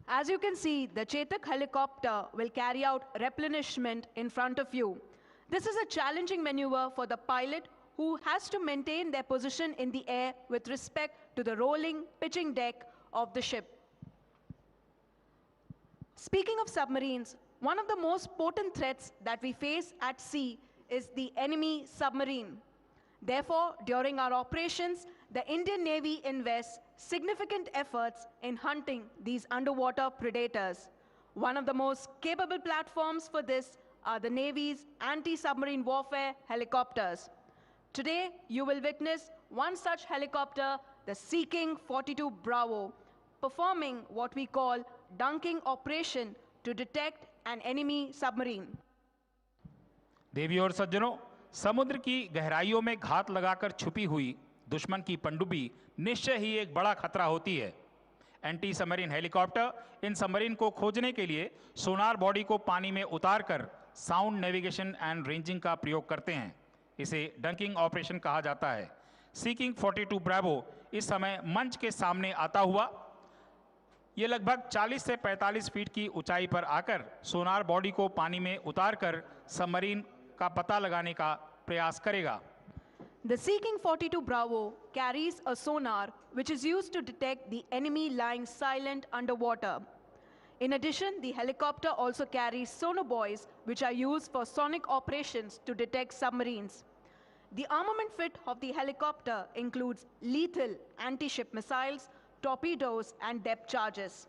As you can see, the Chetak helicopter will carry out replenishment in front of you. This is a challenging maneuver for the pilot, who has to maintain their position in the air with respect to the rolling, pitching deck of the ship. Speaking of submarines, one of the most potent threats that we face at sea is the enemy submarine. Therefore, during our operations, the Indian Navy invests significant efforts in hunting these underwater predators. One of the most capable platforms for this are the Navy's anti-submarine warfare helicopters. Today, you will witness one such helicopter, the Sea King 42 Bravo, performing what we call dunking operation to detect an enemy submarine.
देवी और सज्जनों, समुद्र की गहराइयों में घात लगाकर छुपी हुई दुश्मन की पनडुब्बी निश्चय ही एक बड़ा खतरा होती है। एंटी सबमरीन हेलीकॉप्टर इन सबमरीन को खोजने के लिए सोनार बॉडी को पानी में उतारकर साउंड नेविगेशन एंड रेंजिंग का प्रयोग करते हैं। इसे डंकिंग ऑपरेशन कहा जाता है। सी किंग 42 ब्रावो इस समय मंच के सामने आता हुआ ये लगभग 40 से 45 फीट की ऊंचाई पर आकर सोनार बॉडी को पानी में उतारकर सबमरीन का पता लगाने का प्रयास करेगा।
The Sea King 42 Bravo carries a sonar which is used to detect the enemy lying silent underwater. In addition, the helicopter also carries sonobuoys which are used for sonic operations to detect submarines. The armament fit of the helicopter includes lethal anti-ship missiles, torpedoes, and depth charges.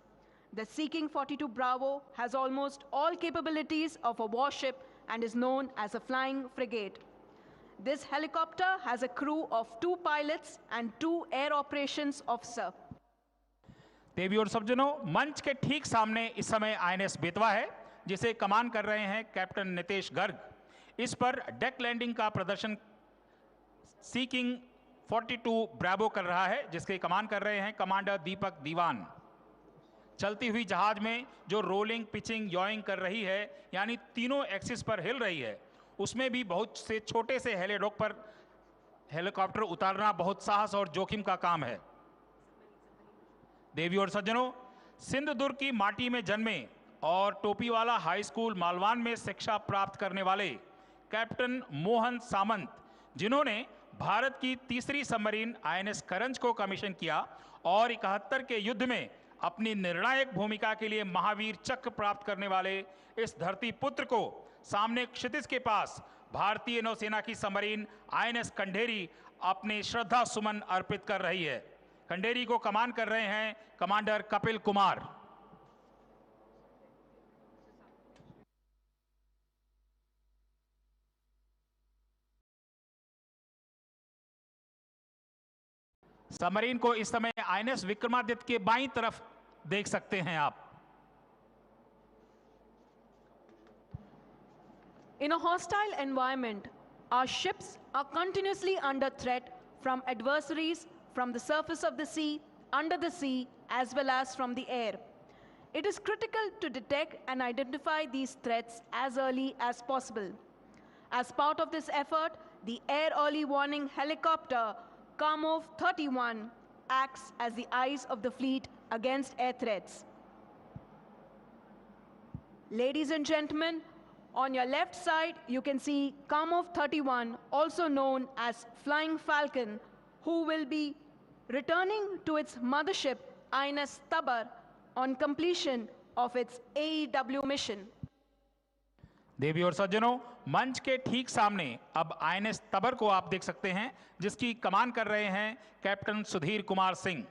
The Sea King 42 Bravo has almost all capabilities of a warship and is known as a flying frigate. This helicopter has a crew of 2 pilots and 2 air operations officer.
देवी और सज्जनों, मंच के ठीक सामने इस समय INS Betwa है, जिसे कमान कर रहे हैं कैप्टन नितेश गर्ग। इस पर डेक लैंडिंग का प्रदर्शन सी किंग 42 ब्रावो कर रहा है, जिसके कमान कर रहे हैं कमांडर दीपक दीवान। चलती हुई जहाज में जो रोलिंग, पिचिंग, यॉइंग कर रही है, यानी तीनों एक्सिस पर हिल रही है, उसमें भी बहुत से छोटे से हेलीडॉक पर हेलीकॉप्टर उतारना बहुत साहस और जोखिम का काम है। देवी और सज्जनों, सिंधुदुर्ग की माटी में जन्मे और टोपीवाला हाई स्कूल मालवान में शिक्षा प्राप्त करने वाले कैप्टन मोहन सामंत, जिन्होंने भारत की तीसरी सबमरीन आईएनएस करंज को कमीशन किया और 71 के युद्ध में अपनी निर्णायक भूमिका के लिए महावीर चक्र प्राप्त करने वाले इस धरती पुत्र को सामने क्षितिज के पास भारतीय नौसेना की सबमरीन आईएनएस खंडेरी अपने श्रद्धा सुमन अर्पित कर रही है। खंडेरी को कमान कर रहे हैं कमांडर कपिल कुमार। सबमरीन को इस समय आईएनएस विक्रमादित्य के बाईं तरफ देख सकते हैं आप।
In a hostile environment, our ships are continuously under threat from adversaries from the surface of the sea, under the sea, as well as from the air. It is critical to detect and identify these threats as early as possible. As part of this effort, the Air Early Warning Helicopter Kamov 31 acts as the eyes of the fleet against air threats. Ladies and gentlemen, on your left side, you can see Kamov 31, also known as Flying Falcon, who will be returning to its mothership, INS Tabar, on completion of its AEW mission.
देवी और सज्जनों, मंच के ठीक सामने अब INS तबर को आप देख सकते हैं, जिसकी कमान कर रहे हैं कैप्टन सुधीर कुमार सिंह।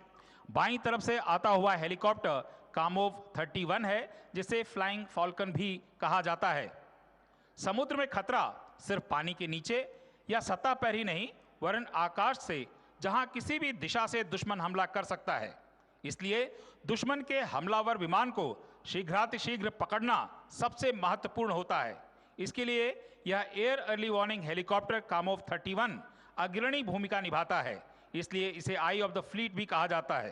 बाईं तरफ से आता हुआ हेलीकॉप्टर कामोव 31 है, जिसे फ्लाइंग फॉल्कन भी कहा जाता है। समुद्र में खतरा सिर्फ पानी के नीचे या सतह पर ही नहीं, वरन आकाश से, जहां किसी भी दिशा से दुश्मन हमला कर सकता है। इसलिए दुश्मन के हमलावर विमान को शीघ्रातिशीघ्र पकड़ना सबसे महत्वपूर्ण होता है। इसके लिए यह air early warning helicopter Kamov 31 अग्रणी भूमिका निभाता है, इसलिए इसे आई ऑफ द फ्लीट भी कहा जाता है।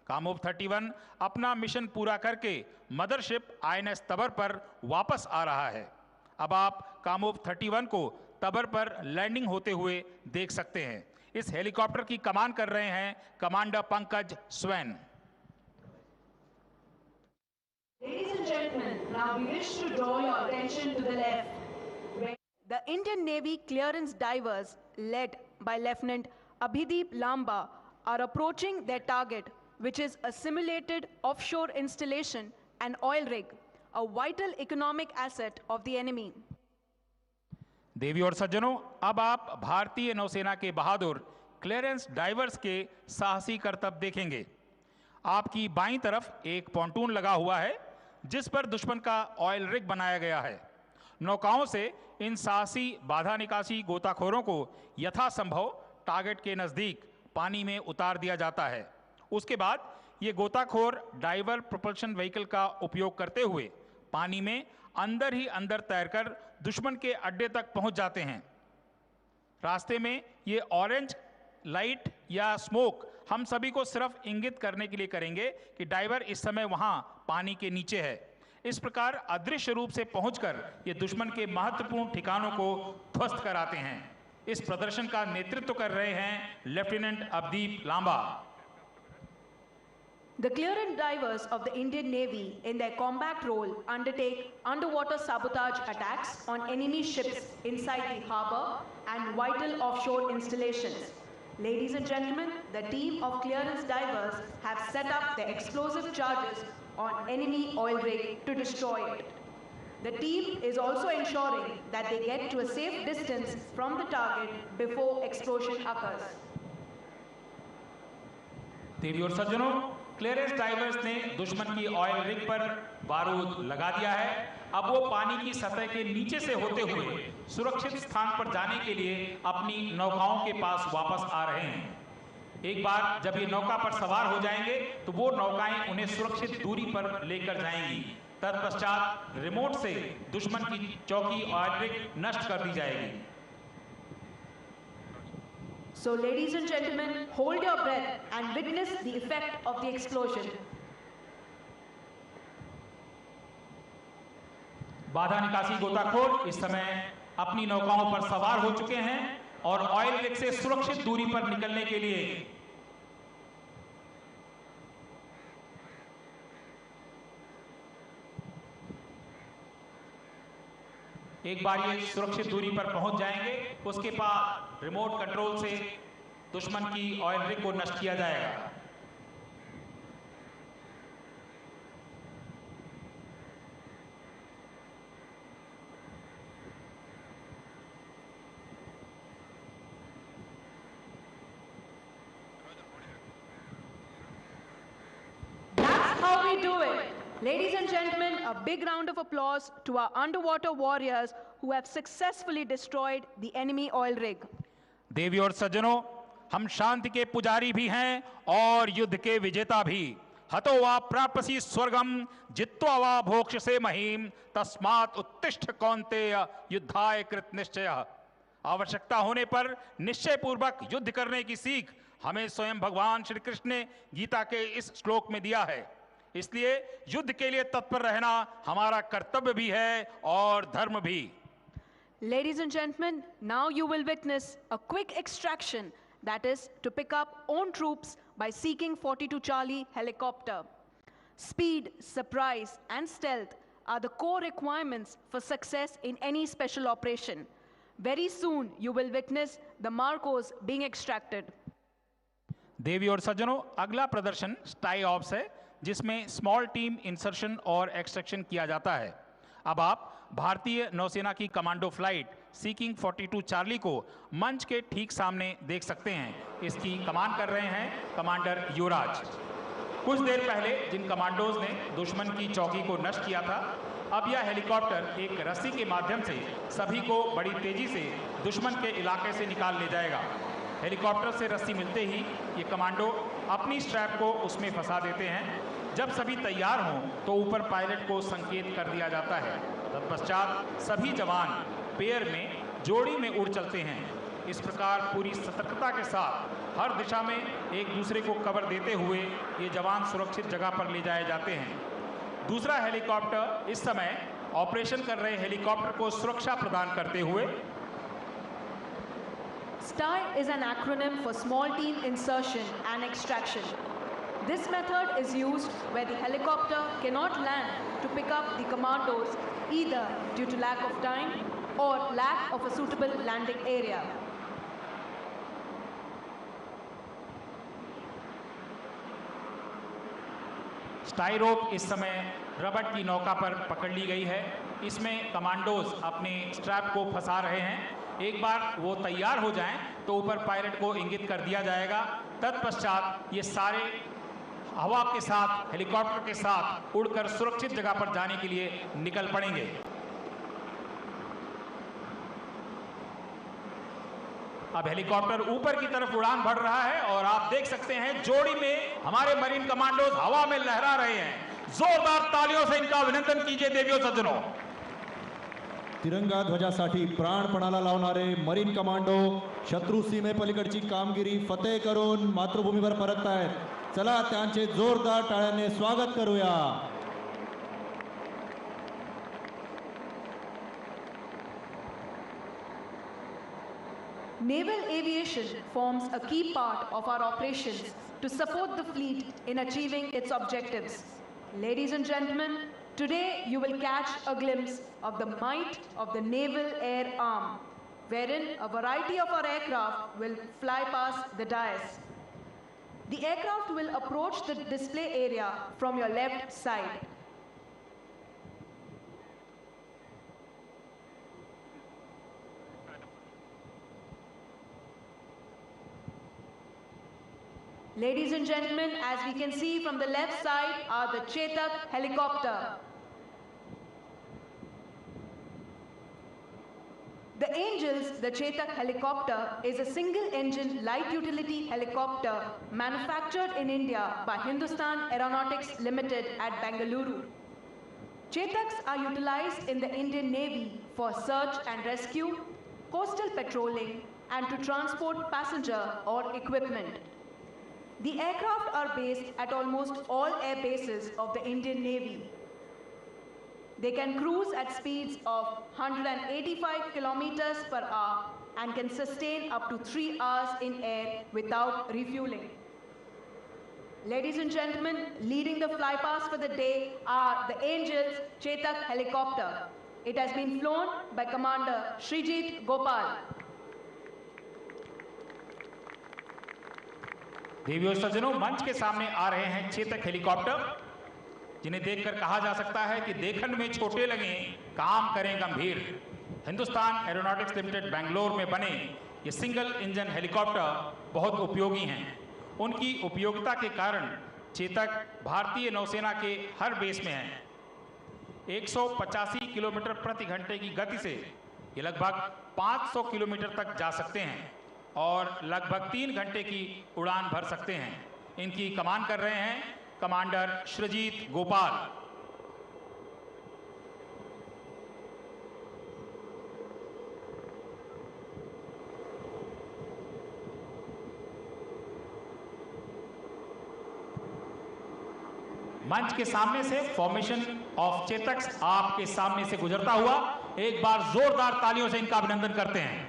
कामोव 31 अपना मिशन पूरा करके मदरशिप आईएनएस तबर पर वापस आ रहा है। अब आप कामोव 31 को तबर पर लैंडिंग होते हुए देख सकते हैं। इस हेलीकॉप्टर की कमान कर रहे हैं commander Pankaj swan.
Ladies and gentlemen, now we wish to draw your attention to the left, where the Indian Navy clearance divers, led by Lieutenant Abhideep Lamba, are approaching their target, which is a simulated offshore installation and oil rig, a vital economic asset of the enemy.
देवी और सज्जनों, अब आप भारतीय नौसेना के बहादुर clearance diverse के साहसी करतब देखेंगे। आपकी बाईं तरफ एक पॉन्टून लगा हुआ है, जिस पर दुश्मन का ऑयल रिग बनाया गया है। नौकाओं से इन साहसी बाधा निकासी गोताखोरों को यथासंभव टारगेट के नजदीक पानी में उतार दिया जाता है। उसके बाद ये गोताखोर डाइवर प्रोपल्शन व्हीकल का उपयोग करते हुए पानी में अंदर ही अंदर तैरकर दुश्मन के अड्डे तक पहुंच जाते हैं। रास्ते में ये ऑरेंज लाइट या स्मोक हम सभी को सिर्फ इंगित करने के लिए करेंगे कि डाइवर इस समय वहां पानी के नीचे है। इस प्रकार अदृश्य रूप से पहुंचकर ये दुश्मन के महत्वपूर्ण ठिकानों को ध्वस्त कराते हैं। इस प्रदर्शन का नेतृत्व कर रहे हैं lieutenant Abdeep Lamba.
The clearance divers of the Indian Navy, in their combat role, undertake underwater sabotage attacks on enemy ships inside the harbor and vital offshore installations. Ladies and gentlemen, the team of clearance divers have set up the explosive charges on enemy oil rig to destroy it. The team is also ensuring that they get to a safe distance from the target before explosion occurs.
देवी और सज्जनों, clearance diverse ने दुश्मन की oil rig पर बारूद लगा दिया है। अब वो पानी की सतह के नीचे से होते हुए सुरक्षित स्थान पर जाने के लिए अपनी नौकाओं के पास वापस आ रहे हैं। एक बार जब ये नौका पर सवार हो जाएंगे तो वो नौकाएं उन्हें सुरक्षित दूरी पर लेकर जाएंगी। तत्पश्चात रिमोट से दुश्मन की चौकी ऑयल रिग नष्ट कर दी जाएगी।
So, ladies and gentlemen, hold your breath and witness the effect of the explosion.
बाधा निकासी गोताखोर इस समय अपनी नौकाओं पर सवार हो चुके हैं और ऑयल रिग से सुरक्षित दूरी पर निकलने के लिए एक बार ये सुरक्षित दूरी पर पहुंच जाएंगे, उसके बाद रिमोट कंट्रोल से दुश्मन की ऑयल रिग को नष्ट किया जाएगा।
That's how we do it. Ladies and gentlemen, a big round of applause to our underwater warriors who have successfully destroyed the enemy oil rig.
देवी और सज्जनों, हम शांति के पुजारी भी हैं और युद्ध के विजेता भी। हतो वा प्रापसि स्वर्गम जित्वा वा भोक्ष से महीम तस्मात् उत्तिष्ठ कौन्तेय युद्धाय कृत निश्चयः। आवश्यकता होने पर निश्चय पूर्वक युद्ध करने की सीख हमें स्वयं भगवान श्री कृष्ण ने गीता के इस श्लोक में दिया है। इसलिए युद्ध के लिए तत्पर रहना हमारा कर्तव्य भी है और धर्म भी।
Ladies and gentlemen, now you will witness a quick extraction, that is to pick up own troops by seeking 42 Charlie helicopter. Speed, surprise and stealth are the core requirements for success in any special operation. Very soon you will witness the Marcos being extracted.
देवी और सज्जनों, अगला प्रदर्शन स्टाई ops है, जिसमें small team insertion और extraction किया जाता है। अब आप भारतीय नौसेना की कमांडो फ्लाइट सीकिंग 42 चार्ली को मंच के ठीक सामने देख सकते हैं। इसकी कमान कर रहे हैं कमांडर युवराज। कुछ देर पहले जिन कमांडोज ने दुश्मन की चौकी को नष्ट किया था, अब यह हेलीकॉप्टर एक रस्सी के माध्यम से सभी को बड़ी तेजी से दुश्मन के इलाके से निकाल ले जाएगा। हेलीकॉप्टर से रस्सी मिलते ही ये कमांडो अपनी स्ट्रैप को उसमें फंसा देते हैं। जब सभी तैयार हों तो ऊपर पायलट को संकेत कर दिया जाता है। तत्पश्चात सभी जवान पेयर में जोड़ी में उड़ चलते हैं। इस प्रकार पूरी सतर्कता के साथ हर दिशा में एक दूसरे को कवर देते हुए ये जवान सुरक्षित जगह पर ले जाए जाते हैं। दूसरा हेलीकॉप्टर इस समय ऑपरेशन कर रहे हेलीकॉप्टर को सुरक्षा प्रदान करते हुए
STI is an acronym for Small Team Insertion and Extraction. This method is used where the helicopter cannot land to pick up the commandos either due to lack of time or lack of a suitable landing area.
स्टाई रोप इस समय रबट की नौका पर पकड़ ली गई है। इसमें commandos अपने स्ट्रैप को फंसा रहे हैं। एक बार वो तैयार हो जाएं तो ऊपर पायलट को इंगित कर दिया जाएगा। तत्पश्चात ये सारे हवा के साथ, हेलीकॉप्टर के साथ उड़कर सुरक्षित जगह पर जाने के लिए निकल पड़ेंगे। अब हेलीकॉप्टर ऊपर की तरफ उड़ान भर रहा है और आप देख सकते हैं जोड़ी में हमारे मरीन कमांडोज हवा में लहरा रहे हैं। जोरदार तालियों से इनका अभिनंदन कीजिए देवियों सज्जनों।
तिरंगा ध्वजासाठी प्राणपणाला लावणारे मरीन कमांडो शत्रू सीमेपलीकडची कामगिरी फतेह करून मातृभूमीवर परततायत। चला त्यांचे जोरदार टाळ्यांनी स्वागत करूया।
Naval aviation forms a key part of our operations to support the fleet in achieving its objectives. Ladies and gentlemen, today you will catch a glimpse of the might of the Naval Air Arm, wherein a variety of our aircraft will fly past the dais. The aircraft will approach the display area from your left side. Ladies and gentlemen, as we can see from the left side are the Chetak helicopter. The Angels, the Chetak helicopter, is a single-engine light utility helicopter manufactured in India by Hindustan Aeronautics Limited at Bengaluru. Chetaks are utilized in the Indian Navy for search and rescue, coastal patrolling, and to transport passenger or equipment. The aircraft are based at almost all air bases of the Indian Navy. They can cruise at speeds of 185 kilometers per hour and can sustain up to 3 hours in air without refueling. Ladies and gentlemen, leading the flypast for the day are the Angels Chetak helicopter. It has been flown by Commander Srijit Gopal.
देवियों सज्जनों, मंच के सामने आ रहे हैं Chetak helicopter, जिन्हें देखकर कहा जा सकता है कि देखन में छोटे लगे, काम करें गंभीर। हिंदुस्तान एरोनॉटिक्स लिमिटेड बेंगलोर में बने ये सिंगल इंजन हेलीकॉप्टर बहुत उपयोगी हैं। उनकी उपयोगिता के कारण चेतक भारतीय नौसेना के हर बेस में हैं। 185 किलोमीटर प्रति घंटे की गति से ये लगभग 500 किलोमीटर तक जा सकते हैं। और लगभग 3 घंटे की उड़ान भर सकते हैं। इनकी कमान कर रहे हैं कमांडर श्रीजीत गोपाल। मंच के सामने से फॉर्मेशन ऑफ चेतक आपके सामने से गुजरता हुआ एक बार जोरदार तालियों से इनका अभिनंदन करते हैं।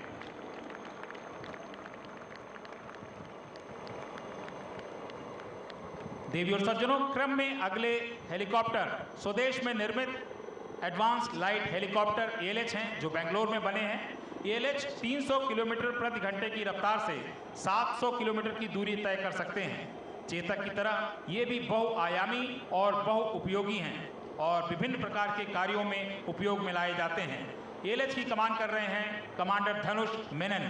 देवी और सज्जनों, क्रम में अगले हेलीकॉप्टर स्वदेश में निर्मित एडवांस लाइट हेलीकॉप्टर ALH हैं, जो बेंगलोर में बने हैं। ALH 300 किलोमीटर प्रति घंटे की रफ्तार से 700 किलोमीटर की दूरी तय कर सकते हैं। चेतक की तरह ये भी बहुआयामी और बहुउपयोगी हैं और विभिन्न प्रकार के कार्यों में उपयोग में लाए जाते हैं। ALH की कमान कर रहे हैं कमांडर धनुष मेनन।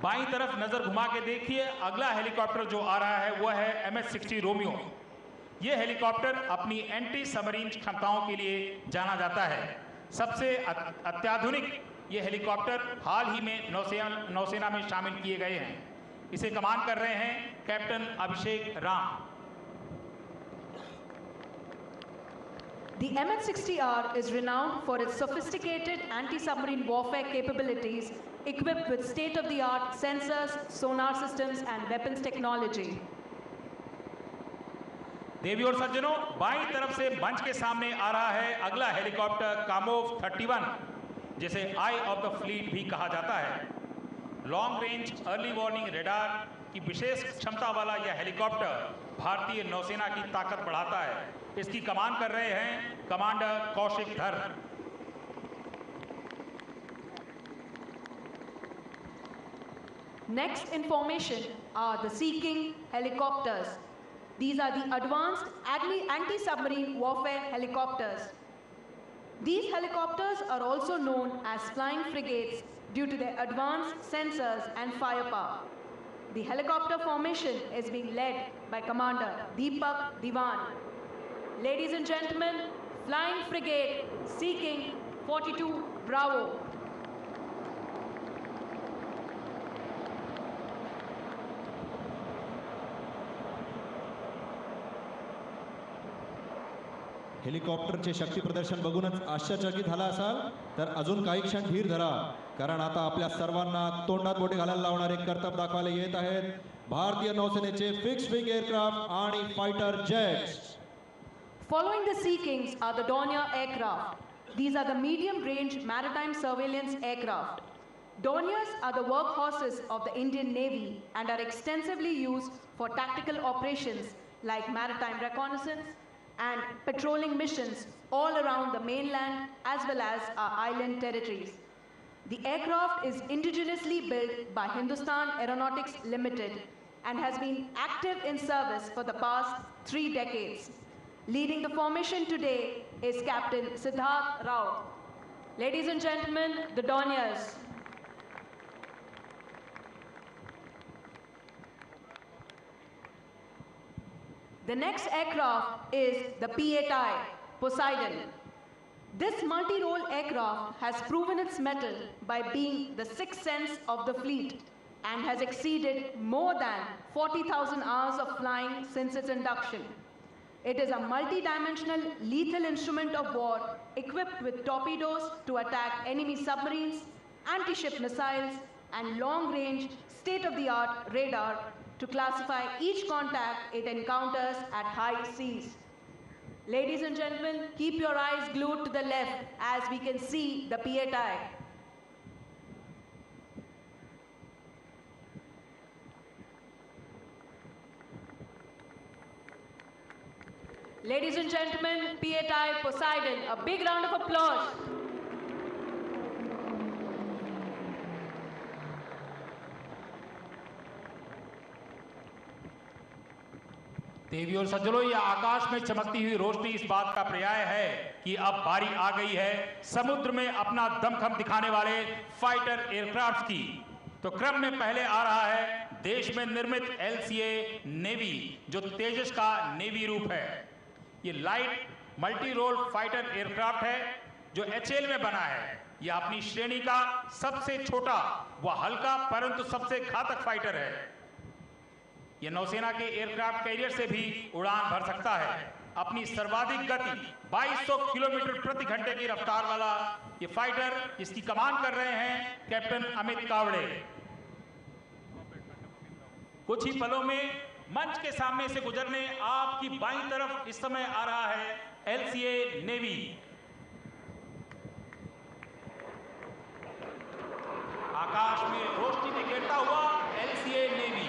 बाईं तरफ नजर घुमा के देखिए, अगला हेलीकॉप्टर जो आ रहा है वह है MH-60 रोमियो। यह हेलीकॉप्टर अपनी एंटी सबमरीन क्षमताओं के लिए जाना जाता है। सबसे अत्याधुनिक ये हेलीकॉप्टर हाल ही में नौसेना में शामिल किए गए हैं। इसे कमान कर रहे हैं captain Abhishek Ram.
The MH-60R is renowned for its sophisticated anti-submarine warfare capabilities equipped with state-of-the-art sensors, sonar systems and weapons technology.
देवी और सज्जनों, बाईं तरफ से मंच के सामने आ रहा है अगला हेलीकॉप्टर कामोव 31, जिसे आई ऑफ द फ्लीट भी कहा जाता है। Long range early warning radar की विशेष क्षमता वाला यह हेलीकॉप्टर भारतीय नौसेना की ताकत बढ़ाता है। इसकी कमान कर रहे हैं कमांडर कौशिक धर।
Next in formation are the Sea King helicopters. These are the advanced anti-submarine warfare helicopters. These helicopters are also known as flying frigates due to their advanced sensors and firepower. The helicopter formation is being led by Commander Deepak Diwan. Ladies and gentlemen, Flying Frigate Sea King 42 Bravo.
हेलिकॉप्टरचे शक्ती प्रदर्शन बघूनच आश्चर्यचकित झाला असाल तर अजून काही क्षण धीर धरा, कारण आता आपल्या सर्वांना तोंडात बोटे घालायला लावणारे कर्तव्य दाखवायला येत आहेत भारतीय नौसेनेचे फिक्स्ड विंग एअरक्राफ्ट आणि fighter jets.
Following the Sea Kings are the Dornier aircraft. These are the medium-range maritime surveillance aircraft. Dorniers are the workhorses of the Indian Navy and are extensively used for tactical operations like maritime reconnaissance and patrolling missions all around the mainland as well as our island territories. The aircraft is indigenously built by Hindustan Aeronautics Limited and has been active in service for the past 3 decades. Leading the formation today is Captain Siddharth Rao. Ladies and gentlemen, the Dorniers. The next aircraft is the P-8I, Poseidon. This multi-role aircraft has proven its mettle by being the sixth sense of the fleet and has exceeded more than 40,000 hours of flying since its induction. It is a multi-dimensional lethal instrument of war equipped with torpedoes to attack enemy submarines, anti-ship missiles, and long-range, state-of-the-art radar to classify each contact it encounters at high seas. Ladies and gentlemen, keep your eyes glued to the left as we can see the P-8I. Ladies and gentlemen, P-8I Poseidon, a big round of applause.
देवी और सज्जनों, यह आकाश में चमकती हुई रोशनी इस बात का पर्याय है कि अब बारी आ गई है समुद्र में अपना दमखम दिखाने वाले फाइटर एयरक्राफ्ट की। तो क्रम में पहले आ रहा है देश में निर्मित LCA नेवी, जो तेजस का नेवी रूप है। ये light multi role fighter aircraft है जो HAL में बना है। यह अपनी श्रेणी का सबसे छोटा व हल्का परंतु सबसे घातक फाइटर है। यह नौसेना के एयरक्राफ्ट कैरियर से भी उड़ान भर सकता है। अपनी सर्वाधिक गति 2200 किलोमीटर प्रति घंटे की रफ्तार वाला ये फाइटर, इसकी कमान कर रहे हैं कैप्टन अमित कावड़े। कुछ ही पलों में मंच के सामने से गुजरने आपकी बाईं तरफ इस समय आ रहा है LCA नेवी। आकाश में रोशनी बिखेरता हुआ LCA नेवी।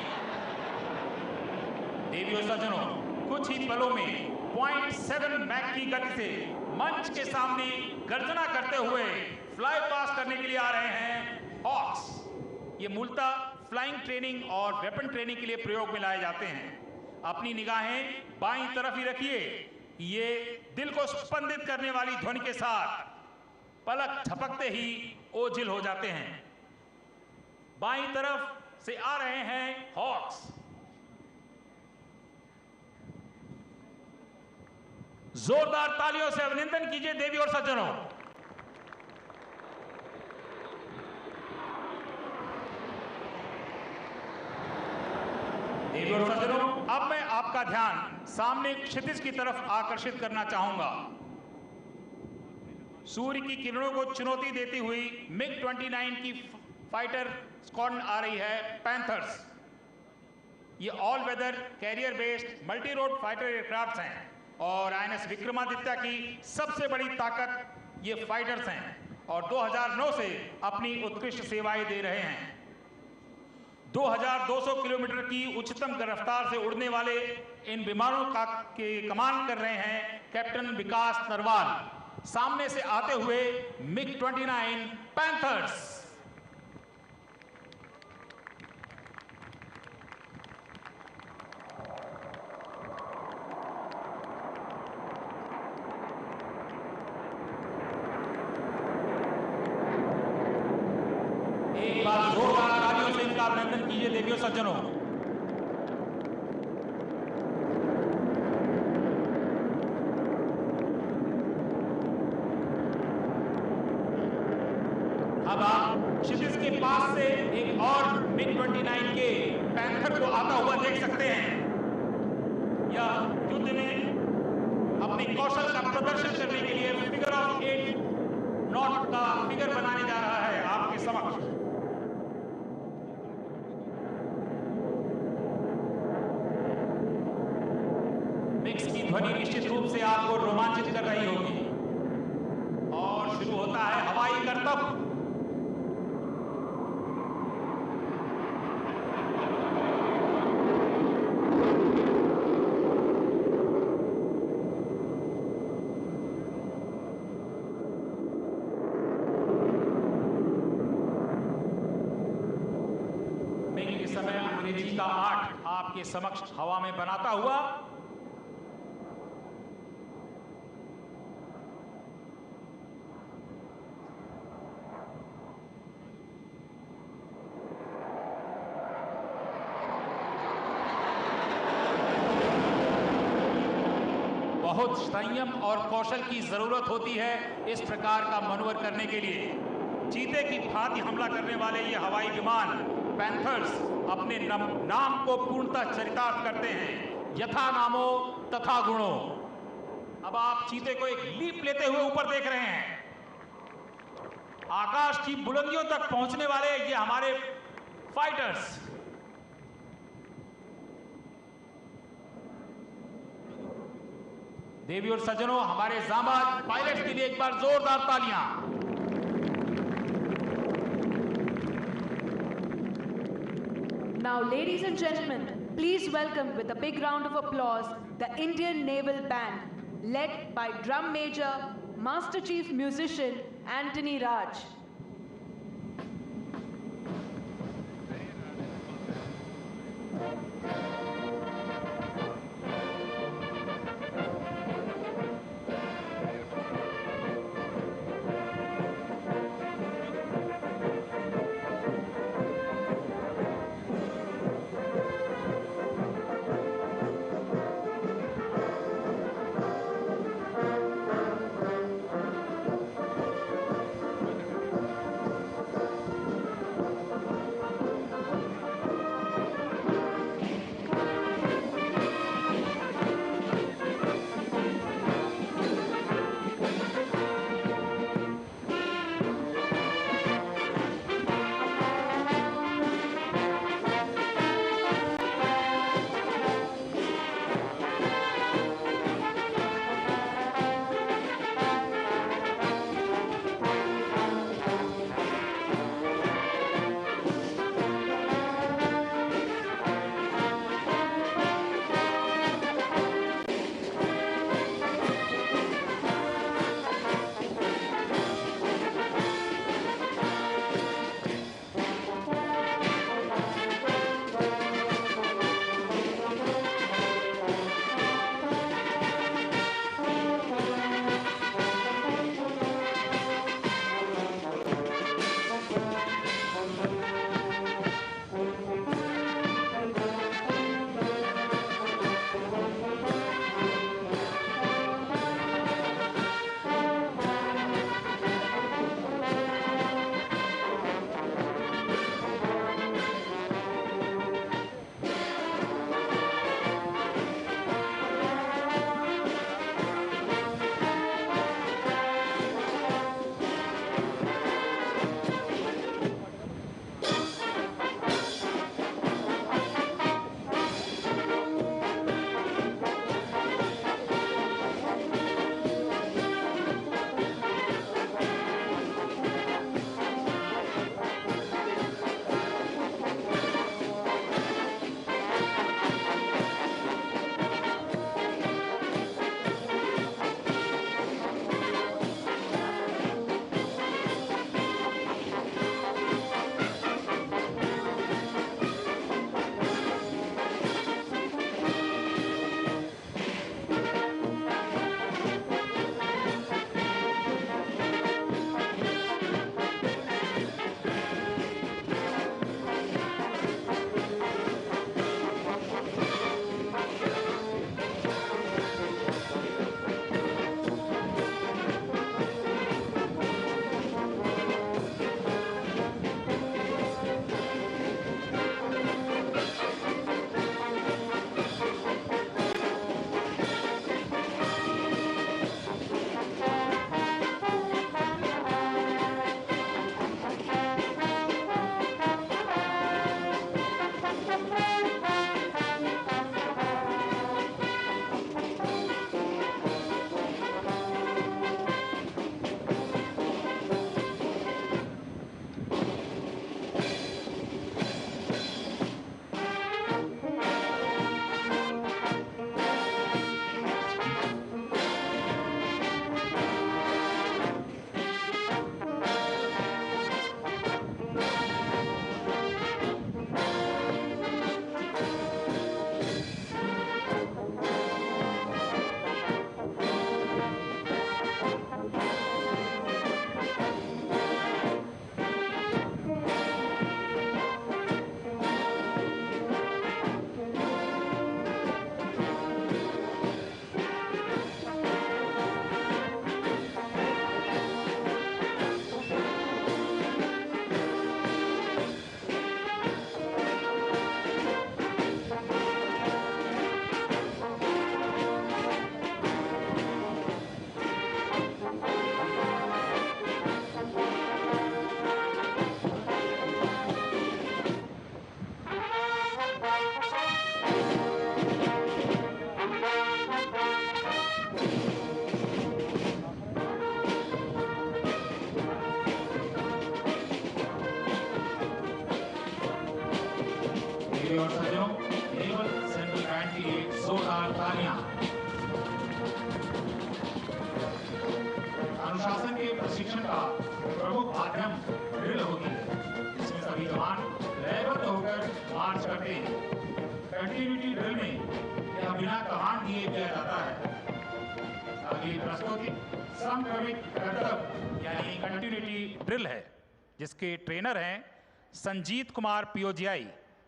देवियों सज्जनों, कुछ ही पलों में 0.7 मैक की गति से मंच के सामने गर्जना करते हुए फ्लाई पास करने के लिए आ रहे हैं हॉक्स। ये मूलतः फ्लाइंग ट्रेनिंग और वेपन ट्रेनिंग के लिए प्रयोग में लाए जाते हैं। अपनी निगाहें बाईं तरफ ही रखिए। ये दिल को स्पंदित करने वाली ध्वनि के साथ पलक झपकते ही ओझिल हो जाते हैं। बाईं तरफ से आ रहे हैं हॉक्स। जोरदार तालियों से अभिनंदन कीजिए देवी और सज्जनों। देवी और सज्जनों, अब मैं आपका ध्यान सामने क्षितिज की तरफ आकर्षित करना चाहूंगा। सूर्य की किरणों को चुनौती देती हुई MiG-29 की फाइटर स्क्वाड्रन आ रही है पैंथर्स। ये all weather carrier based multi role fighter aircraft हैं और INS विक्रमादित्य की सबसे बड़ी ताकत ये फाइटर्स हैं और 2009 से अपनी उत्कृष्ट सेवाएं दे रहे हैं। 2200 किलोमीटर की उच्चतम रफ्तार से उड़ने वाले इन विमानों के कमान कर रहे हैं कैप्टन विकास नरवाल। सामने से आते हुए MiG-29 पैंथर्स। एक बार जोरदार तालियों से इनका अभिनंदन कीजिए देवियों सज्जनों। अब आप क्षितिज के पास से एक और MiG-29 के पैंथर को आता हुआ देख सकते हैं। यह युद्ध में अपने कौशल का प्रदर्शन करने के लिए फिगर ऑफ 8 नॉट का फिगर बनाने जा रहा है आपके समक्ष। मिक्स की ध्वनि निश्चित रूप से आपको रोमांचित कर रही होगी और शुरू होता है हवाई करतब। मिग इस समय अंग्रेजी का 8 आपके समक्ष हवा में बनाता हुआ बहुत संयम और कौशल की जरूरत होती है इस प्रकार का मनोवर करने के लिए। चीते की भांति हमला करने वाले ये हवाई विमान पैंथर्स अपने नाम को पूर्णतः चरितार्थ करते हैं, यथा नामो तथा गुणो। अब आप चीते को एक लीप लेते हुए ऊपर देख रहे हैं। आकाश की बुलंदियों तक पहुंचने वाले ये हमारे फाइटर्स। देवी और सज्जनों, हमारे जांबाज पायलट के लिए एक बार जोरदार तालियां।
Now, ladies and gentlemen, please welcome with a big round of applause the Indian Naval Band, led by Drum Major, Master Chief Musician Anthony Raj.
और सज्जनों, नेवल सेंट्रल बैंड के लिए जोरदार तालियां। अनुशासन के प्रशिक्षण का प्रमुख माध्यम ड्रिल होती है, जिसमें सभी जवान लयबद्ध होकर मार्च करते हैं। कंटिन्यूटी ड्रिल में यह बिना कमांड दिए किया जाता है। अगली प्रस्तुति समक्रमिक करतब यानी कंटिन्यूटी ड्रिल है, जिसके ट्रेनर हैं संजीत कुमार पीओजीआई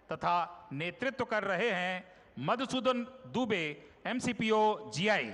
तथा नेतृत्व कर रहे हैं Madhusudan Dubey MCPO GI.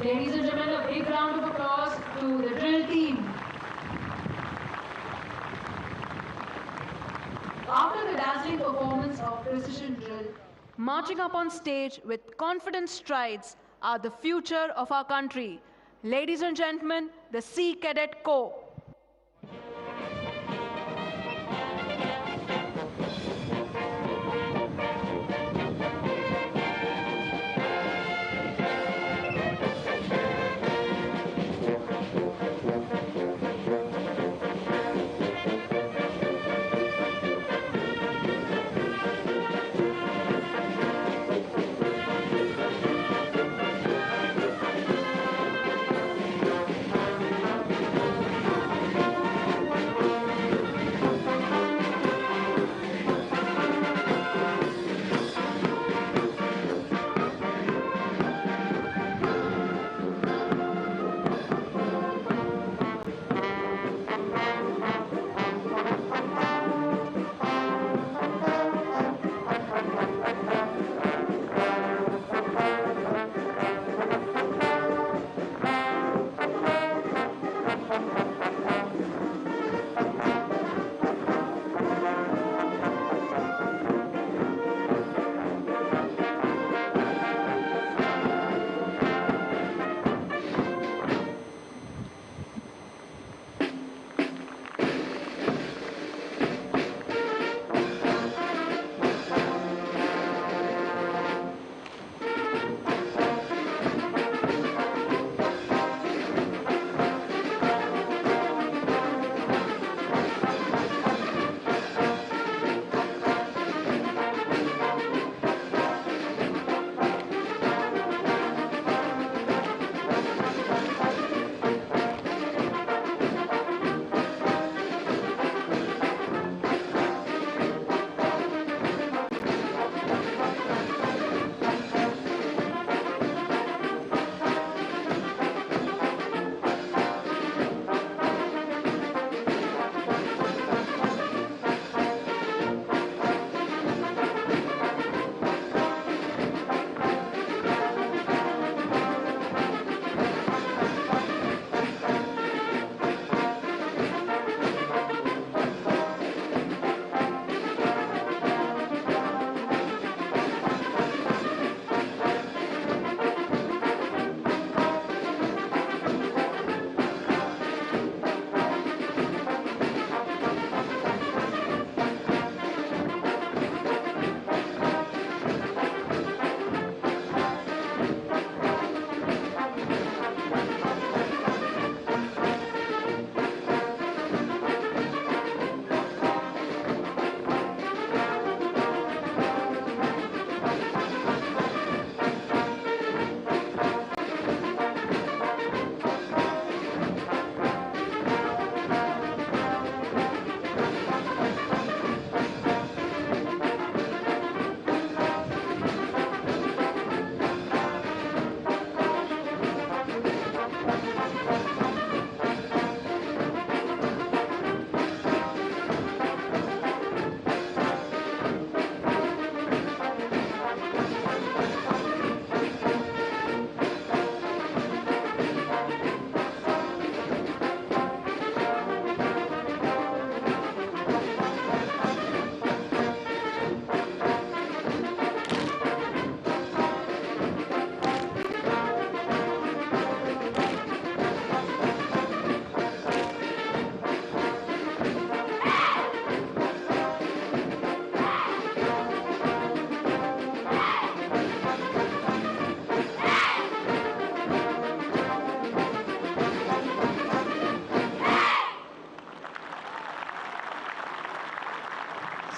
Ladies and gentlemen, a big round of applause to the drill team. After the dazzling performance of precision drill, marching up on stage with confident strides are the future of our country. Ladies and gentlemen, the Sea Cadet Corps.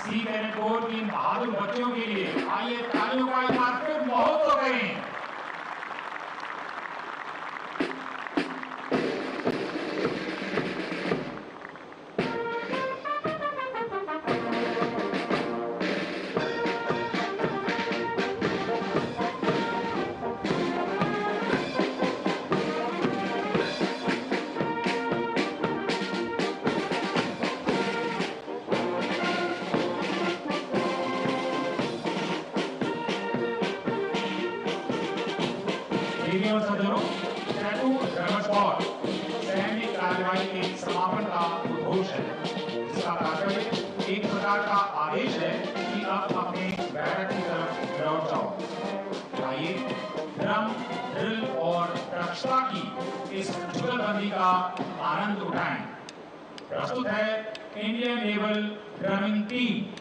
Sea cadet corps की इन बहादुर बच्चों के लिए आइए तालियों का एक बार फिर महोत्सव करें। और सज्जनों, समापन का उद्घोष है, जिसका तात्पर्य एक प्रकार का आदेश है कि अब अपने बैरक की तरफ लौट जाओ। आइए ड्रम, ड्रिल और दक्षता की इस जुगलबंदी का आनंद उठाएं। प्रस्तुत है Indian naval drumming team.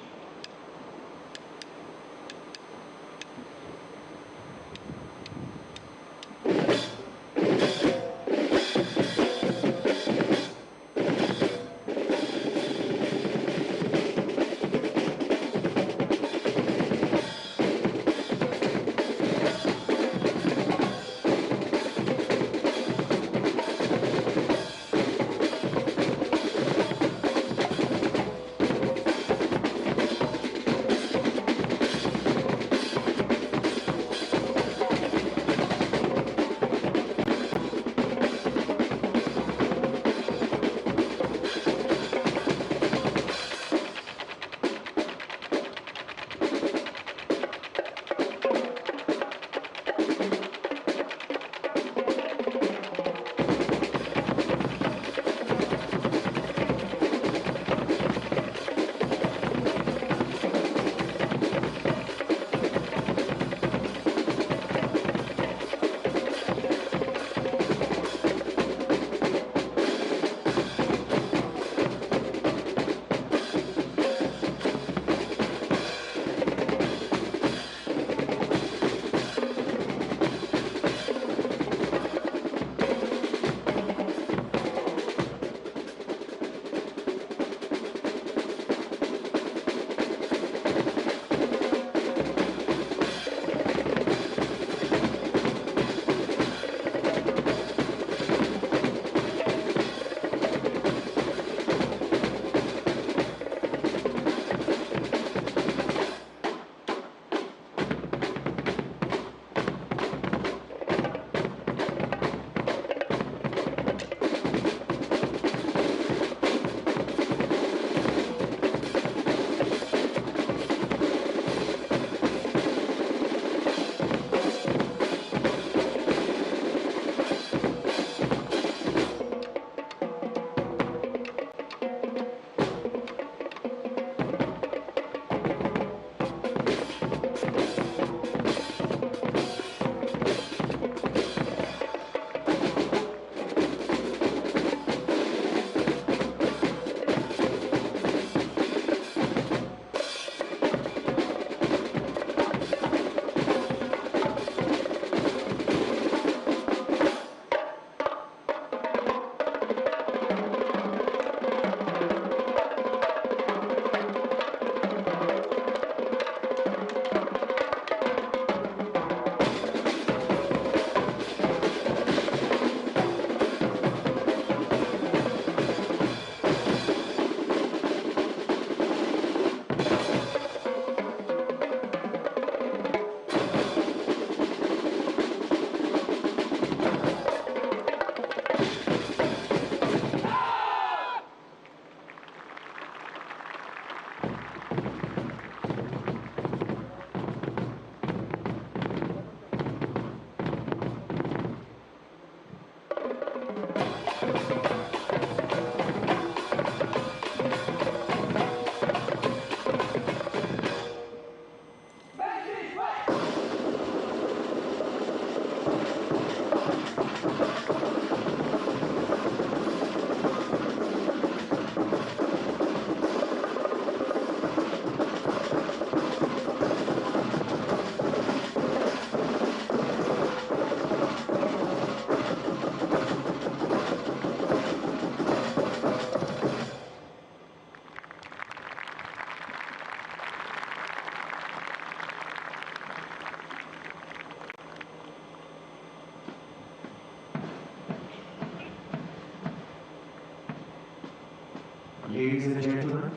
Ladies and gentlemen,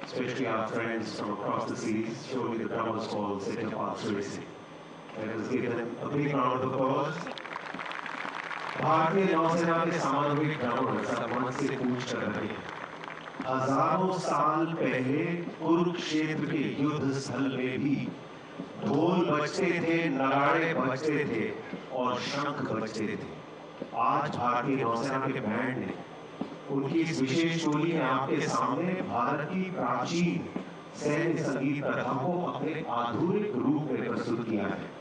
especially our friends from across the seas, show me the drummers called Center Parks Racing. Let us give them a big round of applause. भारतीय नौसेना के सामरिक drummer Sarman से पूछ कर रहे हैं, हजारों साल पहले कुरुक्षेत्र के युद्ध स्थल में भी ढोल बजते थे, नगाड़े बजते थे और शंख बजते थे। आज भारतीय नौसेना के बैंड ने उनकी इस विशेष टोली ने आपके सामने भारत की प्राचीन सैन्य संगीत प्रथा को अपने आधुनिक रूप में प्रस्तुत किया है।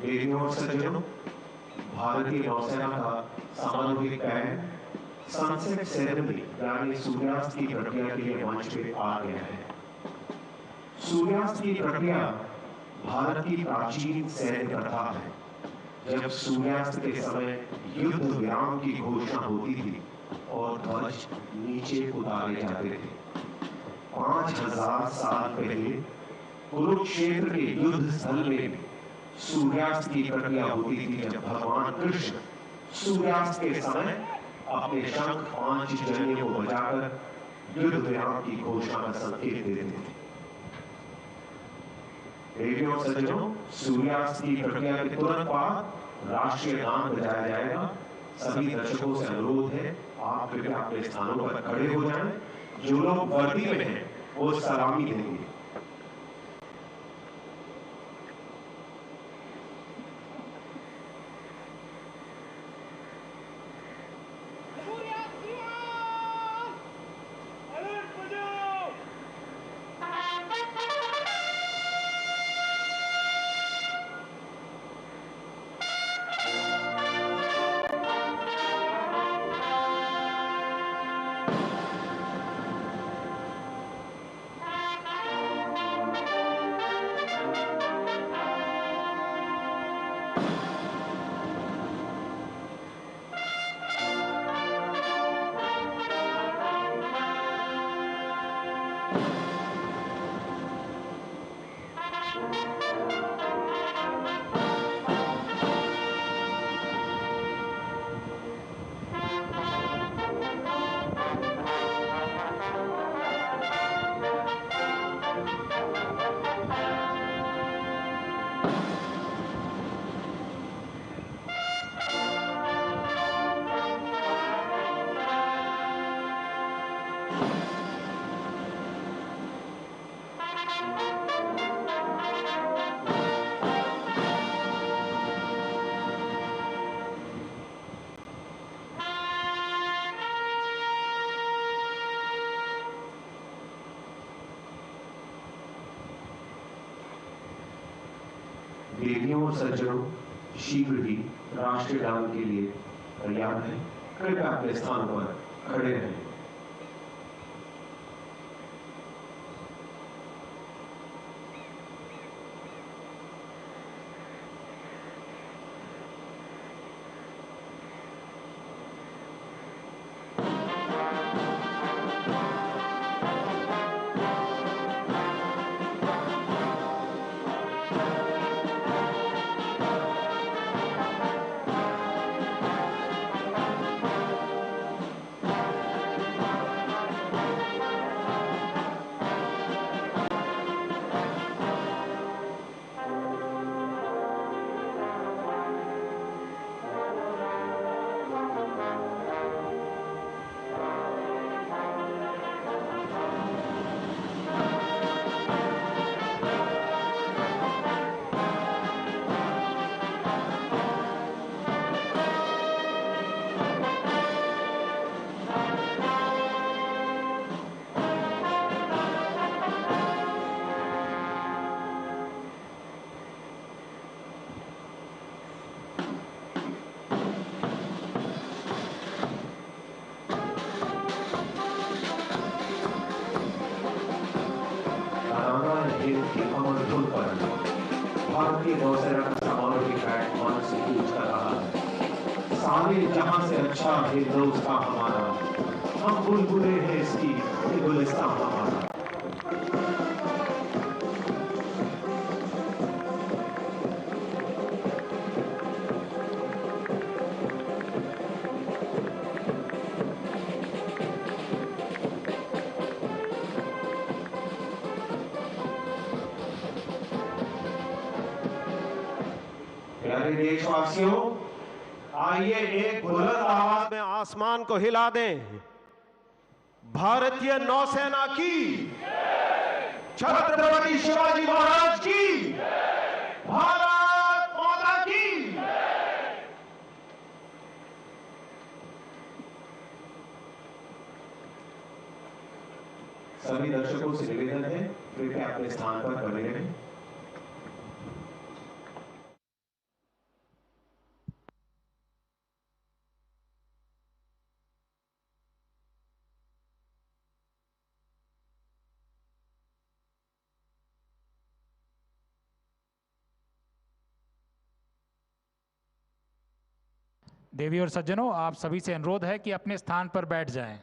देवियों और सज्जनों, भारतीय नौसेना का सामूहिक बैंड सनसेट सेरेमनी यानी सूर्यास्त की प्रक्रिया के लिए मंच पे आ गया है। सूर्यास्त की प्रक्रिया भारत की प्राचीन सैन्य प्रथा है। जब सूर्यास्त के समय युद्ध विराम की घोषणा होती थी और ध्वज नीचे उतारे जाते थे। 5000 साल पहले कुरुक्षेत्र के युद्ध स्थल में सूर्यास्त की प्रक्रिया होती थी, जब भगवान कृष्ण सूर्यास्त के समय अपने शंख 5 जनियों को बजाकर युद्ध विराम की घोषणा का संकेत देते थे। देवियों और सज्जनों, सूर्यास्त की प्रक्रिया के तुरंत बाद राष्ट्रीय गान बजाया जाएगा। सभी दर्शकों से अनुरोध है, आप कृपया अपने स्थानों पर खड़े हो जाएं। जो लोग वर्दी में हैं वो सलामी देंगे। देवियों और सज्जनों, शीघ्र ही राष्ट्रीय गान के लिए तैयार है। कृपया अपने स्थान पर खड़े रहें। भारतीय नौसेना का सामरिक बैंड मंच से कूच कर रहा है। सारे जहां से अच्छा हिंदुस्तान हमारा, हम बुलबुले हैं इसकी, ये गुलिस्तान हमारा। प्यारे देशवासियों, आइए एक बुलंद आवाज में आसमान को हिला दें। भारतीय नौसेना की, छत्रपति शिवाजी महाराज की, भारत माता की। सभी दर्शकों से निवेदन है, कृपया अपने स्थान पर बने रहें।
देवी और सज्जनों, आप सभी से अनुरोध है कि अपने स्थान पर बैठ जाएं।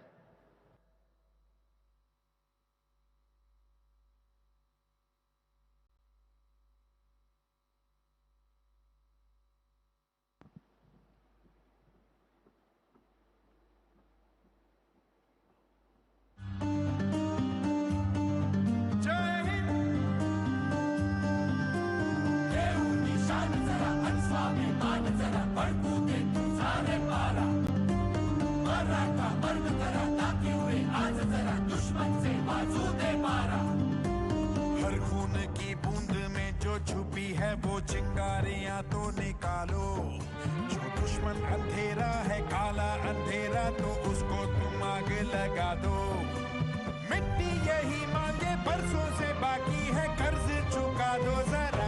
हर खून की बूंद में जो छुपी है वो चिंगारियां तो निकालो। जो दुश्मन अंधेरा है, काला अंधेरा, तो उसको तुम आग लगा दो। मिट्टी यही मांगे, बरसों से बाकी है, कर्ज चुका दो जरा।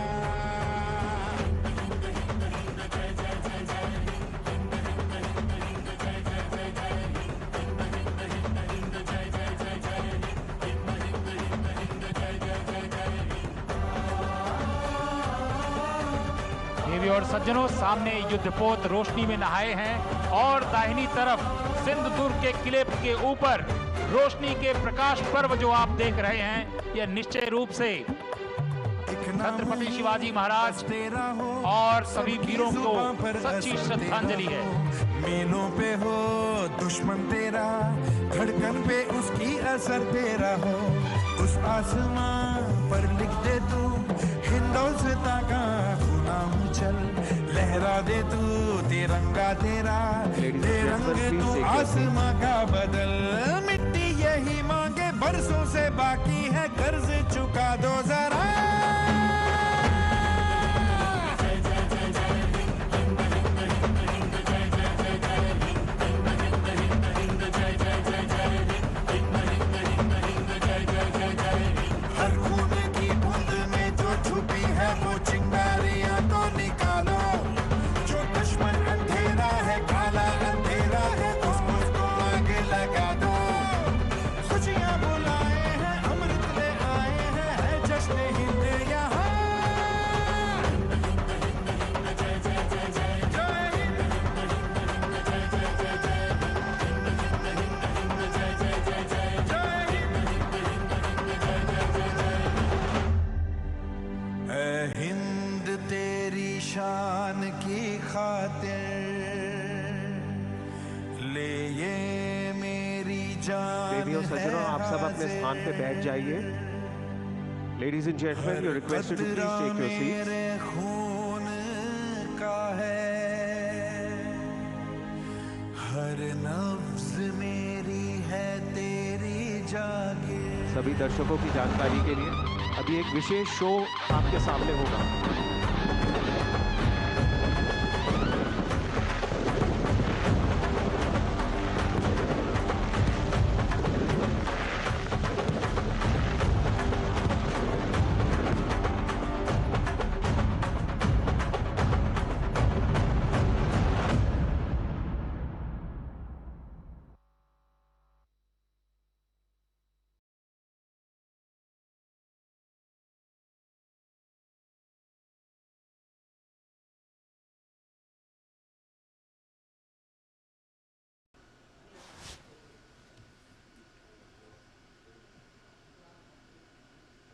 देवी और सज्जनों, सामने युद्धपोत रोशनी में नहाए हैं और दाहिनी तरफ सिंधुदुर्ग के किले के ऊपर रोशनी के प्रकाश पर्व जो आप देख रहे हैं, यह निश्चय रूप से छत्रपति शिवाजी महाराज और सभी वीरों को सच्ची श्रद्धांजलि है।
मीलों पे हो दुश्मन तेरा, धड़कन पे उसकी असर तेरा हो। उस आसमां पर लिख दे तू हिंदुस्तां का नाम, चल लहरा दे तू तिरंगा तेरा, रंग तू आसमां का बदल। मिट्टी यही मांगे, बरसों से बाकी है, कर्ज चुका दो जरा। हर खून की बूंद में जो छुपी है वो चिंगारियां तो निकालो। जो दुश्मन अंधेरा है, काला अंधेरा है, उसको आग लगा दो। खुशियां बुलाए हैं, अमृत ले आए हैं, है जश्न हिंद यहाँ। हिंद तेरी शान की खातिर ले ये मेरी जान।
देवी और सज्जनों, आप सब अपने स्थान पे बैठ जाइए। Ladies and gentleman, you requested to please take your seats.
मेरे खून का है, हर नफ्स मेरी है तेरी जागीर।
सभी दर्शकों की जानकारी के लिए अभी एक विशेष शो आपके सामने होगा।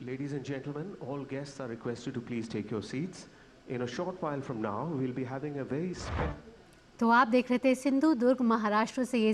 Ladies and gentlemen, all guests are requested to please take your seats. In a short while from now, we'll be having a very special...
तो आप देख रहे थे सिंधुदुर्ग महाराष्ट्र से ये